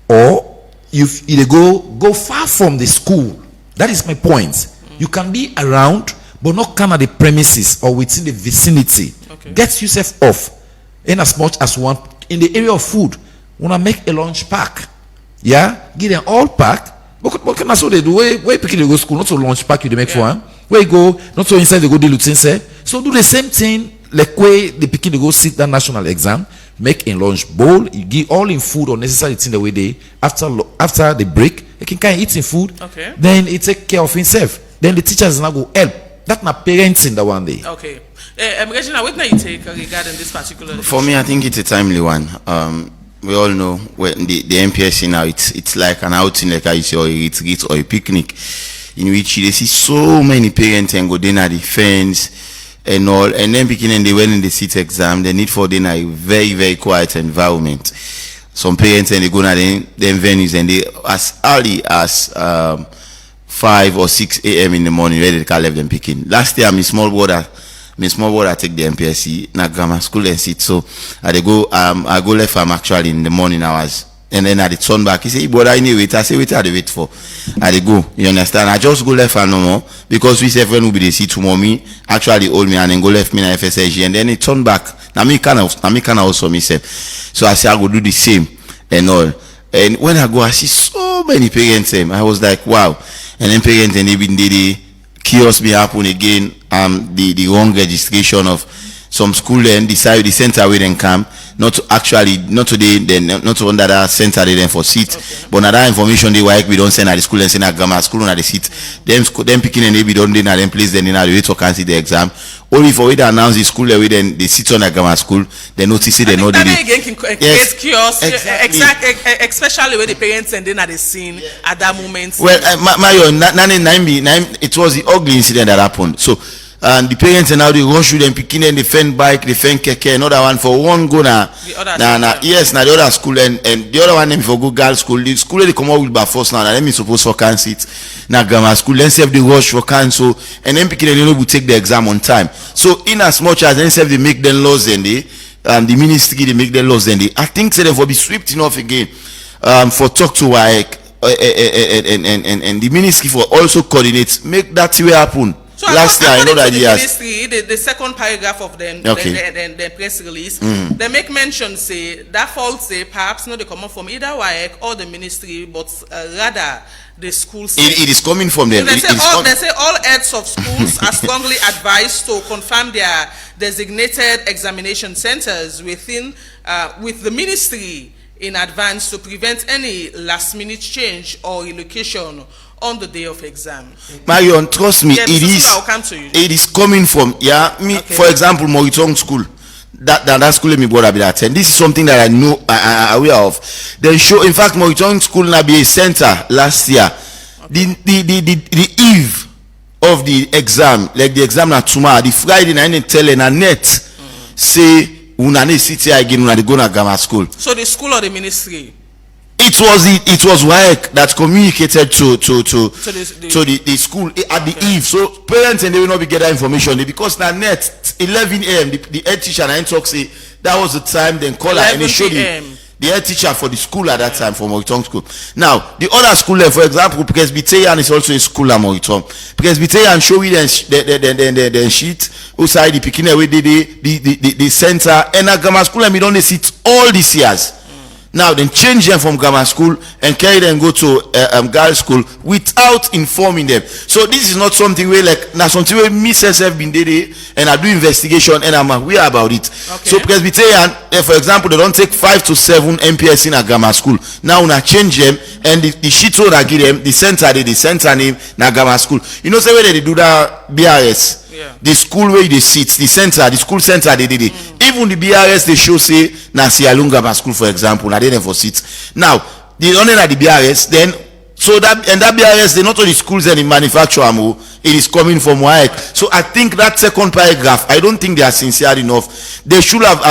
or if you go far from the school. That is my point. You can be around, but not come at the premises or within the vicinity. Get yourself off in as much as one in the area of food. Wanna make a lunch pack, give them all pack. But can also they do where picking they go school, not so lunch pack you they make for them. Where you go, not so inside they go deal with say. So do the same thing like where the picking they go sit that national exam, make a lunch bowl, you give all in food or necessary thing the way they after the break, they can kind of eat in food. Then it take care of himself. Then the teachers now go help. That's not parenting that one day. Okay. Regina, what do you take regarding this particular issue? For me, I think it's a timely one. We all know when the MPSC now, it's like an outing, like I say, or a retreat or a picnic, in which you see so many parents and go dinner the fence and all, and then beginning they went in the seat exam, they need for dinner a very, very quiet environment. Some parents and they go to them venues and they as early as 5 or 6 a.m. in the morning where they can't leave them picking. Last year, my small brother take the MPSC na grammar school and sit. So I go left farm actually in the morning hours And then I turn back. He say, but I need wait. I say, wait, I wait for. I dey go. You understand? I just go left and no more because we say when we be the see tomorrow me actually hold me and then go left me in FSSG and then he turn back. Now me kind of also myself. So I say I go do the same and all. And when I go, I see so many parents. I was like, wow. And then parents and even the chaos be happen again. The wrong registration of some school then decide the center where then come. Not to today, then not to under that center they then for seat. Okay. But now that information they work we don't send at the school and send at grammar school on the seat. Them picking and they don't then them place then they wait to cancel the exam. Only for they announce the school we then they sit on the grammar school, they notice it, they know they yes, chaos, exactly. Especially when the parents and then at the scene at that moment. Well, it was the ugly incident that happened. So and the parents and now they rush through them picking and defend bike, defend keke, another one for one go now. Yes, now the other school and the other one them for go girls school. The school they come out with by force now. Let me suppose for cancel it. Now grammar school then save the rush for cancel and then picking and will take the exam on time. So in as much as then save they make them laws and the ministry they make them laws and I think say them for be swept enough again for talk to WAEC and the ministry for also coordinate make that way happen. So last year, I know that the second paragraph of them, the press release, they make mention say that fault say perhaps not they come up from either WAEC or the ministry, but rather the schools. It is coming from them. So they say all heads of schools are strongly advised to confirm their designated examination centers with the ministry in advance to prevent any last-minute change or relocation on the day of exam. Marion, trust me, it is coming from for example, Moritong School. That school me brother be attend. This is something that I know I aware of. Then show in fact Moritong School na be a center last year. The eve of the exam, like the exam na tomorrow, the Friday night tell na net say una ne sit here again una dey go na grammar school. So the school or the ministry? It was WAEC that communicated to the school at the eve. So parents and they will not be get that information because now net 11 a.m. the head teacher and talk say that was the time then call her and they showed the head teacher for the school at that time for Moritong School. Now the other school for example Presbyterian is also a school at Moritong. Presbyterian show you the sheet outside the picking away the center and a grammar school and we don't sit all these years. Now then change them from grammar school and carry them go to girls school without informing them. So this is not something where like now something where me have been there and I do investigation and I'm aware about it. Okay. So Presbyterian, for example, they don't take 5 to 7 MPS in a grammar school. Now when I change them and the sheet road I give them the center name na grammar school. You know say where they do that BRS. Yeah. The school where they sit, the school center they did it. Even the BRS they show say na Sialunga school for example, na they for sit. Now the only at the BRS then so that BRS they not only schools and the manufacturer it is coming from WAEC. So I think that second paragraph I don't think they are sincere enough. They should have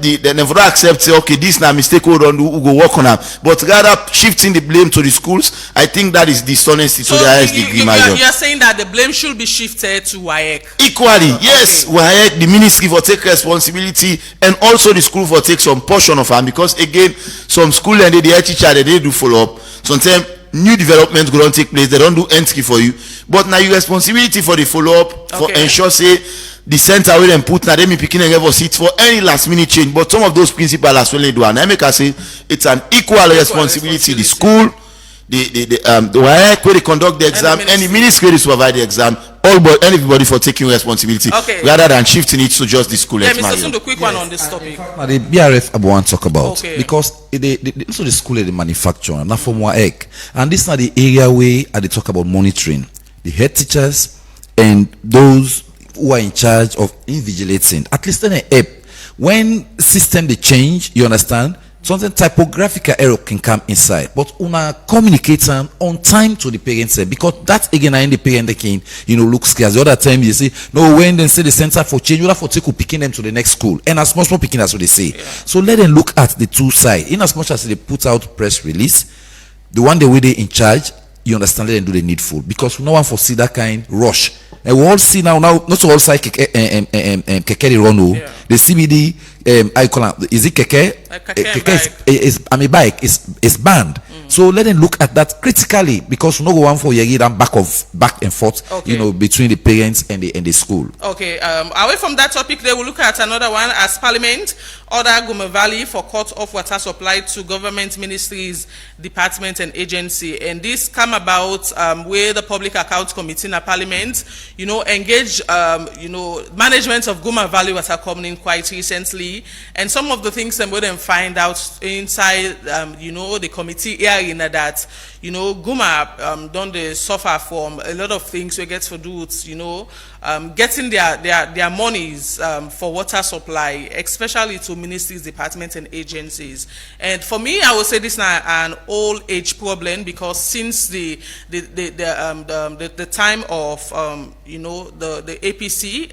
they never accept say okay this na mistake we don't do we go work on them, but rather shifting the blame to the schools. I think that is dishonesty to the highest degree. You are saying that the blame should be shifted to WAEC equally. Yes, WAEC, the ministry for take responsibility and also the school for take some portion of them because again some school and the head teacher they do follow up. Sometimes new developments go don't take place, they don't do entry for you, but now your responsibility for the follow-up for ensure say the center where them put now they me picking and ever seat for any last minute change, but some of those principals as well they do and I make I say it's an equal responsibility. The school, the WAEC where they conduct the exam and the ministry to provide the exam, everybody for taking responsibility rather than shifting it to just the school. Mr. Sundu, quick one on this topic. Now the BRF I want to talk about because so the school is the manufacturer, not from WAEC, and this is not the area where they talk about monitoring the head teachers and those who are in charge of invigilating. At least in an app, when system they change, you understand. Something typographical error can come inside, but una communicate on time to the parents because that again I the parent they can look scarce. The other time you say no when they say the center for change, you have to take picking them to the next school and as much more picking as what they say. So let them look at the two sides. In as much as they put out press release, the one the way they in charge you understand, let them do the needful, because no one foresee that kind rush. And we all see now not all side keke run. The CBD I call it, is it keke? Keke is a bike is banned. So let them look at that critically, because no one for yegi and back and forth, between the parents and the school. Okay, away from that topic, they will look at another one as Parliament order Guma Valley for cut off water supply to government ministries, departments and agency. And this come about where the Public Accounts Committee in the Parliament, engage, management of Guma Valley Water Company quite recently. And some of the things that we didn't find out inside, the committee hearing that, Guma don't suffer from a lot of things we get for dudes, getting their monies for water supply, especially to ministries, departments, and agencies. And for me, I would say this is an old age problem, because since the time of the APC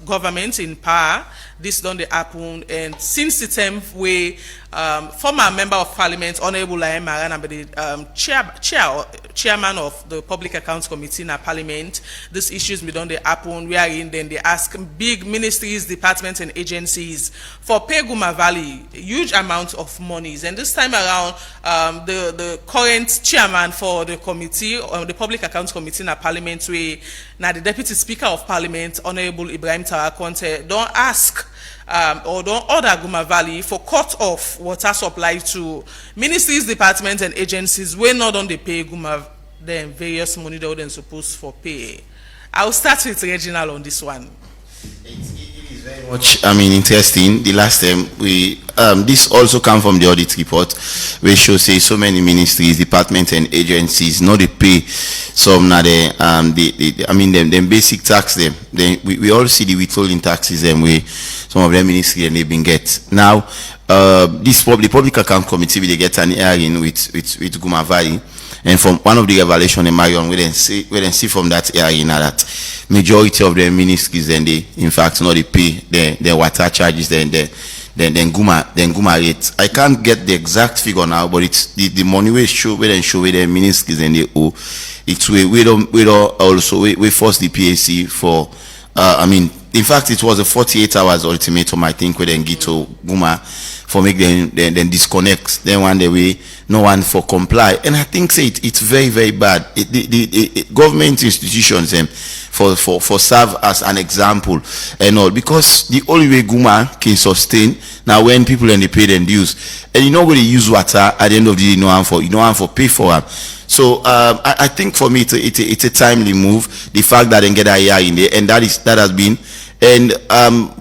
government in power, this done the happen, and since the time where former member of Parliament, Honorable Laem Maran, the chairman of the Public Accounts Committee in our Parliament, these issues be done the happen, wherein then they ask big ministries, departments, and agencies for pay Guma Valley huge amounts of monies. And this time around, the current chairman for the committee, the Public Accounts Committee in our Parliament, where now the Deputy Speaker of Parliament, Honorable Ibrahim Tarakonte, don't ask or don't order Guma Valley for cut off water supply to ministries, departments, and agencies where not on the pay Guma then various money that they're supposed for pay. I'll start with Reginald on this one. It is very much, interesting. The last time we this also come from the audit report, which shows say so many ministries, departments, and agencies not they pay some now them basic tax them. Then we all see the withholding taxes them way some of them ministries and they've been get now. The Public Account Committee they get an hearing with Guma Valley. And from one of the revelations in Marion, we then see from that area that majority of the ministries then they in fact not they pay their water charges then Guma rates. I can't get the exact figure now, but it's the money we show where the ministries and they owe. It's we don't also we force the PAC for in fact it was a 48 hours ultimatum I think we then get to Guma for make them then disconnect. Then one day we no one for comply, and I think it's very very bad. The government institutions for serve as an example and all, because the only way Guma can sustain now when people and they pay them dues, and you know when they use water at the end of the day, you know one for pay for them. So I think for me it's a timely move. The fact that they get a year in there, and that has been. And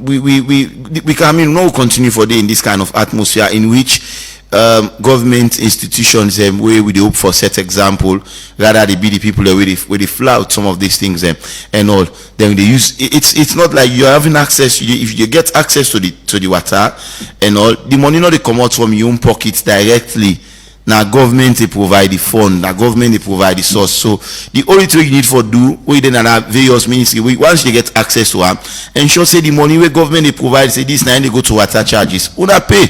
we can continue for day in this kind of atmosphere in which government institutions where we hope for set example, rather they be the people where they flout some of these things and all. Then they use it's not like you're having access. If you get access to the water and all, the money not they come out from your own pockets directly. Now government they provide the fund, now government they provide the source. So the only thing you need for do we then have various ministries. Once you get access to them, ensure say the money where government they provide, say this now they go to water charges. Una pay.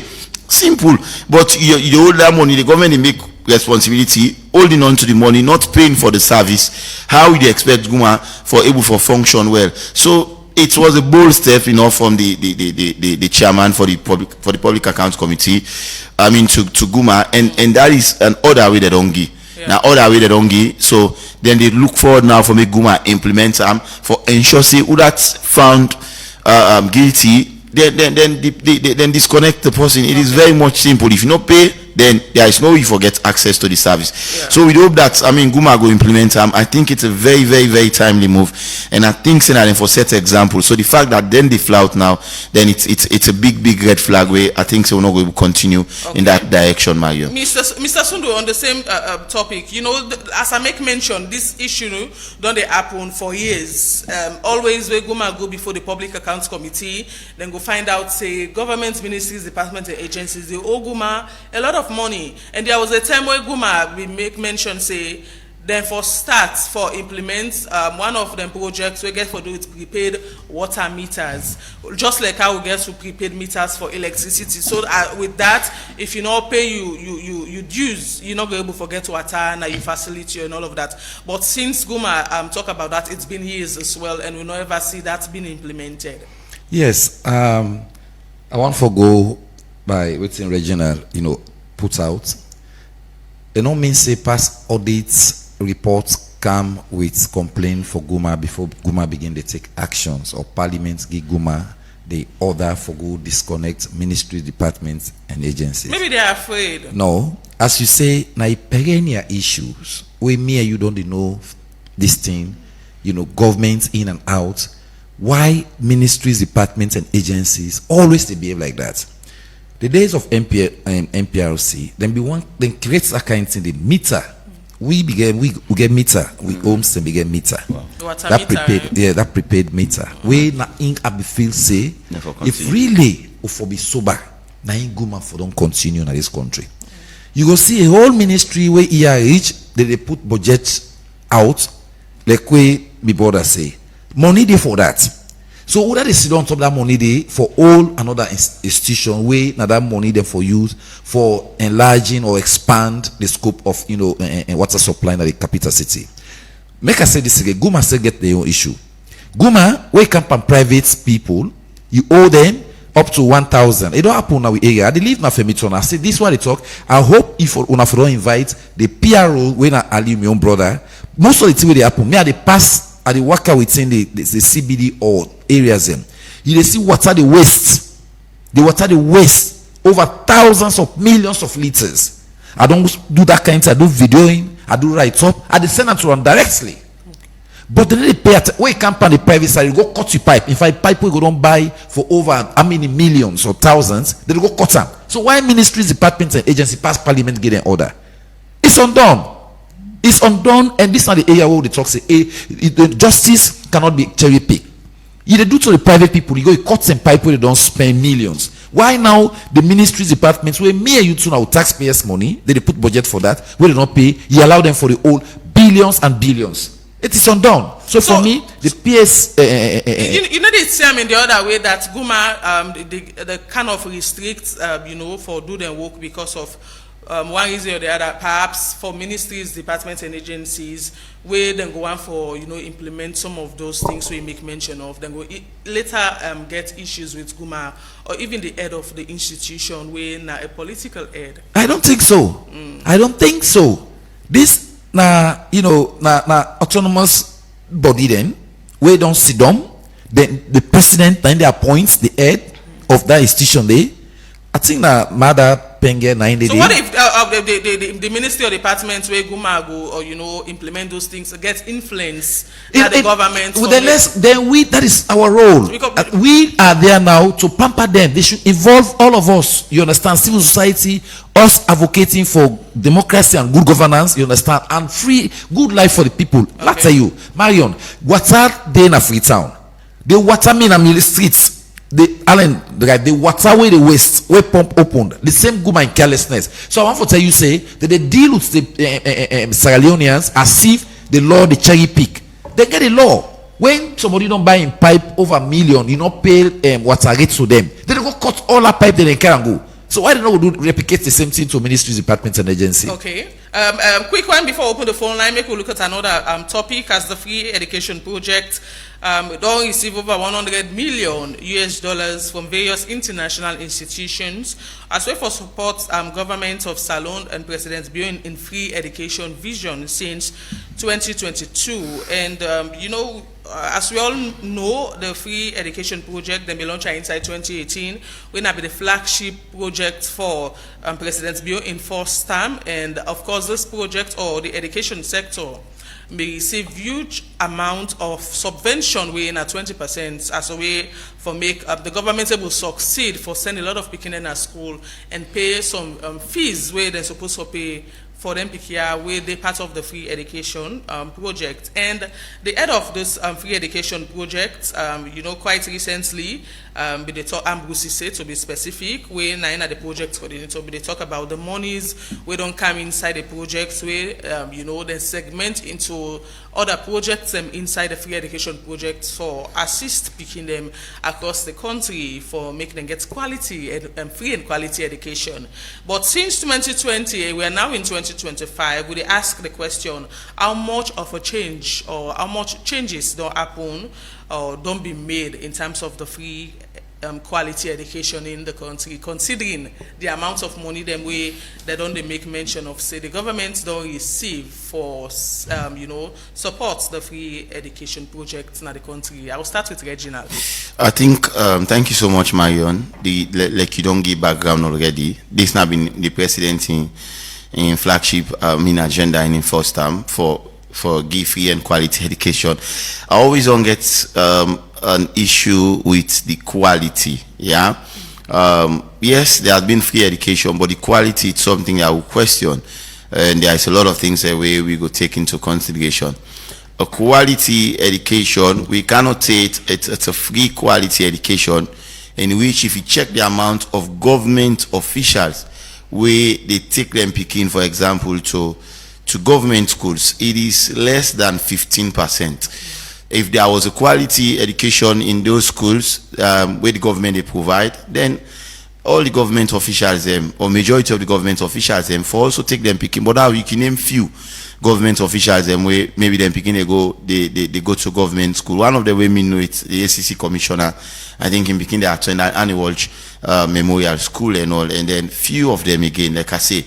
Simple. But you hold that money, the government they make responsibility, holding on to the money, not paying for the service. How would you expect Guma for able to function well? So it was a bold step, from the chairman for the Public Accounts Committee, to Guma, and that is an order way they don't give. Yeah. Now order way they don't give. So then they look forward now for make Guma implement for ensure say who that's found guilty, then disconnect the person. It is very much simple. If you not pay, then there is no way you forget access to the service. Yeah. So we hope that Guma go implement I think it's a very very very timely move, and I think saying for set example. So the fact that then they flout now, then it's a big red flag way. I think so we're not going to continue in that direction, Mario. Mr. Sundu, on the same topic, as I make mention, this issue don't they happen for years. Always where Guma go before the Public Accounts Committee, then go find out say government ministries, departments, and agencies they owe Guma a lot of money. And there was a time where Guma we make mention say then for start for implement one of them projects we get for do with prepaid water meters, just like how we get to prepaid meters for electricity. So with that, if you not pay you dues, you're not going to forget water and your facility and all of that. But since Guma talk about that, it's been years as well, and we don't ever see that being implemented. Yes, I want to go by waiting regional, put out. They don't mean say past audits reports come with complaint for Guma before Guma begin to take actions, or Parliament give Guma the order for go disconnect ministry, departments, and agencies. Maybe they are afraid. No, as you say, now perennial issues. We me and you don't know this thing, governments in and out. Why ministries, departments, and agencies always they behave like that? The days of MPRC, then creates a kind of thing, the meter. We get meter, we homes and we get meter. Wow. That prepaid, that prepaid meter. We na ink up the field say, if really for be sober, na Guma for don't continue in this country. You go see a whole ministry where reach, they put budget out, like we me brother say. Money there for that. So whether they sit on top of that money there for all another institution where now that money there for use for enlarging or expand the scope of water supply in the capital city. Make I say this again, Guma still get their own issue. Guma, where come from private people, you owe them up to 1,000. It don't happen now with area. I live na Femiton. I say this is what they talk. I hope if una for don't invite the PRO when I Ali my own brother. Most of the thing they happen, me I they pass at the worker within the CBD or areas them. You see water the waste. The water the waste over thousands of millions of liters. I don't do that kind of, I do videoing, I do write up, I send it to them directly. But then they pay at where camp on the private side, you go cut your pipe. In fact, pipe we go don't buy for over how many millions or thousands, they go cut them. So why ministries, departments, and agencies pass parliament get an order? It's undone. It's undone, and this is not the area where they talk say, the justice cannot be cherry picked. You do to the private people, you go cut some pipe where they don't spend millions. Why now the ministries, departments, where me and you two now taxpayers' money, they put budget for that, where they don't pay, you allow them for the whole billions and billions. It is undone. So for me, the PS. You know, they say in the other way that Guma, they kind of restrict, for do their work because of one reason or the other. Perhaps for ministries, departments, and agencies, where then go on for implement some of those things we make mention of. Then go later get issues with Guma or even the head of the institution, where now a political head. I don't think so. I don't think so. This. Na autonomous body then where don't sit down, then the president then they appoints the head of that institution there. I think na Mother Penge 90 days. So what if the ministry or department where Guma go or implement those things get influence by the government? Then that is our role. We are there now to pamper them. They should involve all of us. You understand? Civil society, us advocating for democracy and good governance. You understand? And free good life for the people. Okay. Let's tell you, Marion, water day in a free town. The water mean in the streets. The water where the waste where pump opened, the same Guma and carelessness. So I want to tell you, say that they deal with the Sierra Leoneans as if the law the cherry pick. They get a law. When somebody don't buy in pipe over $1 million, you not pay water rate to them. They go cut all that pipe, then they can go. So why don't we replicate the same thing to ministries, departments, and agencies? Okay. Quick one before we open the phone line. Make we look at another topic as the free education project. Don't receive over $100 million from various international institutions as well for support government of Salon and President Bio in free education vision since 2022. And as we all know, the free education project then be launched inside 2018 will now be the flagship project for President Bio in first term. And of course, this project or the education sector may receive huge amount of subvention weighing at 20% as a way for make the government able to succeed for send a lot of people in a school and pay some fees where they're supposed to pay for them here where they part of the free education project. And the head of this free education project, quite recently But they talk Ambusi say to be specific, we now the project coordinator, but they talk about the monies we don't come inside the projects, we they segment into other projects inside the free education projects for assist picking them across the country for making them get quality and free and quality education. But since 2020, we are now in 2025, we ask the question, how much of a change or how much changes don't happen or don't be made in terms of the free quality education in the country, considering the amount of money they don't make mention of, say the government don't receive for support the free education projects in the country. I will start with Reginald. I think thank you so much, Marion. Like you don't give background already. This now been the president in flagship agenda in first term for give free and quality education. I always don't get an issue with the quality. Yeah. Yes, there has been free education, but the quality is something I will question, and there is a lot of things that we go take into consideration. A quality education, we cannot say it's a free quality education in which, if you check the amount of government officials where they take them picking, for example, to government schools, it is less than 15%. If there was a quality education in those schools where the government they provide, then all the government officials or majority of the government officials for also take them picking. But now you can name few government officials where maybe them picking they go to government school. One of the women know it's the ACC commissioner. I think in Peking they attend Annie Memorial School and all, and then few of them again, like I say.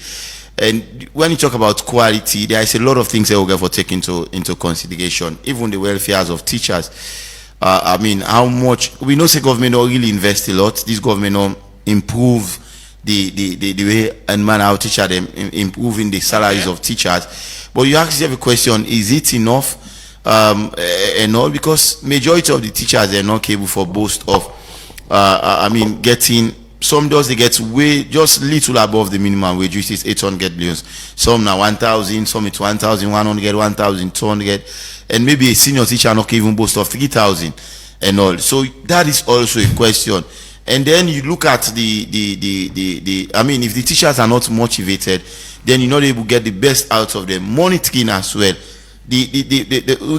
And when you talk about quality, there is a lot of things that will get for take into consideration. Even the welfares of teachers. I mean, how much we know the government don't really invest a lot. This government don't improve the way and manner how teacher them improving the salaries of teachers. But you ask yourself a question: is it enough? And all, because majority of the teachers are not capable for boast of. Getting. Some does they get way just little above the minimum wage, which is 800 billions. Some now 1,000, some it's 1,100, 1,200, and maybe a senior teacher not even boast of 3,000 and all. So that is also a question. And then you look at if the teachers are not motivated, then you're not able to get the best out of them. Monitoring as well. We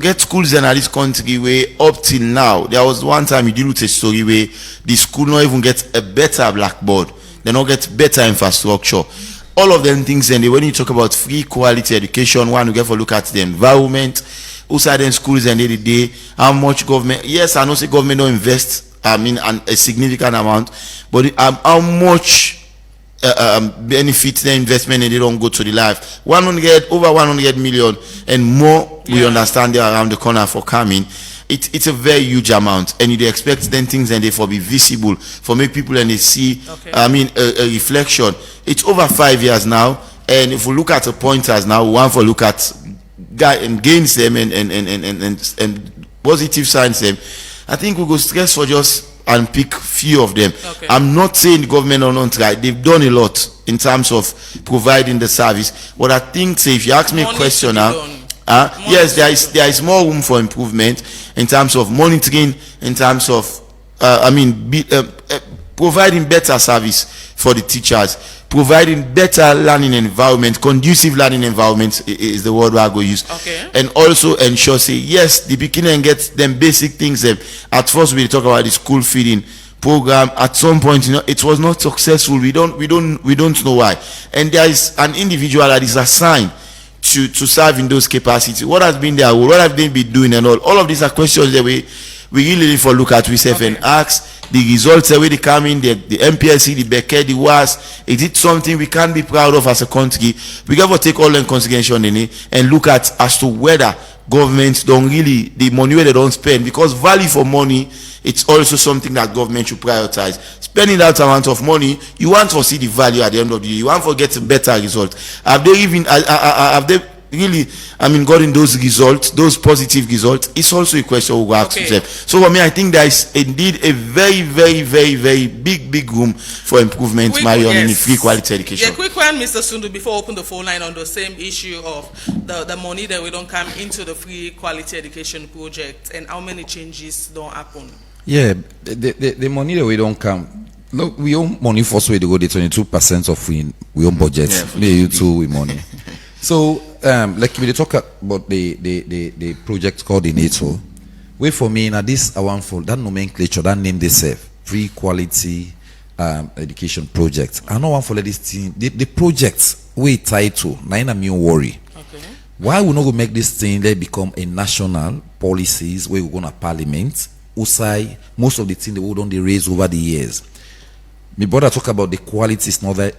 get schools in this country where up till now, there was one time you deal with a story where the school not even get a better blackboard, they not get better infrastructure. All of them things, and when you talk about free quality education, one you get for look at the environment, outside them schools and the day, how much government, yes, I know say government don't invest, a significant amount, but how much benefit the investment and they don't go to the life. Over 100 million and more. We understand they're around the corner for coming. It's a very huge amount, and you expect then things and they for be visible for make people and they see. A reflection. It's over 5 years now, and if we look at the pointers now, we want to look at gains them and positive signs them. I think we go stress for just and pick few of them. I'm not saying the government are not right. They've done a lot in terms of providing the service. But I think, say, if you ask me a question now, yes, there is more room for improvement in terms of monitoring, in terms of providing better service for the teachers, providing better learning environment, conducive learning environment is the word I go use. And also ensure, say, yes, the beginning gets them basic things. At first we talk about the school feeding program. At some point, it was not successful. We don't know why. And there is an individual that is assigned to serve in those capacities. What has been there? What have they been doing? And all of these are questions that we really need to look at ourselves and ask. The results the way they come in, the MPLC, the Becker, the WAS, is it something we can be proud of as a country? We got to take all in consideration in it and look at as to whether governments don't really, the money where they don't spend, because value for money, it's also something that government should prioritize. Spending that amount of money, you want to see the value at the end of the day. You want to get a better result. Have they really, gotten those results, those positive results? It's also a question we will ask yourself. So for me, I think there is indeed a very, very, very, very big room for improvement, Marion, in free quality education. Yeah, quick one, Mr. Sundu, before I open the phone line on the same issue of the money that we don't come into the free quality education project and how many changes don't happen. Yeah, the money that we don't come. Look, we own money for so we go the 22% of we own budget. Yeah, Me you too with money. So like we talk about the project coordinator. Wait for me now. This I want for that nomenclature, that name they say free quality education project. I don't want for this thing. The projects we title. Now I mean worry. Okay. Why we not go make this thing let become a national policies where we go to parliament? Usai most of the things they don't they raise over the years. My brother talk about the quality is not that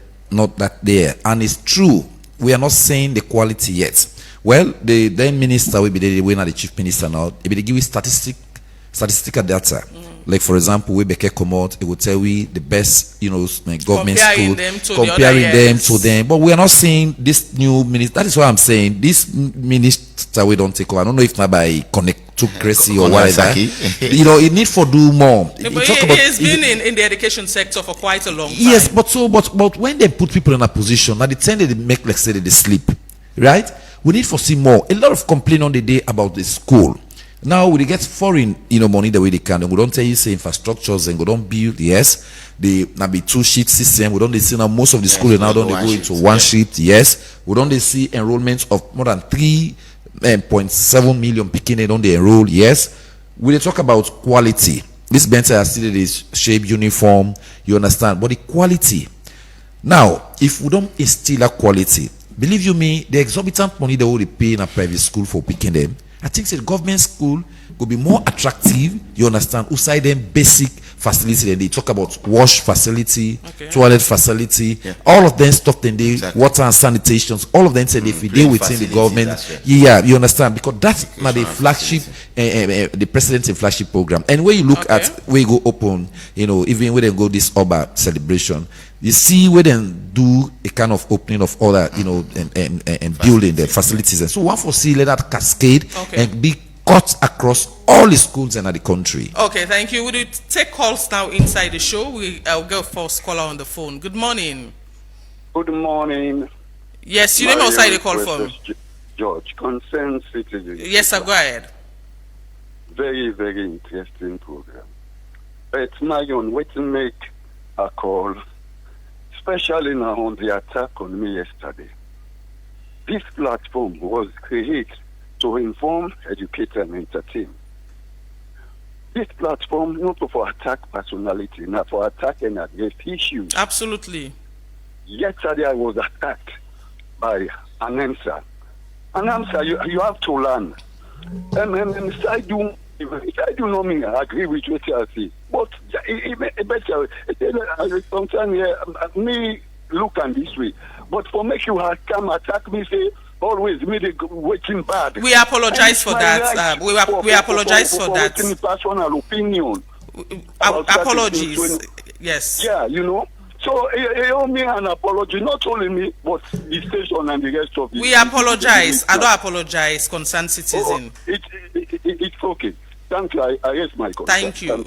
there, and it's true. We are not saying the quality yet. Well, the then minister will be the chief minister now. If they give you statistical data, like for example, we Beke Komot, it will tell we the best, government comparing school, comparing them to them. But we are not saying this new minister. That is what I'm saying. This minister we don't take over. I don't know if not by connect to Gracie or whatever. It need for do more. Yeah, but he has been in the education sector for quite a long time. Yes, but when they put people in a position, now the time they make like say they sleep, right? We need for see more. A lot of complaint on the day about the school. Now we get foreign, money the way they can. And we don't tell you say infrastructures and we don't build. Yes, they now be 2-sheet system. We don't see now most of the schools now don't they go into 1-sheet. Yes, we don't they see enrollments of more than 3.7 million picking don't they enroll. Yes, we talk about quality. This Benton has still is shape uniform. You understand, but the quality. Now, if we don't instill that quality, believe you me, the exorbitant money they will pay in a private school for picking them. I think the government school could be more attractive, you understand, outside them basic facility. Then they talk about wash facility, toilet facility, all of them stuff then they water and sanitations, all of them said if we deal within the government, you understand, because that's now the flagship the president's flagship program. And when you look at where you go open, even when they go this Oba celebration, you see where they do a kind of opening of other, and building the facilities. And so one for see let that cascade and be cut across all the schools in the country. Okay, thank you. We'll take calls now inside the show. I'll go first caller on the phone. Good morning. Good morning. Yes, you name outside the call from. George, concerned citizen. Yes, sir, go ahead. Very, very interesting program. It's my own way to make a call, especially now on the attack on me yesterday. This platform was created to inform, educate, and entertain. This platform not for attack personality, not for attack and against issues. Absolutely. Yesterday I was attacked by an answer. An answer you have to learn. And I do not mean I agree with what you say, but sometimes me look on this way. But for make you come attack me, say always me they waiting bad. We apologize for that. We apologize for that. Personal opinion. Apologies. Yes. Yeah, So you owe me an apology, not only me, but the station and the rest of the. We apologize. I don't apologize, concerned citizen. It's okay. Thank you. I raise my concern. Thank you.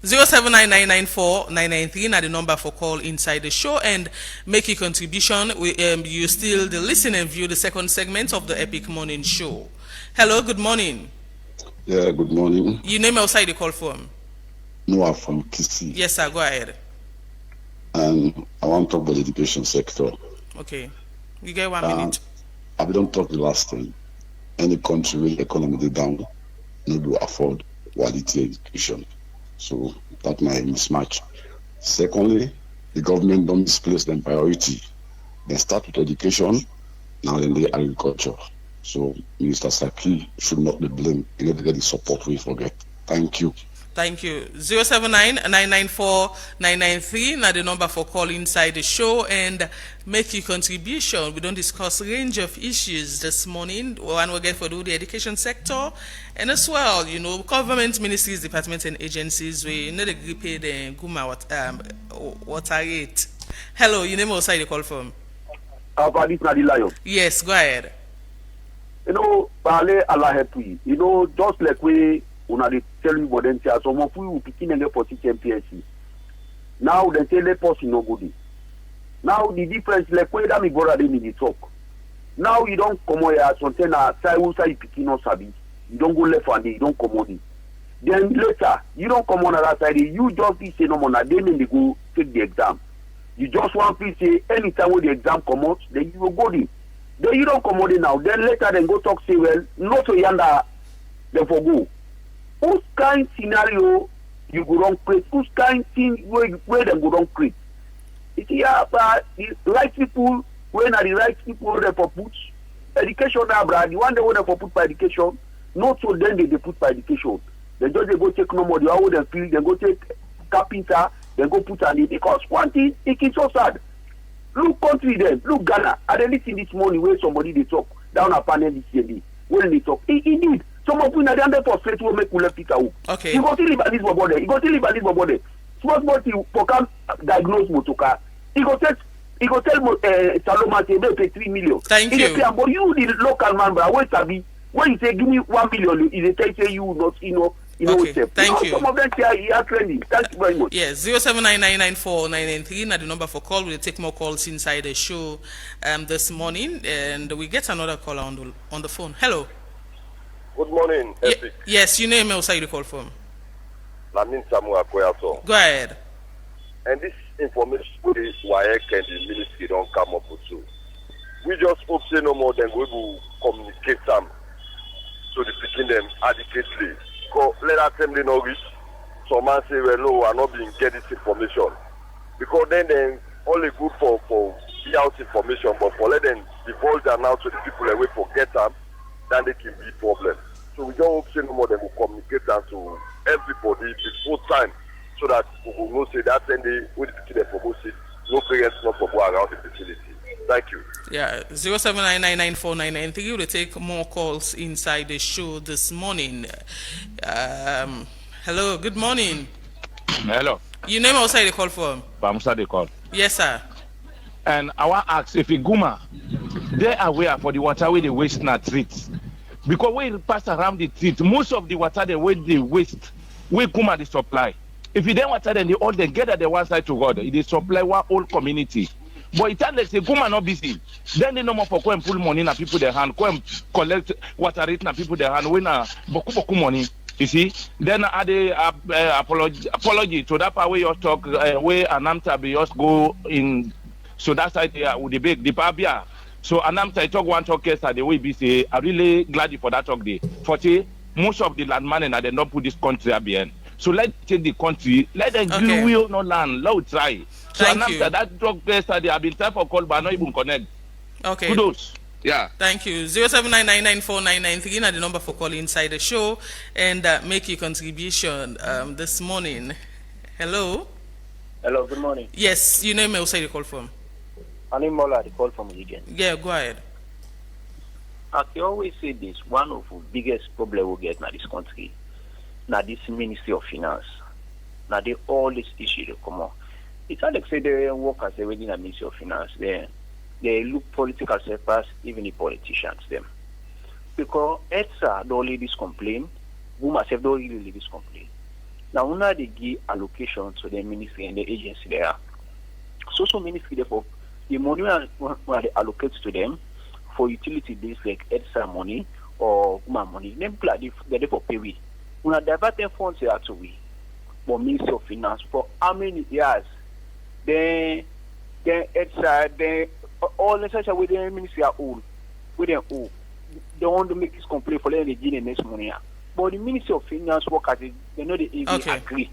07999949993 are the number for call inside the show and make a contribution. You still listen and view the second segment of the Epic Morning Show. Hello, good morning. Yeah, good morning. You name outside the call from? Noah from Kisi. Yes, sir. Go ahead. And I want to talk about the education sector. Okay. You get 1 minute. I don't talk the last thing. Any country with economy is down, no do afford quality education. So that might mismatch. Secondly, the government don't misplace them priority. They start with education, now then the agriculture. So Minister Saki should not be blamed. You need to get the support we forget. Thank you. Thank you. 079-994-993 now the number for call inside the show and make your contribution. We don't discuss range of issues this morning. One will get for the education sector and as well, government ministries, departments and agencies we need to pay the Guma water rate. Hello, you name outside the call from? Yes, go ahead. Just like we they tell you what they say, some of you picking and for MPSC. Now they say let us no good. Now the difference like where that me brother they need talk. Now you don't come here as something say you picking no sabi. You don't go left and you don't come on it. Then later, you don't come on another side, you just say no more, then they go take the exam. You just want to say anytime when the exam come out, then you will go in. Then you don't come out now. Then later, then go talk, say, well, not so yonder, then for go. Whose kind scenario you go wrong create? Whose kind thing where them go wrong create? You see, the right people, when are the right people they for put education now, brad, the one they want for put for education, not so then they put for education. They just they go take no more, how they feel, they go take carpenter, they go put on it. Because one thing, it is so sad. Look country then, look Ghana. I didn't listen this morning where somebody they talk down a panel this year. When they talk, indeed, some of them are under for straight will make left it out. Okay. You go to live at this body. You go to live at this body. Small thing for come diagnose motoka. He go tell Saloma say they pay 3 million. Thank you. But you the local man, bro, wait a bit. When you say give me 1 million, is it say you not Okay, thank you. Some of them say are trending. Thank you very much. Yes, 079994993. Now the number for call. We'll take more calls inside the show this morning, and we get another caller on the phone. Hello. Good morning, Epic. Yes, you name also you call from. Lamin Samuel Koyato. Go ahead. And this information is why and the ministry don't come up with too. We just hope say no more than we will communicate them so the picking them adequately. Let us tell them no reach. Some man say, well, no, I'm not being get this information. Because then only good for the out information, but for let them divulge them out to the people and we forget them, then they can be problem. So we don't hope say no more than we communicate them to everybody before time so that we will know say that then they will be the promotion, no parents not for go around the facility. Thank you. Yeah, 079994993. We'll take more calls inside the show this morning. Hello, good morning. Hello. You name outside the call from? Bamsa the call. Yes, sir. And I want to ask if a Guma, they are aware for the water where they waste not treat. Because when it pass around the treat, most of the water they waste, where Guma the supply. If you don't water, then they all they gather the one side to God. They supply one whole community. But it tells say Guma not busy. Then they no more for go and pull money in people their hand, go and collect water rate in people their hand, when boku money. You see? Then I apology to that part where you talk where Anamta be just go in so that side there with the big the Pabia. So Anamta talk one talk yesterday way be say I'm really glad for that talk day. 40 most of the landmen and they not put this country at the end. So let's take the country, let them will no land, let try. So Anamta that talk yesterday I've been trying for call but not even connect. Okay. Kudos. Yeah. Thank you. 079994993 na the number for calling inside the show and make your contribution this morning. Hello. Hello. Good morning. Yes, you name me. Where you call from? I'm Mola. I call from again. Yeah, go ahead. I always say this: one of the biggest problem we get in this country, now this Ministry of Finance, now they all this issue they come on. It's not like say they work as a within a Ministry of Finance there. They look political surplus, even the politicians them. Because ETSA don't leave this complaint, we myself don't really leave this complaint. Now when they give allocation to the ministry and the agency there, so ministry therefore the money when they allocate to them for utility bills like ETSA money or Guma money, them they therefore pay we. When they divert their funds here to we, but Ministry of Finance for how many years? Then ETSA then all necessary with the ministry are old, with them old. They want to make this complaint for letting the give the next money. But the Ministry of Finance workers, they know they even agree.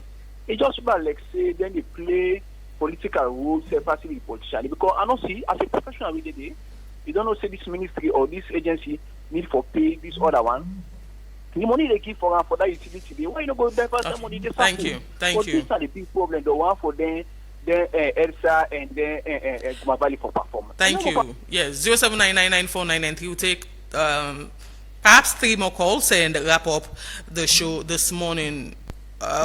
It's just about like say then they play political roles, especially politicians. Because I don't see as a professional with the you don't know say this ministry or this agency need for pay this other one. The money they give for that utility, why you not go divert that money? Thank you. But these are the big problem. The one for them. Then ELSA and then Guma Valley for performance. Thank you. Yes, 079994993. We'll take perhaps 3 more calls and wrap up the show this morning.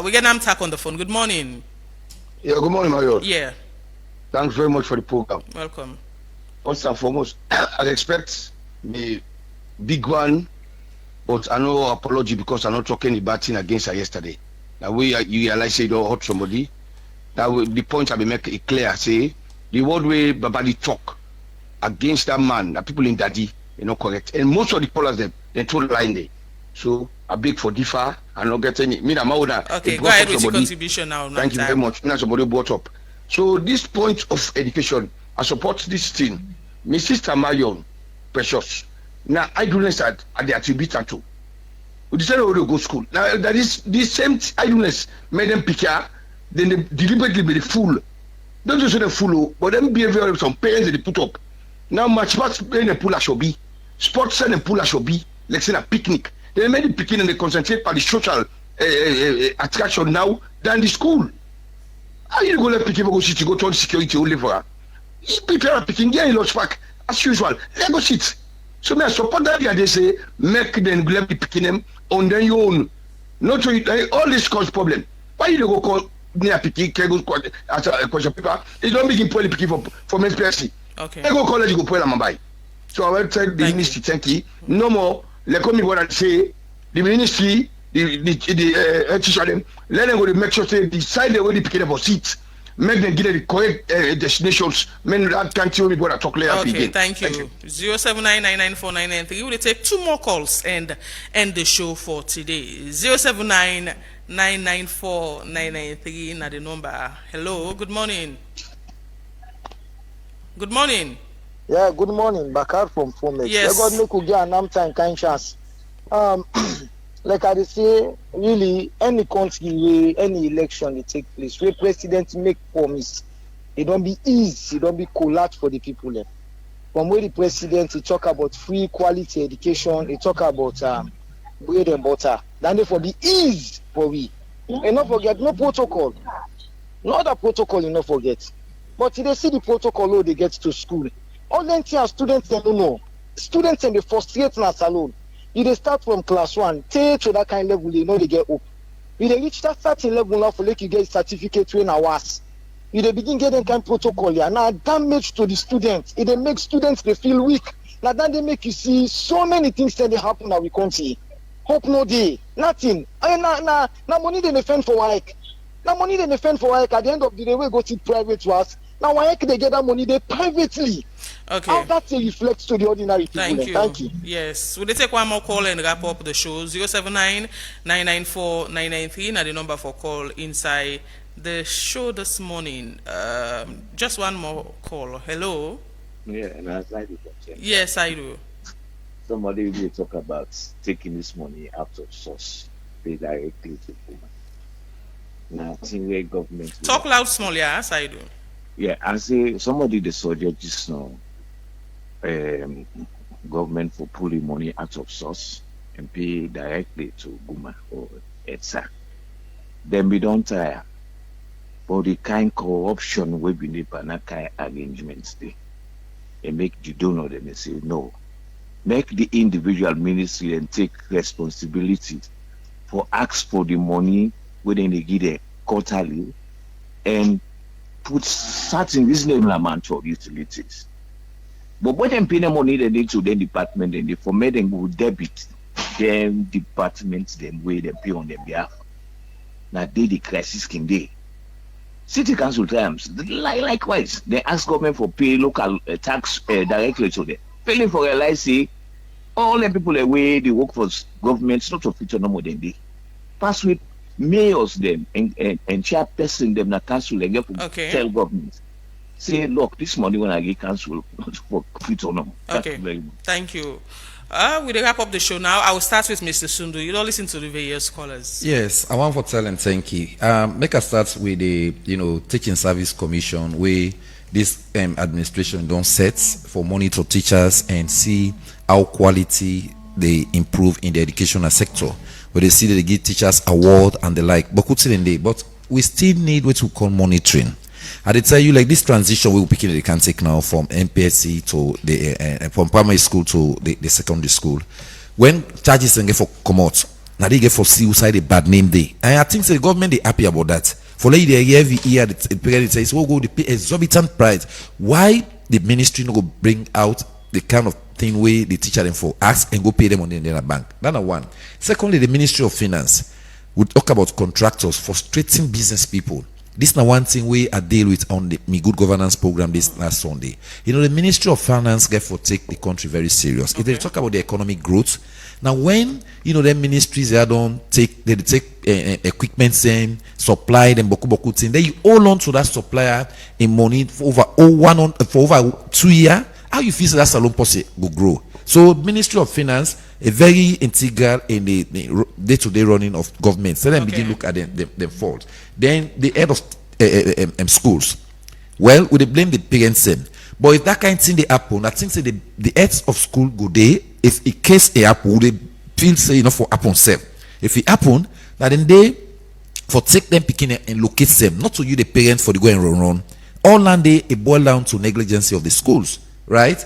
We get Namtak on the phone. Good morning. Yeah, good morning, Mario. Yeah. Thanks very much for the program. Welcome. First and foremost, I expect the big one, but I know apology because I'm not talking about thing against her yesterday. Now you realize say you don't hurt somebody. That will, the point I will make it clear. Say the word way Babali talk against that man, the people in Daddy, correct. And most of the callers they told line there. So I beg for differ. I'm not getting it. Me and Mauda. Okay, go ahead with your contribution now. Thank you very much. Me somebody brought up. So this point of education, I support this thing. My sister Marion, precious. Now idleness at the attributor to. We decided to go to school. Now that is this same idleness made them pick up. Then they deliberately be the fool. Don't just say the fool, but them behavior of some parents they put up. Now match playing a pool should be. Sports and a pool should be. Let's say a picnic. They made the picnic and they concentrate on the social attraction now than the school. How you go let people go sit to go to security only for her? People are picking there in Lodge Park as usual. Let go sit. So me I support that idea. They say make them let me picking them on their own. Not so all this cause problem. Why you go call near picking go as a question paper? They don't begin pulling picking for MSPSC. Okay. They go college go pull them by. So I will tell the ministry thank you. No more. Let me what I say. The ministry, the teacher them. Let them go to make sure they decide the way they pick up a seat. Make them get the correct destinations. Men that can't tell me what I talk later. Okay, thank you. 079994993. We'll take 2 more calls and end the show for today. 079994993. Now the number. Hello, good morning. Good morning. Yeah, good morning. Bakar from Fomex. Yes. God make you get an time kind chance. Like I say, really, any country, any election they take place, where president make promise, it don't be easy, it don't be collapse for the people there. From where the president he talk about free quality education, he talk about bread and butter. Then therefore be easy for we. And not forget, no protocol. No other protocol you not forget. But they see the protocol they get to school. All them students they don't know. Students and they frustrate in a salon. If they start from class 1, take to that kind of level, they know they get up. If they reach that certain level now for like you get certificate when I was. If they begin getting kind of protocol here, now damage to the students. If they make students they feel weak. Now then they make you see so many things that they happen that we can't see. Hope no day, nothing. Now money they defend for work. Now money they defend for work. At the end of the day, we go to private to us. Now why can they get that money they privately? Okay. How that reflects to the ordinary people. Thank you. Yes. We'll take 1 more call and wrap up the show. 079994993. Now the number for call inside the show this morning. Just 1 more call. Hello. Yeah, and as I do. Yes, I do. Somebody will talk about taking this money out of source, pay directly to women. Now, I think where government talk loud, small, yeah, as I do. Yeah, I say somebody the subject just now. Government for pulling money out of source and pay directly to Guma or ETSA. Then we don't tire. But the kind corruption we be need and that kind arrangements they make the donor them say no. Make the individual ministry and take responsibility for ask for the money within the give them quarterly and put certain reasonable amount of utilities. But when they pay the money they need to their department and they format them will debit them departments them way they pay on their behalf. Now the crisis can they. City council times likewise they ask government for pay local tax directly to them. Failing for realize say all the people away they work for governments not to feature no more than they. Pass with mayors them and chairperson them na council and get tell government. Say, look, this money when I get cancelled, not for feature no. Okay. Thank you. We'll wrap up the show now. I will start with Mr. Sundu. You don't listen to the various callers. Yes, I want to tell them thank you. Make us start with the teaching service commission where this administration don't set for money to teachers and see how quality they improve in the educational sector. Where they see that they give teachers award and the like. But we still need what we call monitoring. I did tell you like this transition we will pick they can take now from MPSC to the from primary school to the secondary school. When charges and get for come out, now they get for suicide a bad name day. And I think the government they happy about that. For like the every year the parent says, "Oh, go they pay exorbitant price." Why the ministry no go bring out the kind of thing where the teacher them for ask and go pay them on the bank? That's one. Secondly, the Ministry of Finance would talk about contractors frustrating business people. This is one thing we I deal with on the Me Good Governance program this last Sunday. You know, the Ministry of Finance therefore take the country very serious. If they talk about the economic growth, now when you know the ministries they don't take equipment saying supply them boku thing, then you hold on to that supplier in money for over 2 years. How you feel that salon policy will grow? So Ministry of Finance a very integral in the day-to-day running of government. So then begin look at them faults. Then the head of schools. Well, we blame the parents them. But if that kind of thing they happen, I think say the heads of school go there. If a case a happen, they feel say enough for happen self. If it happen, now then they for take them picking and locate them, not to you the parents for the go and run. All land they it boil down to negligence of the schools, right?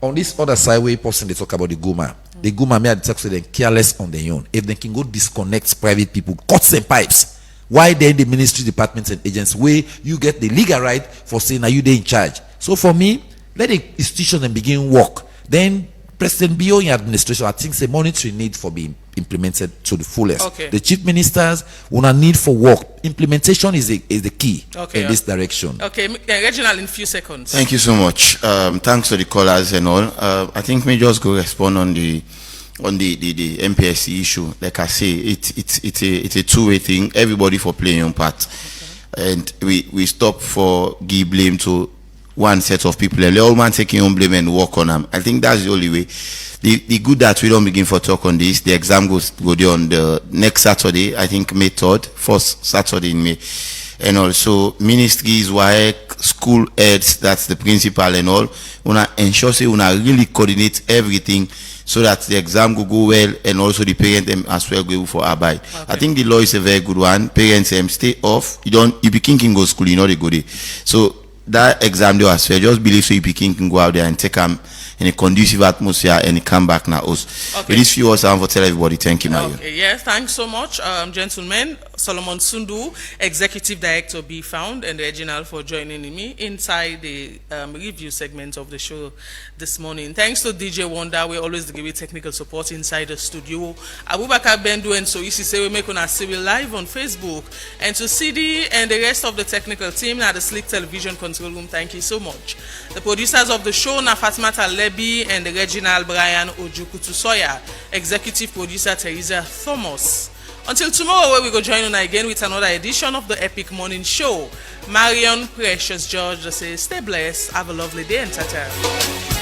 On this other side, where person they talk about the Guma. The Guma may have talk to them careless on their own. If they can go disconnect private people, cut some pipes. Why then the ministry, departments, and agents where you get the legal right for saying are you there in charge? So for me, let the institution then begin work. Then President Bio in administration, I think the monitoring need for being implemented to the fullest. Okay. The chief ministers will not need for work. Implementation is the key in this direction. Okay, Reginald, in a few seconds. Thank you so much. Thanks to the callers and all. I think me just go respond on the MPSC issue. Like I say, it's a two-way thing. Everybody for playing your part, and we stop for give blame to one set of people and the old man taking on blame and work on them. I think that's the only way. The good that we don't begin for talk on this. The exam go there on the next Saturday. I think May 3rd, first Saturday in May, and also ministries, WAEC, school heads, that's the principal and all. Wanna ensure say wanna really coordinate everything so that the exam will go well and also the parents them as well go for abide. Okay. I think the law is a very good one. Parents stay off. You be king go school, you know they go there. So that exam they as well. Just believe so you be king can go out there and take them in a conducive atmosphere and come back now. Okay. It is few us for tell everybody. Thank you, Mario. Okay, yes, thanks so much, gentlemen. Solomon Sundu, Executive Director, be found, and Reginald for joining me inside the review segment of the show this morning. Thanks to DJ Wonder, we always give you technical support inside the studio. Abubakar Bendu and Soisi say we make on our civil live on Facebook, and to CD and the rest of the technical team at the Slick Television Control Room. Thank you so much. The producers of the show, na Fatmata Lebi and the Reginald Brian Ojukutu Soya, Executive Producer Teresa Thomas. Until tomorrow, where we go join on again with another edition of the Epic Morning Show. Marion Precious George says, stay blessed, have a lovely day, and ta-ta.